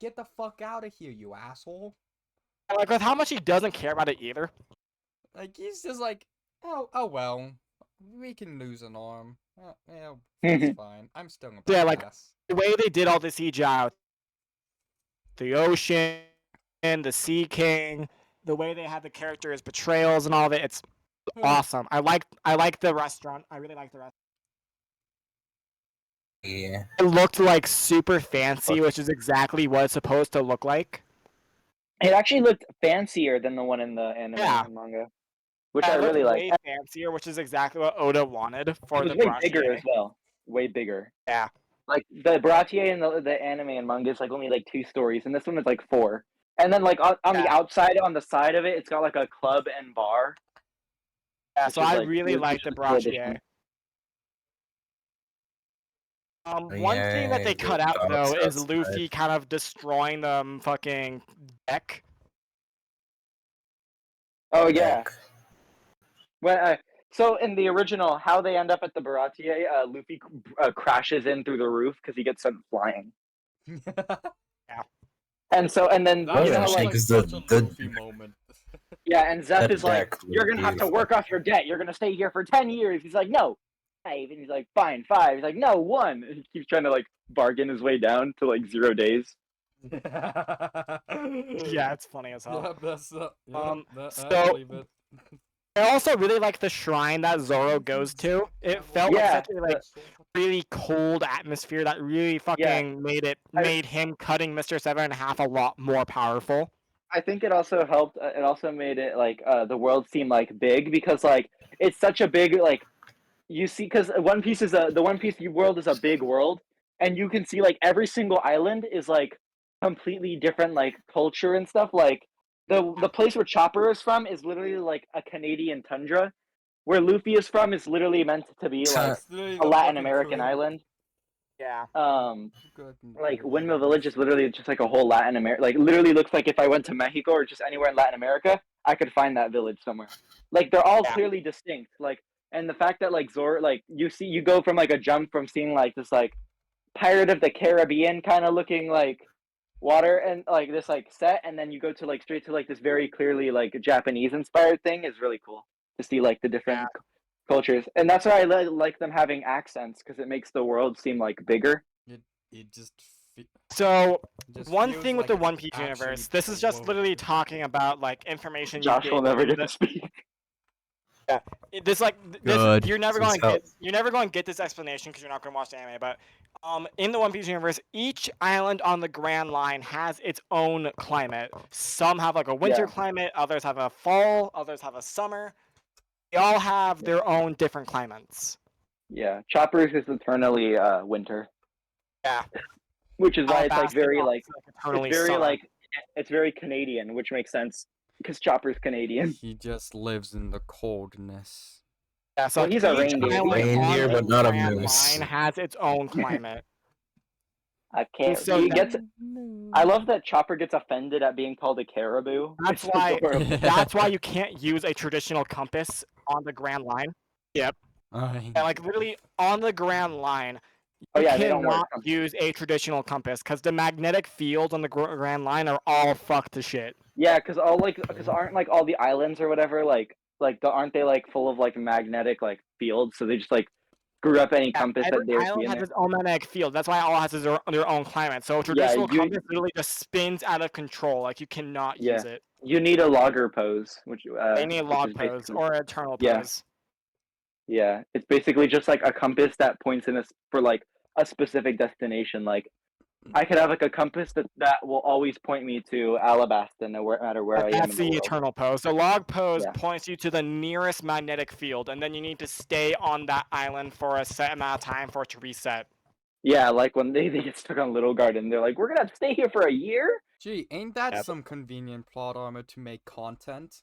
Get the fuck out of here, you asshole. Like with how much he doesn't care about it either. Like, he's just like, oh well, we can lose an arm. Yeah, it's fine. I'm still a Yeah, like- badass. The way they did all the CGI, the ocean, and the Sea King, the way they had the characters' betrayals and all of it, it's awesome. I like the restaurant. I really like the restaurant. Yeah. It looked like super fancy, which is exactly what it's supposed to look like. it actually looked fancier than the one in the anime Yeah. and manga, which Yeah, I it looked really like. way fancier, which is exactly what Oda wanted for It the was way bigger Brashier. as well. Way bigger. Yeah. Like the Bratier and the anime and manga is like only like 2 stories, and this one is like 4. And then like on the Yeah. outside, on the side of it, it's got like a club and bar. Yeah, Which so is, I like, really which like the is a cool addition. Brashier. One Yeah, thing that they the cut out though dogs is outside. Luffy kind of destroying the fucking deck. Oh yeah. Back. Well, so in the original, how they end up at the Baratier, Luffy crashes in through the roof because he gets sent flying. And so, and then That you know, yeah, sounds like like because such the- a the- Luffy moment. yeah, and Zeph that is like, deck "You're looked gonna have to beautiful. work off your debt. You're gonna stay here for 10 years." He's like, "No, 5," and he's like, "Fine, 5." He's like, "No, 1." And he keeps trying to like bargain his way down to like 0 days. Yeah, it's funny as hell. Yep, that's I so- believe it. I also really like the shrine that Zoro goes to. It felt like Yeah, such a like really cold atmosphere that really fucking made him cutting Mr. Seven in half a lot more powerful. I think it also helped. It also made it like the world seem like big because like it's such a big like you see because One Piece is the One Piece world is a big world, and you can see like every single island is like completely different like culture and stuff. Like the place where Chopper is from is literally like a Canadian tundra. Where Luffy is from is literally meant to be like It's literally a the Latin fucking American Caribbean. island. Yeah. Like Windmill Village is literally just like a whole Latin America. Like literally looks like if I went to Mexico or just anywhere in Latin America, I could find that village somewhere. Like they're all Yeah. clearly distinct. Like and the fact that like Zoro, like you go from like a jump from seeing like this like Pirate of the Caribbean kind of looking like water and like this like set, and then you go to like straight to like this very clearly like Japanese inspired thing is really cool to see like the different cultures, and that's why I like them having accents because it makes the world seem like bigger. It just So just one feels thing with like the it's One Piece actually universe, this is just global. literally talking about like information you Josh get will never in get the- to speak. This like this Good. you're never Since going to how- get you're never going to get this explanation because you're not going to watch the anime. But in the One Piece universe, each island on the Grand Line has its own climate. Some have like a winter Yeah. climate, others have a fall, others have a summer. They all have their own different climates. Yeah, Chopper's is eternally winter. Yeah. Which is why it's like Alabasta very is like eternally it's very summer. like it's very Canadian, which makes sense because Chopper's Canadian. He just lives in the coldness. Yeah, so Well, like, he's a each reindeer. island Reindeer, on but the not a Grand moose. Line has its own climate. I can't. So He that- gets. I love that Chopper gets offended at being called a caribou. That's It's why. adorable. That's why you can't use a traditional compass on the Grand Line. And like literally on the Grand Line, Oh, you yeah, they don't work. cannot use a traditional compass because the magnetic fields on the Grand Line are all fucked to shit. Yeah, because aren't like all the islands or whatever aren't they like full of like magnetic like fields? So they just like screw up any Yeah, compass every that they see island in has there. its own magnetic field. That's why all has their own climate. So a traditional you- compass literally just spins out of control. Like you cannot use it. You need a logger pose, which They need a which log is pose basically- or eternal Yeah. pose. Yeah, it's basically just like a compass that points in for like a specific destination. Like I could have like a compass that will always point me to Alabasta, no matter where I am. That's in the the world. eternal pose. The log pose Yeah. points you to the nearest magnetic field, and then you need to stay on that island for a set amount of time for it to reset. Yeah, like when they get stuck on Little Garden, they're like, "We're gonna stay here for a year." Gee, ain't that Yep. some convenient plot armor to make content?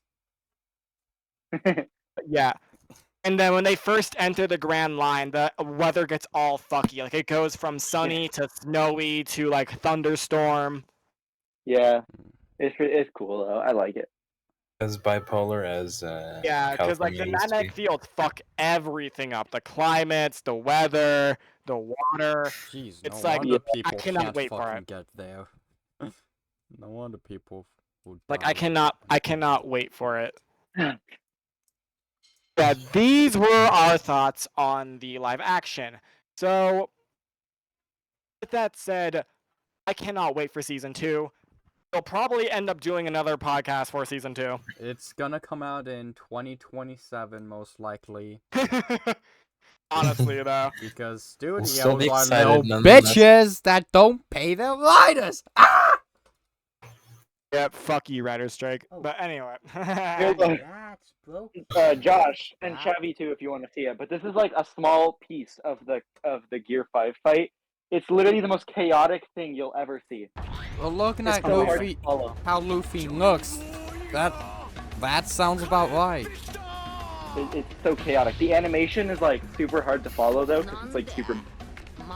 Yeah. And then when they first enter the Grand Line, the weather gets all fucky. Like it goes from sunny to snowy to like thunderstorm. Yeah, it's cool though. I like it. As bipolar as Yeah, because like the California used to magnetic be. fields fuck everything up. The climates, the weather, the water. Jeez, It's no like- wonder I people cannot can't wait for fucking it. get there. No wonder people would Like die. I cannot wait for it. Yeah, these were our thoughts on the live action. So with that said, I cannot wait for season 2. We'll probably end up doing another podcast for season 2. It's gonna come out in 2027 most likely. Honestly though. Because still studios be are excited little nonetheless. bitches that don't pay their writers. Ah! Yep, fuck you, writer's strike. Oh. But anyway. Here's Josh and Chavi too, if you want to see it. But this is like a small piece of the Gear 5 fight. It's literally the most chaotic thing you'll ever see. Well, looking It's at so hard Luffy, to follow. how Luffy looks, that sounds about right. It's so chaotic. The animation is like super hard to follow though, because it's like super.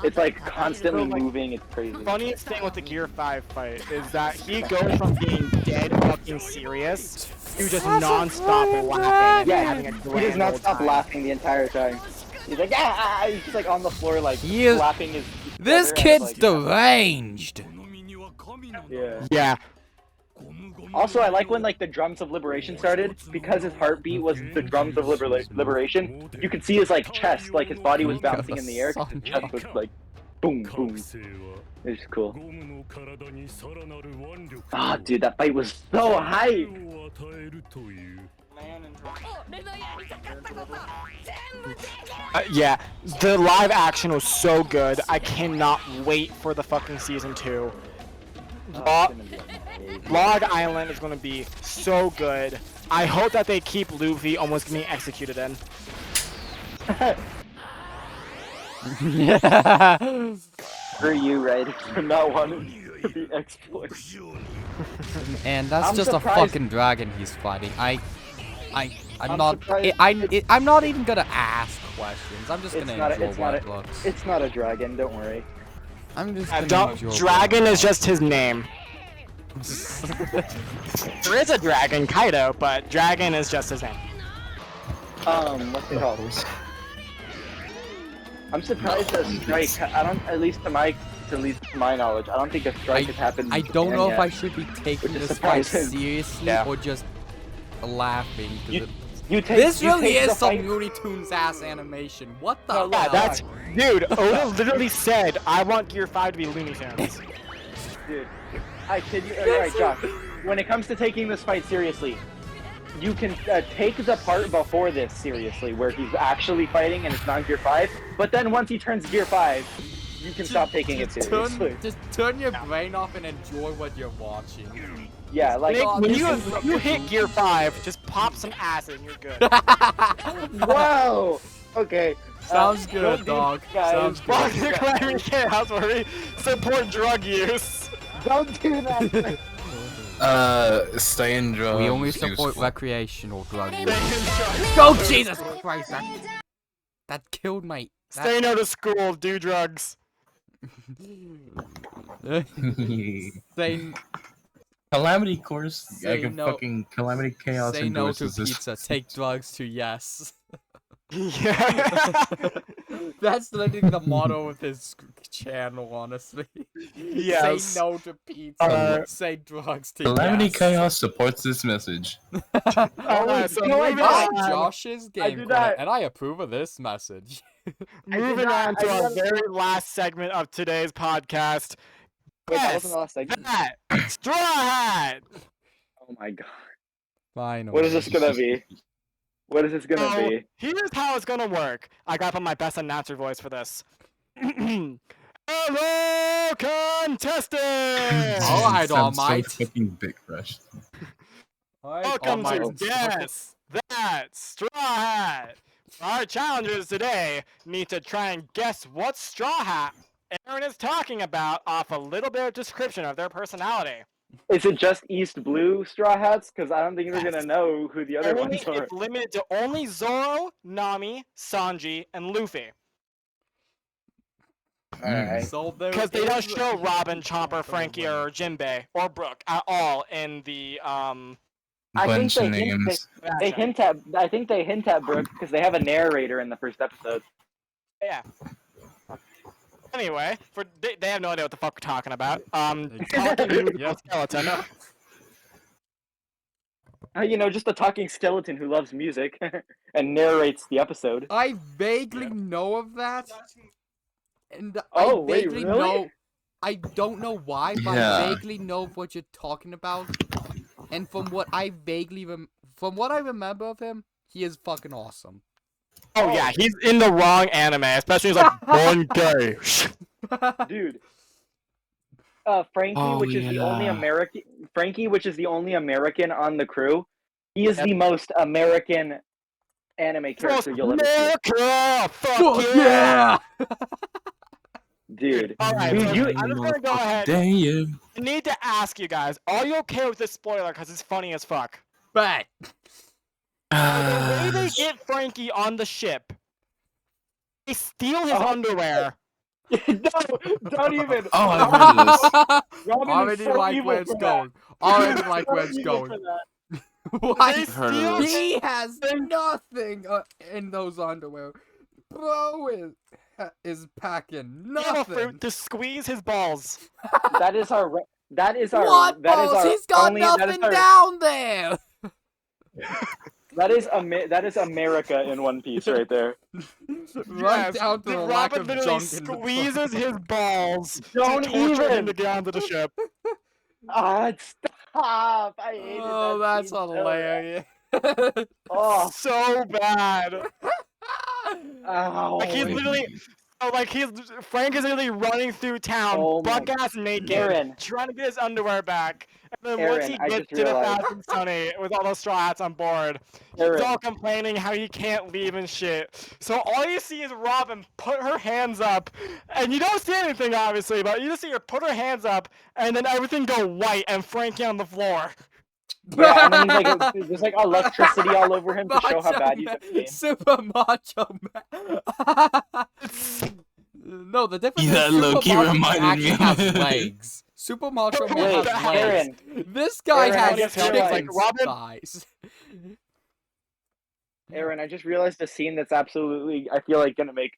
It's like constantly So, like, moving. It's crazy. Funniest thing with the Gear 5 fight is that he goes from being dead fucking serious to just non-stop laughing and Yeah, having a he grand does not old stop time. laughing the entire time. He's like, ah! He's just like on the floor, like He is- slapping his. This brother, kid's like, deranged. Yeah. Yeah. Also, I like when like the drums of liberation started because his heartbeat was the drums of liberation. You could see his like chest, like his body was bouncing in the air because his chest was like boom, boom. It's cool. Ah, dude, that fight was so hype. Yeah, the live action was so good. I cannot wait for the fucking season 2. Log Island is gonna be so good. I hope that they keep Luffy almost getting executed in. For you, right? For not wanting to be exploited. And that's I'm just surprised- a fucking dragon he's fighting. I'm not. surprised- I'm not even gonna ask questions. I'm just gonna enjoy what it looks. It's not a dragon. Don't worry. I'm just gonna enjoy. Dragon is just his name. There is a dragon, Kaido, but dragon is just his name. What's it called? I'm surprised that strike. I don't. At least to my knowledge, I don't think a strike has happened. I in don't Japan know if yet. I should be taking which is this fight surprising. seriously Yeah. or just laughing. 'Cause You take. this you really take the is some fight- Looney Tunes ass animation. What the No, hell? Yeah, that's dude. Oda literally said, "I want Gear 5 to be Looney Tunes." Dude, I kid you. Alright, Josh. When it comes to taking this fight seriously, you can take the part before this seriously, where he's actually fighting and it's not Gear 5. But then once he turns Gear 5, you can stop taking it seriously. Just turn your brain off and enjoy what you're watching. Yeah, like Nick, when this you is- you hit Gear 5, just pop some acid and you're good. whoa. Okay. Sounds don't good, do dog. that, guys. Sounds good. Welcome to Calamity Chaos, where we support drug use. Don't do that. Stay in drugs. We only support useful. recreational drug use. Stay Go, Jesus Christ! That killed my. Stay no to school, do drugs. Say Calamity course. Say I can no- fucking Calamity Chaos say no to endorses this. pizza. Take drugs to yes. Yeah. That's literally the motto of his channel, honestly. Yes. Say no to pizza. Say drugs to Calamity yes. Chaos supports this message. Alright, so No, I moving I on, like Josh's I game do credit, not- and I approve of this message. moving on to I our did not- very last segment of today's podcast. Wait, that Yes, wasn't the last segment. that Straw Hat. Oh my god. Finally. What is this gonna be? What is this gonna So, be? here's how it's gonna work. I gotta put my best announcer voice for this. Hello, contestants! Alright, I'm so Almighty. fucking big rushed. Welcome to Guess That Straw Hat. Our challengers today need to try and guess what straw hat Aaron is talking about off a little bit of description of their personality. Is it just East Blue Straw Hats? Because I don't think we're Yes. gonna know who the other Only, ones are. it's limited to only Zoro, Nami, Sanji, and Luffy. Alright. So there Because they don't is- show Robin, Chomper, Frankie, or Jinbei, or Brooke at all in the I think Bunch of they hint- names. They hint at. I think they hint at Brooke because they have a narrator in the first episode. Yeah. Anyway, they have no idea what the fuck we're talking about. Yeah. Skeleton. You know, just a talking skeleton who loves music and narrates the episode. I vaguely know of that. And Oh, I wait, vaguely really? know. I don't know why, but Yeah. I vaguely know what you're talking about. And from what I remember of him, he is fucking awesome. Oh yeah, he's in the wrong anime, especially he's like born gay. Dude. Frankie, Oh, which is the only yeah. American. Frankie, which is the only American on the crew. He is the most American anime character you'll ever see. America, fuck yeah! Dude. Alright, Dude, so you- I'm just gonna go ahead. Dang you. I need to ask you guys, are you okay with this spoiler? Because it's funny as fuck. But The way they get Frankie on the ship, they steal his Oh. underwear. No, don't even. Oh, I heard this. Robin is already so like evil where it's for that. going. Already So like where it's evil for going. that. What? They heard of steal this. He has nothing in those underwear. Bro is packing Give a nothing. fruit to squeeze his balls. That is our. That is our. What that is balls? our He's got only, that is nothing our- down there. That is America in one piece right there. Right Yes, down to the lack Robin of literally junk in the squeezes his balls Don't to torture him even. to get onto the ship. Stop! I hated Oh, that that's scene so hilarious. bad. Oh, So bad. ow. Like he's literally, so like Frank is literally running through town, Oh my- buck ass naked, Aaron. trying to get his underwear back. And then once Aaron, he I gets just to the realized. Fast and Sunny with all those straw hats on board, he's Aaron. all complaining how he can't leave and shit. So all you see is Robin put her hands up, and you don't see anything obviously, but you just see her put her hands up, and then everything go white and Frankie on the floor. Yeah, and then he's like, there's like electricity all over him to show how Macho bad he's Man, in pain. Super Macho Man. No, the difference Yeah, is Super low-key Macho Man reminded me actually of has it. legs. Super Macho Man Wait, has legs. Aaron. This guy Aaron, I has just realized- chicken Robin- thighs. Aaron, I just realized the scene that's absolutely, I feel like, gonna make,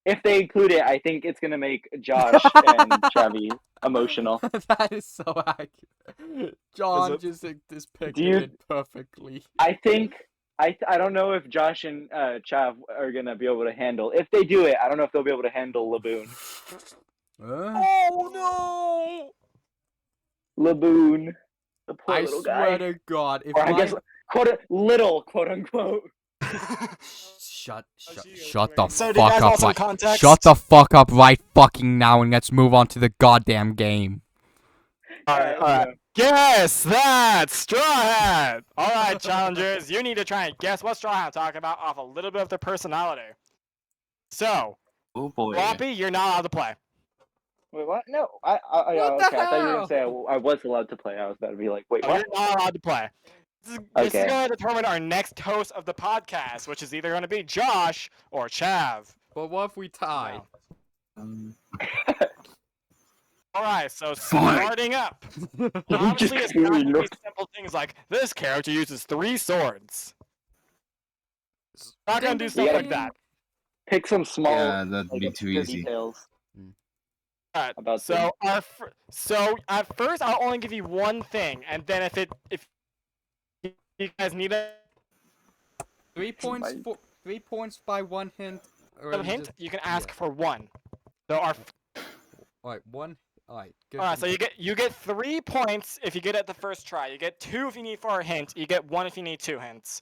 if they include it, I think it's gonna make Josh and Chavi emotional. That is so accurate. John it? just depicted Do you- it perfectly. I think, I don't know if Josh and Chav are gonna be able to handle. If they do it, I don't know if they'll be able to handle Laboon. Oh Laboon, the poor I little swear guy. to God, if Or I my... guess, quote unquote. no! Shut Shut the So do you fuck guys up want some right. context? Shut the fuck up right fucking now and let's move on to the goddamn game. Alright, alright. Guess that straw hat! Alright, challengers, you need to try and guess what straw hat I'm talking about off a little bit of their personality. So, Oh boy. Floppy, you're not allowed to play. Wait, what? No, yeah, What the okay. I thought you were gonna say hell? I was allowed to play. I was about to be like, wait, Oh, what? you're not allowed to play. This is Okay. going to determine our next host of the podcast, which is either going to be Josh or Chav. But what if we tie? Alright, so Fine. starting up. Obviously, it's not going to be simple things like, this character uses 3 swords. Not going to do stuff like that. Pick some small, Yeah, that'd like, be too obscure easy. details. Alright, About so so at first I'll only give you one thing, and then if you guys need a 3 points My- for 3 points by 1 hint. Or hint, just- you can ask yeah. for 1. So Alright, 1. Alright, good. alright, so you get 3 points if you get it at the first try. You get 2 if you need for a hint. You get 1 if you need 2 hints.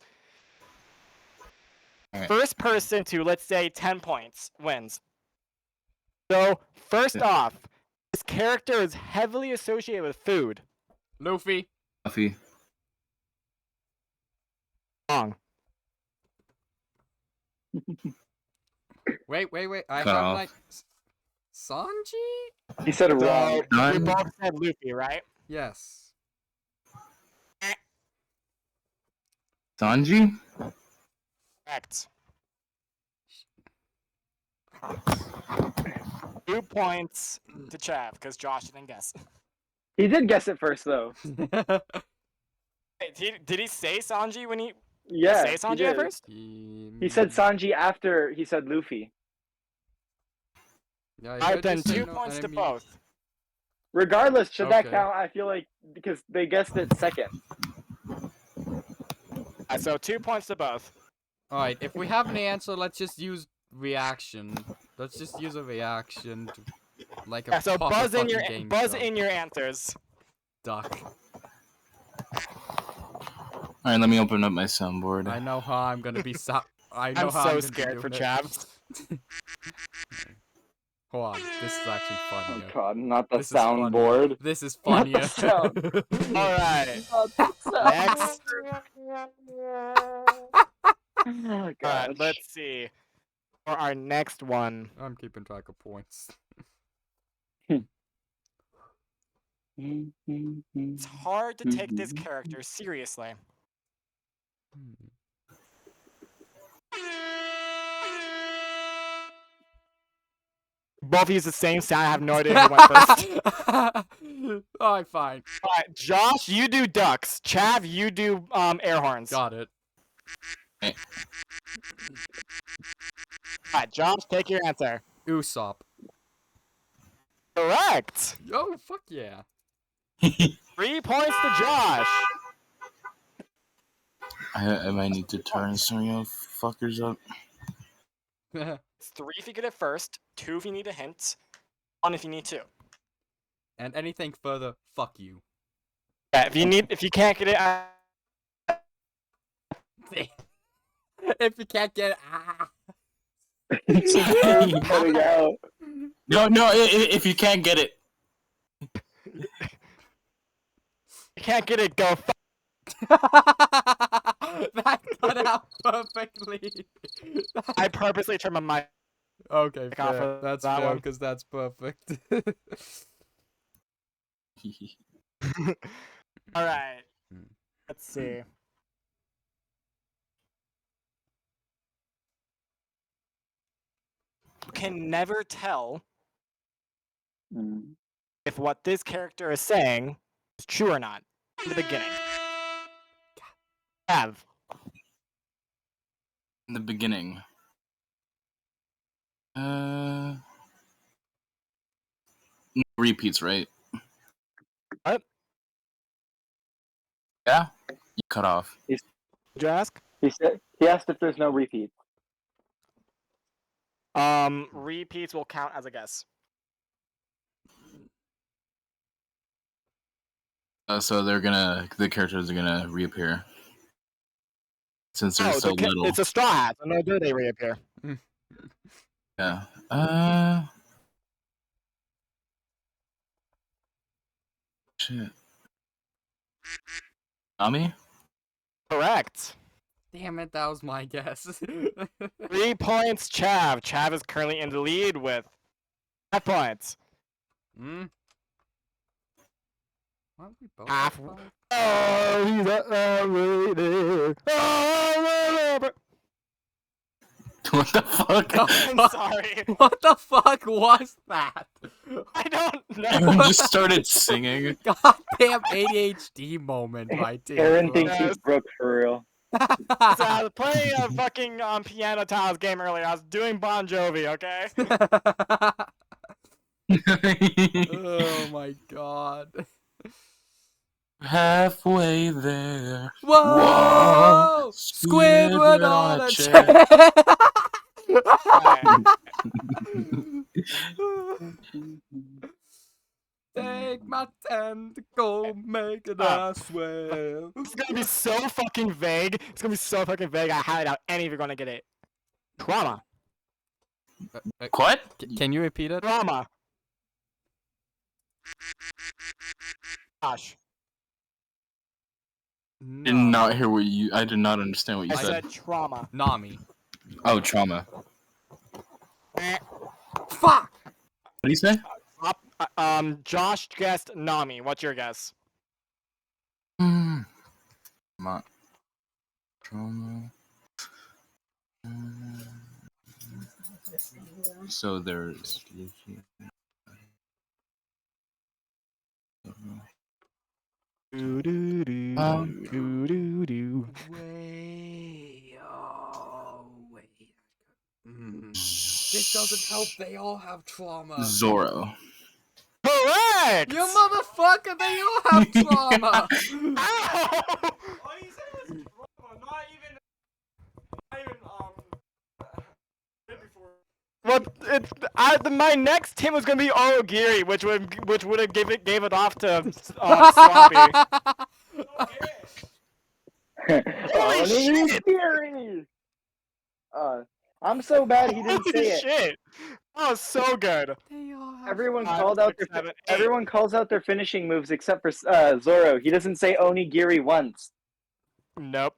Alright. First person to, let's say, 10 points wins. So first Yeah. off, this character is heavily associated with food. Luffy. Fluffy. Wrong. Wait. I Cut have off. like Sanji? He said it So wrong. you None. both said Luffy, right? Yes. Sanji? Correct. 2 points to Chav, because Josh didn't guess. He did guess it first though. Wait, did he say Sanji when he Yeah, say he Sanji did. at first? He said Sanji after he said Luffy. Yeah, I Alright, heard then you say 2 no points to enemy. both. Regardless, should that Okay. count? I feel like because they guessed it second. So 2 points to both. Alright, if we have an answer, let's just use reaction. Let's just use a reaction to, like a Yeah, so proper buzz in fucking your game buzz show. in your answers. Duck. Alright, let me open up my soundboard. I know how I'm gonna be I know I'm how so I'm gonna scared be for doing it. Chav. Hold on, this is actually Oh funnier. god, not the This is funny. soundboard. This is Not the funnier. sound. Alright. Not the Next. Oh Alright, god. let's see. For our next one. I'm keeping track of points. It's hard to take this character seriously. Both use the same sound. I have no idea who went first. Alright, fine. Alright, Josh, you do ducks. Chav, you do air horns. Got it. Alright, Josh, take your answer. Usopp. Correct. Oh, fuck yeah. 3 points to Josh. I might need to turn some of you fuckers up. It's 3 if you get it first, 2 if you need a hint, 1 if you need 2. And anything further, fuck you. Yeah, if you can't get it, If you can't get it, ah. Cutting out. No, if you can't get it. you can't get it, go fuck. That cut out perfectly. I purposely turned my mic. Okay, off fair. of That's that fair one. because that's perfect. Alright. Let's see. You can never tell Mm. if what this character is saying is true or not in the beginning. Have. In the beginning. No repeats, right? What? Yeah? You cut off. Did you ask? He asked if there's no repeats. Repeats will count as a guess. So the characters are gonna reappear. Since they're so little. It's a straw hat, so no good they reappear. Yeah. Shit. Nami? Correct. Damn it, that was my guess. 3 points, Chav. Chav is currently in the lead with 5 points. Hmm? Aren't we both Half. at 5? Oh, he's really there. Oh, What the fuck? I'm sorry. What the fuck was that? I don't know. Aaron just started singing. Goddamn ADHD moment right there. Aaron bro. thinks he's Brooke for real. So I was playing a fucking piano tiles game earlier. I was doing Bon Jovi, okay? Oh my god. Halfway there. Whoa! Squidward on a chair! Take my tentacle, make it I swear. It's gonna be so fucking vague. It's gonna be so fucking vague. I highly doubt any of you are gonna get it. Trauma. What? Can you repeat it? Trauma. Gosh. Did not hear what you. I did not understand what you I said. said trauma. Nami. Oh, trauma. Fuck! What do you say? Josh guessed Nami. What's your guess? Trauma. So there's. Wait. Oh, wait. This doesn't help. They all have trauma. Zoro. Correct! You motherfucker, they all have trauma! Ow! All you said was trauma, not even Well, my next hint was gonna be Orogiri, which would have gave it off to Sloppy. Oh, shit! scary! I'm so bad he didn't say it. Shit! That was so good. They all have Everyone Five, called out six, their 7, 8. everyone calls out their finishing moves except for Zoro. He doesn't say onigiri once. Nope.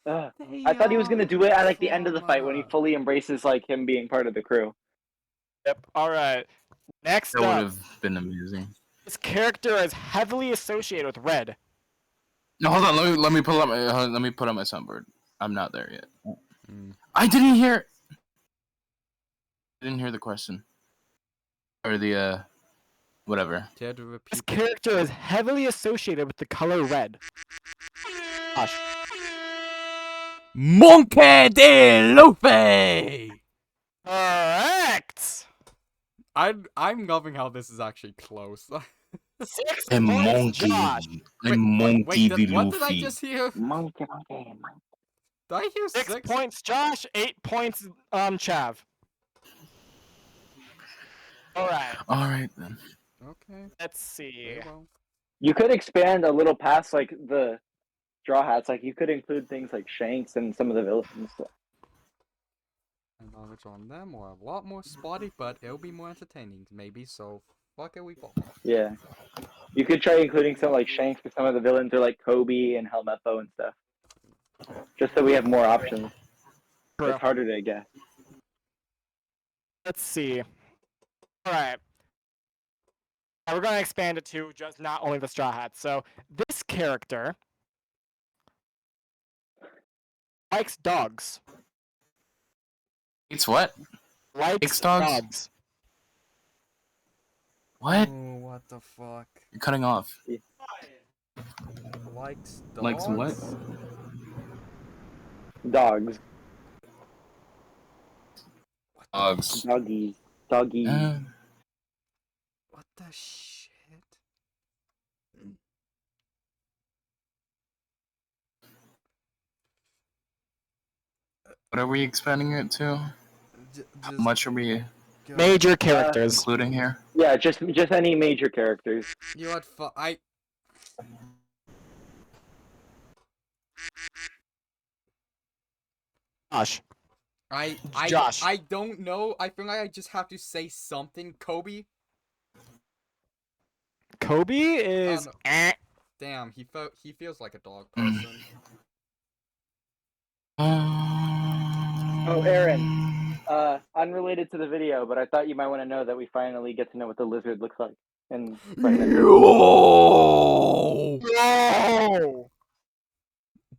I thought he was gonna do it at like the end of the fight when he fully embraces like him being part of the crew. Yep. All right. Next That would up, have been amazing. this character is heavily associated with red. No, hold on. Let me pull up my soundboard. I'm not there yet. I didn't hear. I didn't hear the question. Or the whatever. Care to repeat? This character is heavily associated with the color red. Gosh. Monkey D. Luffy! Correct. I'm loving how this is actually close. 6 A points, monkey. Josh. A monkey what did I Luffy. just hear? Monkey, monkey, monkey. Did I hear 6 six? points, Josh. 8 points, Chav. All right. All right then. Okay. Let's see. Very well. You could expand a little past like the Straw Hats. Like you could include things like Shanks and some of the villains. And knowledge on them or a lot more spotty, but it'll be more entertaining, maybe. So fuck it, we ball. Yeah. You could try including some like Shanks for some of the villains, or like Kobe and Helmeppo and stuff. Just so we have more options. True. It's harder to guess. Let's see. All right. We're going to expand it to just not only the Straw Hats. So this character likes dogs. It's what? Likes dogs? dogs. What? Oh, what the fuck? You're cutting off. Likes dogs? Likes what? Dogs. Dogs. Doggies. Doggies. What the shit? What are we expanding it to? How Just much are we go. Major characters. including here? Yeah, just any major characters. You know what? Josh. I Josh. I don't know. I feel like I just have to say something. Kobe. Kobe is. no. Damn, he feels like a dog person. Oh, Aaron. Unrelated to the video, but I thought you might want to know that we finally get to know what the lizard looks like. And Yo! Whoa!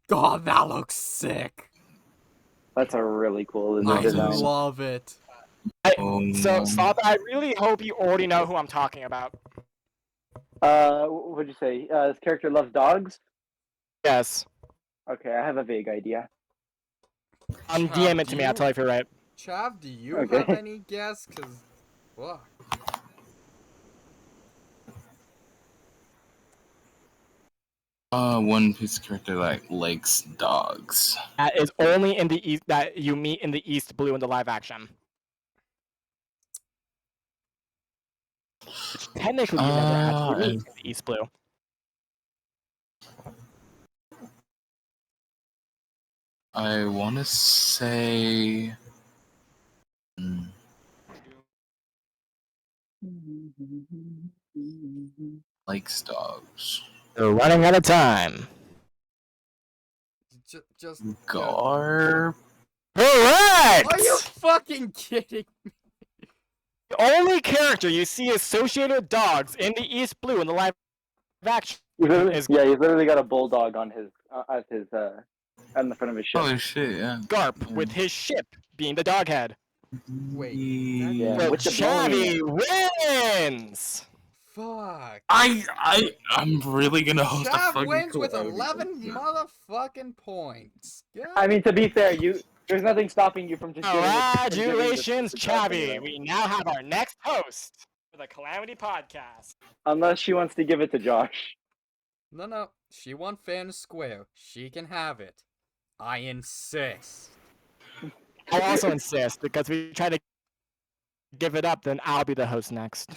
God, that looks sick. that's a really cool lizard I design. love it. So, Slava, I really hope you already know who I'm talking about. What'd you say? This character loves dogs? Yes. Okay, I have a vague idea. Chav, DM it to me, I'll tell you if you're right. Chav, do you Okay. have any guess? Cause, fuck. One Piece character like likes dogs. That is only in the East that you meet in the East Blue in the live action. Which technically you never actually meet in the East Blue. I want to say. Likes dogs. We're running out of time. Just. Garp. Correct! Are you fucking kidding? The only character you see associated with dogs in the East Blue in the live action He's literally, is yeah, he's literally got a bulldog on his on the front of his ship. Holy shit! Yeah. Garp, with his ship being the dog head. Wait, Yeah, So with the Chavi wins! Fuck. I'm really gonna host a Chav fucking wins with Calamity 11 video. motherfucking points. Yeah. I mean, to be fair, there's nothing stopping you from just giving it- from giving it Congratulations, to Chav Chavi! anyway. We now have our next host for the Calamity Podcast. Unless she wants to give it to Josh. No. She won fair and square. She can have it. I insist. I also insist, because we try to give it up, then I'll be the host next.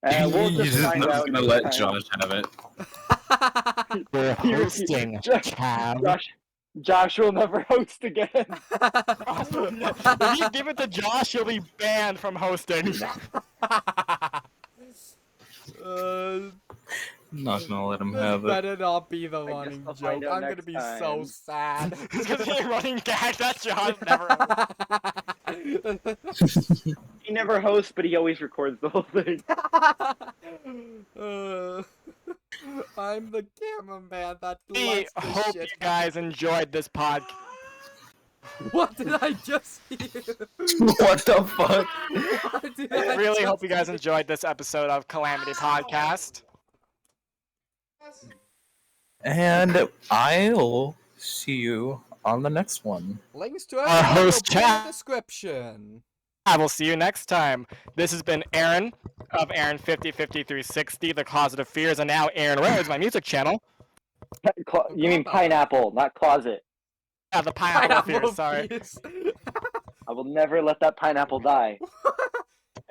And we'll You're just find not out. gonna next let time. Josh have it. We're hosting, Josh- Chav. Josh will never host again. If you give it to Josh, he'll be banned from hosting. Not gonna let him This have it. better not be the guess running I'll joke. find out I'm gonna next be so time. sad. Because you're running gag, that Josh never. He never hosts, but he always records the whole thing. I'm the cameraman that We lets this hope shit you guys enjoyed this podcast. What did I just hear? What the fuck? What did I I really just hope you guys enjoyed this episode of Calamity Podcast. And I'll see you on the next one. Links to Our everything will host be in the chat. description. I will see you next time. This has been Aaron of Aaron 505360, The Closet of Fears, and now Aaron Rose, my music channel. You mean pineapple, not closet. Yeah, the Pineapple of Fears, sorry. Fears. I will never let that pineapple die.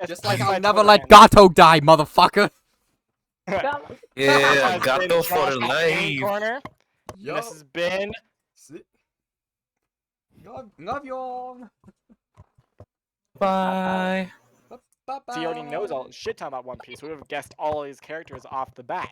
Just like It's I'll my never Twitter let handle. Gato die, motherfucker. Yeah, Has been gato for Josh at Game life. Corner. Yo. This has been Love y'all. Bye. Bye-bye. he already knows a shit ton about One Piece. We would have guessed all of these characters off the bat.